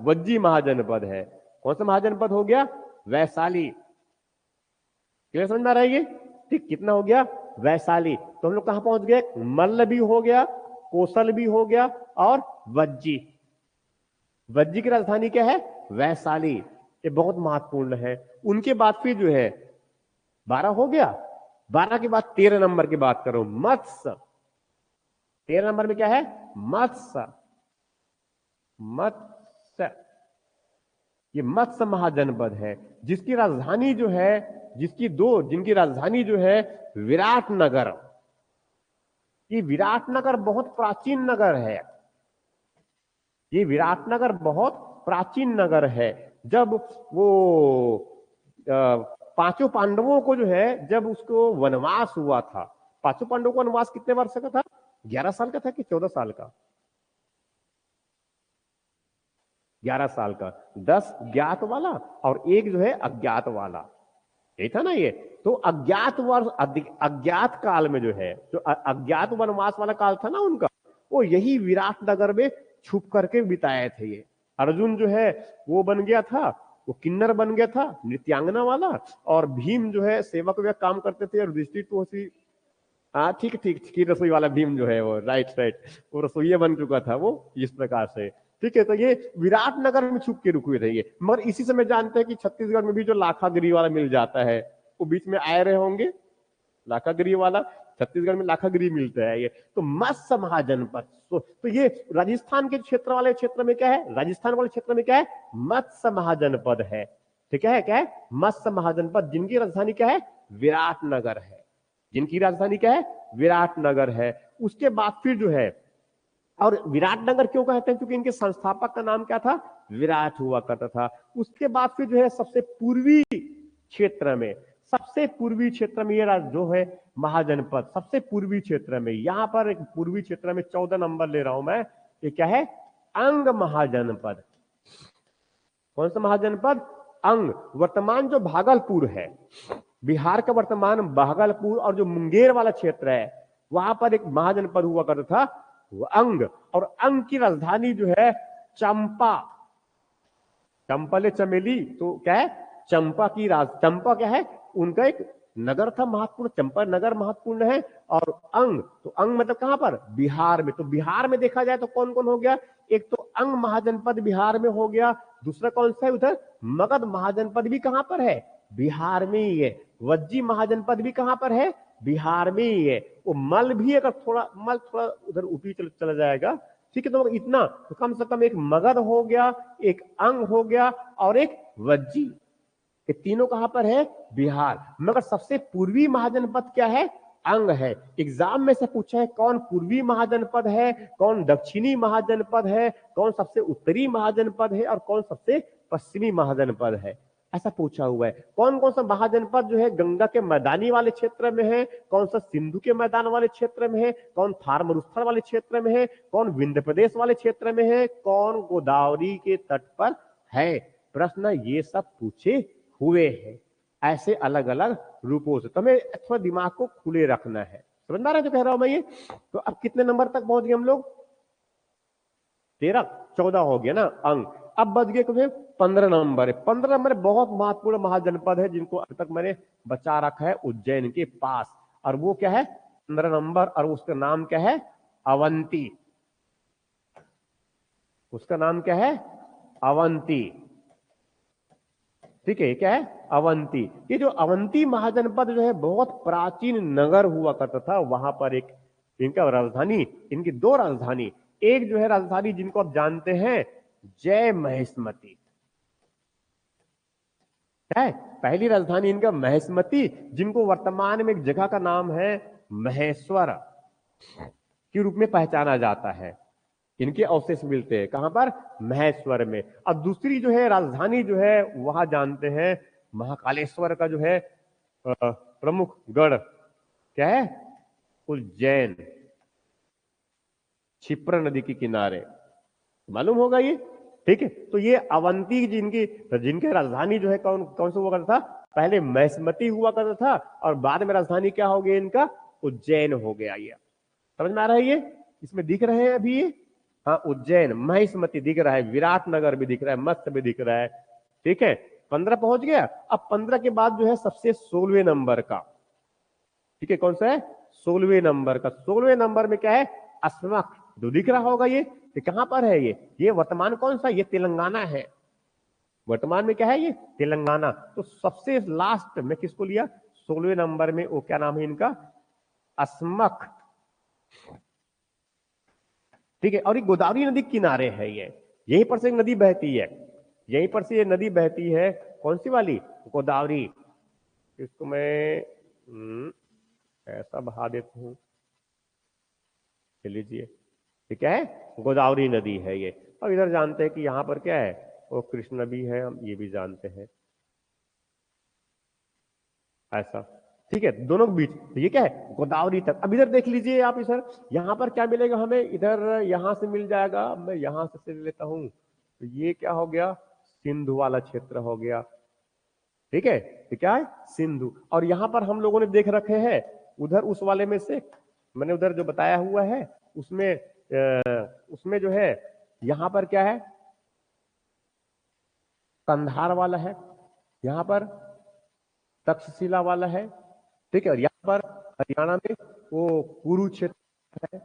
वज्जी महाजनपद है। कौन सा महाजनपद हो गया, वैशाली। क्लियर समझ में आ रहा है ये, ठीक, कितना हो गया, वैशाली। तो हम लोग कहां पहुंच गए, मल्ल भी हो गया, कौशल भी हो गया, और वज्जी। वज्जी की राजधानी क्या है, वैशाली। ये बहुत महत्वपूर्ण है। उनके बाद फिर जो है 12 हो गया, 12 के बाद 13 नंबर की बात करो, मत्स्य। 13 नंबर में क्या है, मत्स्य। मत्स्य, ये मत्स्य महाजनपद है, जिसकी राजधानी जो है, जिनकी राजधानी जो है विराटनगर। ये विराटनगर बहुत प्राचीन नगर है। ये विराटनगर बहुत प्राचीन नगर है। जब वो पांचों पांडवों को जो है जब उसको वनवास हुआ था, पांचों पांडवों को वनवास कितने वर्ष का था? 11 साल का था कि 14 साल का? 11 साल का। 10 ज्ञात वाला और एक जो है अज्ञात वाला, यही था ना ये। तो अज्ञात वर्ष, अज्ञात काल में जो है, जो अज्ञात वनवास वाला काल था ना उनका, वो यही विराट नगर में छुप करके बिताए थे ये। अर्जुन जो है वो बन गया था, वो किन्नर बन गया था नृत्यांगना वाला, और भीम जो है सेवक वे काम करते थे, और युधिष्ठिर तो उसी, हाँ ठीक ठीक ठीक, रसोई वाला भीम जो है वो, राइट राइट, वो रसोईया बन चुका था वो इस प्रकार से। ठीक है, तो ये विराट नगर में छुप के रुके रहिए। मगर इसी समय जानते हैं कि छत्तीसगढ़ में भी जो लाखागिरी वाला मिल जाता है, वो बीच में आए रहे होंगे लाखागिरी वाला, छत्तीसगढ़ में लाखागिरी मिलता है ये। तो मत्स्य महाजनपद, तो ये राजस्थान के क्षेत्र वाले क्षेत्र में क्या है, राजस्थान वाले क्षेत्र में क्या है, मत्स्य महाजनपद है। ठीक है, क्या है, मत्स्य महाजनपद, जिनकी राजधानी क्या है, विराटनगर है, जिनकी राजधानी क्या है, विराटनगर है। उसके बाद फिर जो है, और विराटनगर क्यों कहते हैं, क्योंकि इनके संस्थापक का नाम क्या था, विराट हुआ करता था। उसके बाद फिर जो है सबसे पूर्वी क्षेत्र में, सबसे पूर्वी क्षेत्र में ये जो है महाजनपद, सबसे पूर्वी क्षेत्र में, यहां पर एक पूर्वी क्षेत्र में 14 नंबर ले रहा हूं मैं, ये क्या है, अंग महाजनपद। कौन सा महाजनपद, अंग। वर्तमान जो भागलपुर है, बिहार का वर्तमान भागलपुर और जो मुंगेर वाला क्षेत्र है, वहां पर एक महाजनपद हुआ करता था, वो अंग। और अंग की राजधानी जो है चंपा, चंपले चमेली, तो क्या है, चंपा की चंपा क्या है, उनका एक नगर था महत्वपूर्ण, चंपा नगर महत्वपूर्ण है। और अंग, तो अंग मतलब कहां पर, बिहार में। तो बिहार में देखा जाए तो कौन कौन हो गया, एक तो अंग महाजनपद बिहार में हो गया, दूसरा कौन सा है उधर, मगध महाजनपद भी कहां पर है, बिहार में ही है। वज्जी महाजनपद भी कहां पर है, बिहार में ही है। वो मल भी अगर थोड़ा, मल थोड़ा उधर ऊपरी चला जाएगा, ठीक है, तो इतना, तो कम से कम एक मगध हो गया, एक अंग हो गया, और एक वज्जी, ये तीनों कहां पर है, बिहार। मगर सबसे पूर्वी महाजनपद क्या है, अंग है। एग्जाम में से पूछा है कौन पूर्वी महाजनपद है, कौन दक्षिणी महाजनपद है, कौन सबसे उत्तरी महाजनपद है, और कौन सबसे पश्चिमी महाजनपद है, ऐसा पूछा हुआ है। कौन कौन सा महाजनपद जो है गंगा के मैदानी वाले क्षेत्र में है, कौन सा सिंधु के मैदान वाले क्षेत्र में है, कौन थार मरुस्थल वाले क्षेत्र में है, कौन विंध्य प्रदेश वाले क्षेत्र में है, कौन गोदावरी के तट पर है। प्रश्न ये सब पूछे हुए हैं, ऐसे अलग अलग रूपों से। तो हमें थोड़ा दिमाग को खुले रखना है, समझ में आ रहा है जो कह रहा हूं मैं ये। तो अब कितने नंबर तक पहुंच गए हम लोग, 13, 14 हो गया ना अंग। अब बच गए कुछ 15 नंबर। 15 नंबर बहुत महत्वपूर्ण महाजनपद है, जिनको अब तक मैंने बचा रखा है उज्जैन के पास, और वो क्या है 15 नंबर, और उसका नाम क्या है, अवंती। उसका नाम क्या है, अवंती। ठीक है, क्या है, अवंती। ये जो अवंती महाजनपद जो है बहुत प्राचीन नगर हुआ करता था। वहां पर एक इनका राजधानी, इनकी दो राजधानी, एक जो है राजधानी जिनको आप जानते हैं जय महेशमती है, पहली राजधानी इनका महेशमती, जिनको वर्तमान में एक जगह का नाम है महेश्वर के रूप में पहचाना जाता है। इनके अवशेष मिलते हैं कहां पर, महेश्वर में। और दूसरी जो है राजधानी जो है वहां जानते हैं महाकालेश्वर का जो है प्रमुख गढ़ क्या है, उज्जैन, क्षिप्रा नदी के किनारे, मालूम होगा ये। ठीक है, तो ये अवंती जिनकी, जिनके राजधानी जो है कौन कौन सा हुआ करता था, पहले महेशमती हुआ करता था, और बाद में राजधानी क्या हो गया इनका, उज्जैन हो गया। ये समझ में आ रहा है ये, इसमें दिख रहे हैं अभी ये, हाँ उज्जैन, महेशमती दिख रहा है, विराटनगर भी दिख रहा है, मत्स्य भी दिख रहा है। ठीक है, 15 पहुंच गया। अब 15 के बाद जो है सबसे 16वें नंबर का, ठीक है, कौन सा है, 16वें नंबर का। 16वें नंबर में क्या है, अस्मक, जो दिख रहा होगा ये कहां पर है, ये वर्तमान कौन सा, ये तेलंगाना है। वर्तमान में क्या है, ये तेलंगाना। तो सबसे लास्ट में किसको लिया, 16वें नंबर में, वो क्या नाम है इनका, अस्मक। ठीक है, और ये गोदावरी नदी किनारे है ये, यहीं पर से एक नदी बहती है, यहीं पर से ये नदी बहती है, कौन सी वाली, गोदावरी। इसको मैं ऐसा बहा देता हूं, लीजिए, ये क्या है, गोदावरी नदी है ये। और इधर जानते हैं कि यहां पर क्या है, वो कृष्ण भी है, हम ये भी जानते हैं। ऐसा, ठीक है, दोनों के बीच। तो ये क्या है, गोदावरी तक। अब इधर देख लीजिए आप, इधर यहां पर क्या मिलेगा हमें, इधर यहां से मिल जाएगा, मैं यहां से लेता हूं, तो ये क्या हो गया, सिंधु वाला क्षेत्र हो गया। ठीक है, तो क्या है, सिंधु। और यहां पर हम लोगों ने देख रखे हैं, उधर उस वाले में से मैंने उधर जो बताया हुआ है उसमें उसमें जो है यहां पर क्या है, कंधार वाला है, यहां पर तक्षशिला वाला है। ठीक है, और यहाँ पर हरियाणा में वो कुरुक्षेत्र है,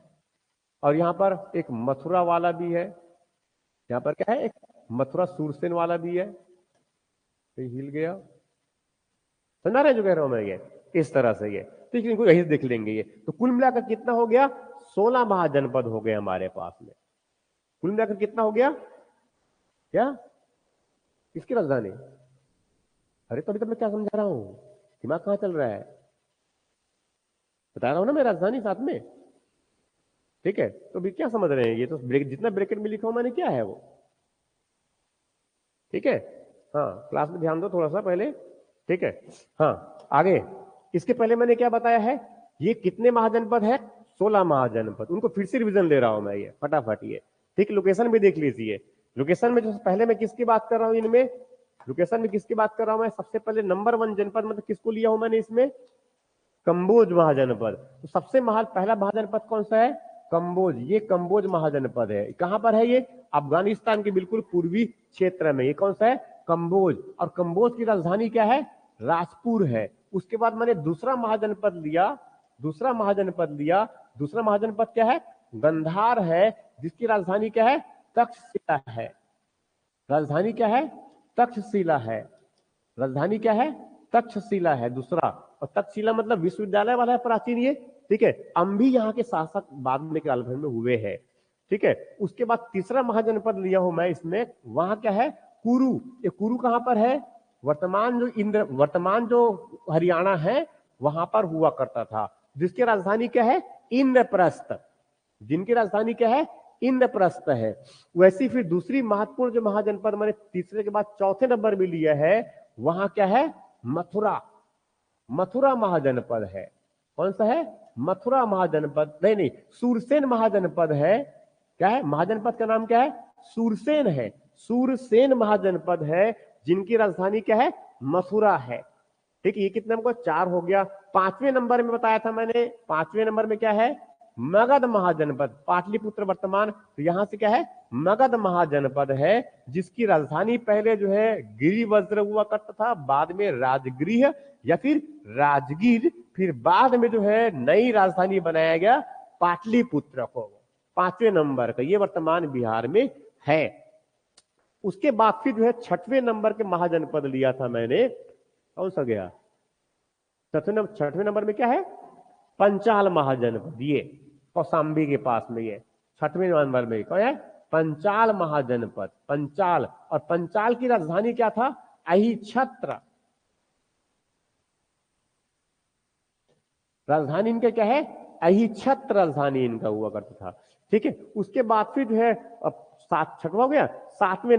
और यहाँ पर एक मथुरा वाला भी है। यहाँ पर क्या है, एक मथुरा सूरसेन वाला भी है। तो हिल गया, समझा रहे जो कह रहा हूं मैं, ये इस तरह से ये, तो इनको यही देख लेंगे ये। तो कुल मिलाकर कितना हो गया, 16 महाजनपद हो गए हमारे पास में। कुल मिलाकर कितना हो गया, क्या, किसकी राजधानी, अरे तो अभी तो मैं क्या समझा रहा हूं, दिमाग कहां चल रहा है, बता रहा हूं ना मैं, राजधानी साथ में। ठीक है, तो अभी क्या समझ रहे हैं, ये तो जितना ब्रैकेट में लिखा हूं मैंने क्या है वो। ठीक है, हाँ, क्लास में ध्यान दो थोड़ा सा पहले। ठीक है, हाँ, आगे इसके पहले मैंने क्या बताया है, ये कितने महाजनपद है, 16 महाजनपद। उनको फिर से रिवीजन ले रहा हूं मैं, ये फटाफट ये। ठीक, लोकेशन भी देख लीजिए। लोकेशन में जो पहले मैं किसकी बात कर रहा हूं इनमें, लोकेशन में किसकी बात कर रहा हूं मैं, सबसे पहले नंबर 1 जनपद मतलब किसको लिया हूं मैंने इसमें, कंबोज महाजनपद। तो सबसे पहला महाजनपद कौन सा है, कंबोज। ये कंबोज महाजनपद है, कहां पर है ये, अफगानिस्तान के बिल्कुल पूर्वी क्षेत्र में। ये कौन सा है, कंबोज। और कंबोज की राजधानी क्या है, राजपुर है। उसके बाद मैंने दूसरा महाजनपद लिया, दूसरा महाजनपद लिया, दूसरा महाजनपद क्या है, गंधार है, जिसकी राजधानी क्या है, तक्षशिला है। राजधानी क्या है, तक्षशिला है। राजधानी क्या है, तक्षशिला है दूसरा। और तक्षशिला मतलब विश्वविद्यालय वाला है प्राचीन ये। ठीक है, हम भी यहाँ के शासक बाद में कालखंड में हुए हैं। ठीक है, उसके बाद तीसरा महाजनपद लिया हूं मैं इसमें, वहां क्या है, कुरु। ये कुरु कहां पर है, वर्तमान जो हरियाणा है वहां पर हुआ करता था, जिसकी राजधानी क्या है, इंद्रप्रस्थ। जिनकी राजधानी क्या है, इंद्रप्रस्थ है। वैसी फिर दूसरी महत्वपूर्ण जो महाजनपद मैंने तीसरे के बाद चौथे नंबर में लिया है, वहां क्या है, मथुरा। मथुरा महाजनपद है। कौन सा है, मथुरा महाजनपद, नहीं नहीं, सूरसेन महाजनपद है। क्या है, महाजनपद का नाम क्या है, सूरसेन है। सूरसेन महाजनपद है, जिनकी राजधानी क्या है, मथुरा है। ठीक है, ये कितने नंबर को, 4 हो गया। 5वें नंबर में बताया था मैंने, 5वें नंबर में क्या है, मगध महाजनपद, पाटलिपुत्र वर्तमान। तो यहां से क्या है, मगध महाजनपद है, जिसकी राजधानी पहले जो है गिरिवज्र हुआ करता था, बाद में राजगृह या फिर राजगीर, फिर बाद में जो है नई राजधानी बनाया गया पाटलिपुत्र को। 5वें नंबर का ये वर्तमान बिहार में है। उसके बाद फिर जो है 6वें नंबर के महाजनपद लिया था मैंने, कौन सा गया, 6वें नंबर में क्या है, पंचाल महाजनपद। ये कौशाम्बी के पास में, ये 6वें नंबर में कौन है, पंचाल महाजनपद। पंचाल, और पंचाल की राजधानी क्या था, अहिछत्र। राजधानी इनका क्या है, अहिछत्र राजधानी इनका हुआ करता था। ठीक है, उसके बाद फिर जो है, अब 6वां हो गया। 7वें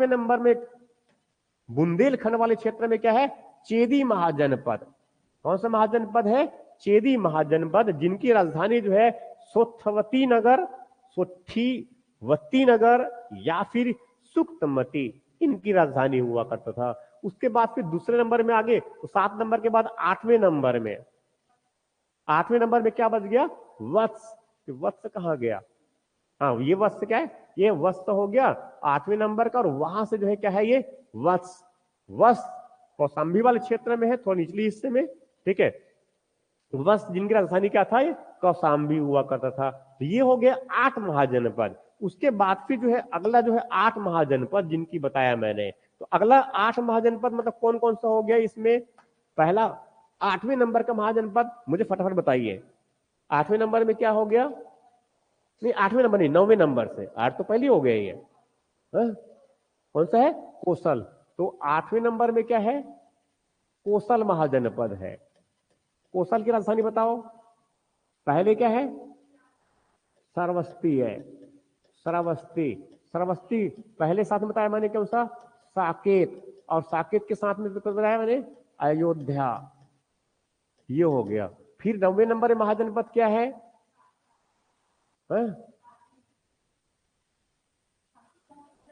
नंबर में बुंदेलखंड वाले क्षेत्र में क्या है, चेदी महाजनपद। कौन सा महाजनपद है, चेदी महाजनपद, जिनकी राजधानी जो है सोथवती नगर, सोठीवती नगर या फिर सुक्तमती, इनकी राजधानी हुआ करता था। उसके बाद फिर दूसरे नंबर में आगे, तो 7 नंबर के बाद 8वें नंबर में, 8वें नंबर में क्या बच गया, वत्स। वत्स कहां गया, हाँ, ये वत्स क्या है, ये वत्स हो गया 8वें नंबर का। और वहां से जो है क्या है, ये वत्स। वत्स कौशाम्बी वाले क्षेत्र में है, थोड़ा निचली हिस्से में। ठीक है, वत्स जिनकी राजधानी क्या था, ये कौशाम्बी हुआ करता था। तो ये हो गया 8 महाजनपद। उसके बाद फिर जो है अगला जो है 8 महाजनपद जिनकी बताया मैंने। तो अगला 8 महाजनपद मतलब कौन कौन सा हो गया इसमें, पहला 8वें नंबर का महाजनपद मुझे फटाफट बताइए। 8वें नंबर में क्या हो गया, नहीं 8वें नंबर नहीं, 9वें नंबर से, 8 तो पहले हो गया ये। कौन सा है, कोसल। तो 8वें नंबर में क्या है, कोसल महाजनपद है। कोसल की राजधानी बताओ, पहले क्या है, श्रावस्ती है। श्रावस्ती, श्रावस्ती, पहले साथ में बताया मैंने कौन सा, साकेत, और साकेत के साथ में बताया मैंने अयोध्या, ये हो गया। फिर 9वें नंबर में महाजनपद क्या है?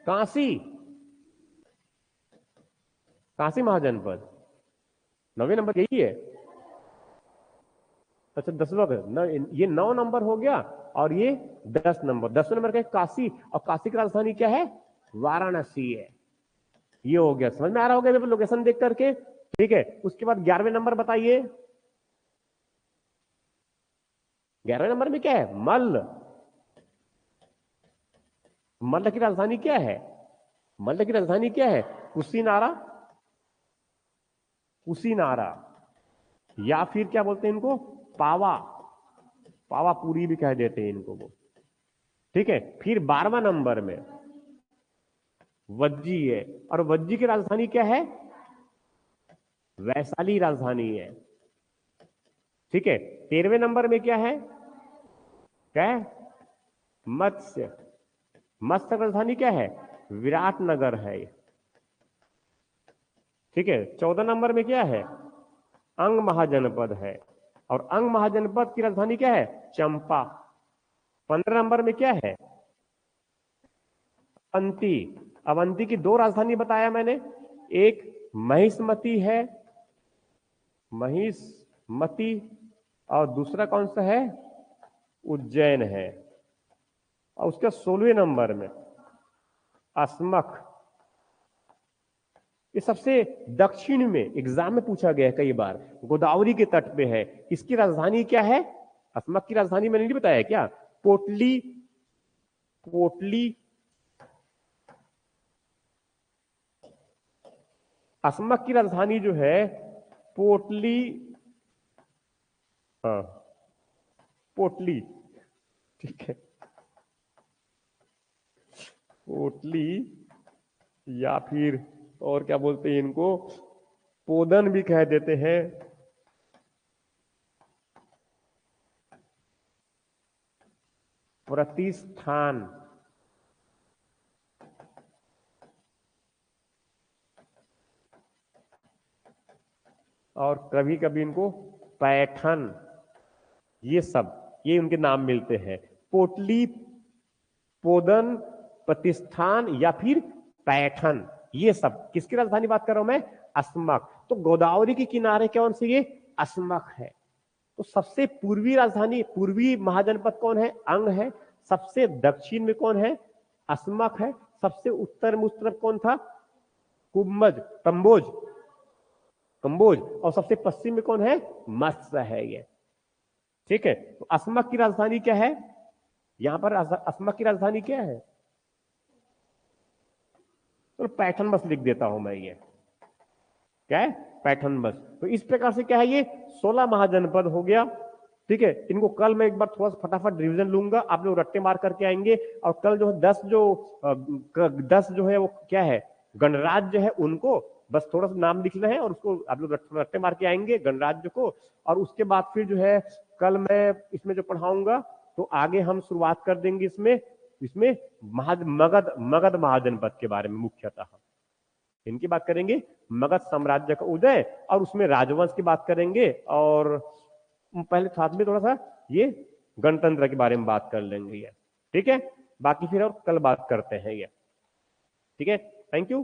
काशी, काशी महाजनपद 9वें नंबर यही है। अच्छा 10वां ये 9 नंबर हो गया और ये 10 नंबर। 10वें नंबर का काशी, और काशी की राजधानी क्या है? वाराणसी है। ये हो गया, समझ में आ रहा होगा लोकेशन देख करके, ठीक है। उसके बाद 11वें नंबर बताइए, 11वें नंबर में क्या है? मल्ल। मल्ल की राजधानी क्या है? मल्ल की राजधानी क्या है? कुशीनारा, कुशीनारा, या फिर क्या बोलते हैं इनको, पावा, पावापुरी भी कह देते हैं इनको वो, ठीक है। फिर 12वां नंबर में वज्जी है, और वज्जी की राजधानी क्या है? वैशाली राजधानी है, ठीक है। 13वें नंबर में क्या है? क्या है? मत्स्य, मत्स्य की राजधानी क्या है? विराटनगर है, ठीक है। 14 नंबर में क्या है? अंग महाजनपद है, और अंग महाजनपद की राजधानी क्या है? चंपा। 15 नंबर में क्या है? अवंती। अवंती की 2 राजधानी बताया मैंने, एक महिष्मती है, महिष्मती, और दूसरा कौन सा है? उज्जैन है। और उसके 16वें नंबर में अस्मक, ये सबसे दक्षिण में एग्जाम में पूछा गया है कई बार, गोदावरी के तट पे है। इसकी राजधानी क्या है? अस्मक की राजधानी मैंने नहीं बताया क्या? पोटली, पोटली, अस्मक की राजधानी जो है पोटली, हाँ पोटली, ठीक है, पोटली, या फिर और क्या बोलते हैं इनको, पोदन भी कह देते हैं। प्रतिष्ठान, और कभी कभी इनको पैठन, ये सब ये उनके नाम मिलते हैं। पोटली, पोदन, प्रतिष्ठान, या फिर पैठन, ये सब किसकी राजधानी बात कर रहा हूं मैं? अस्मक। तो गोदावरी के किनारे कौन सी? ये अस्मक है। तो सबसे पूर्वी राजधानी, पूर्वी महाजनपद कौन है? अंग है। सबसे दक्षिण में कौन है? अस्मक है। सबसे उत्तर में उस तरफ कौन था? कुंभज, कंबोज, कंबोज। और सबसे पश्चिम में कौन है? मत्स्य है ये, ठीक है। तो अस्मक की राजधानी क्या है? यहां पर अस्मक की राजधानी क्या है? तो पैठन बस लिख देता हूं मैं, ये क्या है? पैठन बस। तो इस प्रकार से क्या है, ये 16 महाजनपद हो गया, ठीक है। इनको कल मैं एक बार थोड़ा सा फटाफट रिवीजन लूंगा, आप लोग रट्टे मार करके आएंगे। और कल जो है 10 जो है वो क्या है? गणराज्य है, उनको बस थोड़ा सा नाम लिखना है, और उसको आप लोग रट्टे मार के आएंगे गणराज्य को। और उसके बाद फिर जो है कल मैं इसमें जो पढ़ाऊंगा, तो आगे हम शुरुआत कर देंगे इसमें इसमें मगध, मगध महाजनपद के बारे में मुख्यतः इनकी बात करेंगे। मगध साम्राज्य का उदय, और उसमें राजवंश की बात करेंगे, और पहले साथ में थोड़ा सा ये गणतंत्र के बारे में बात कर लेंगे ये, ठीक है। बाकी फिर और कल बात करते हैं ये, ठीक है। Thank you.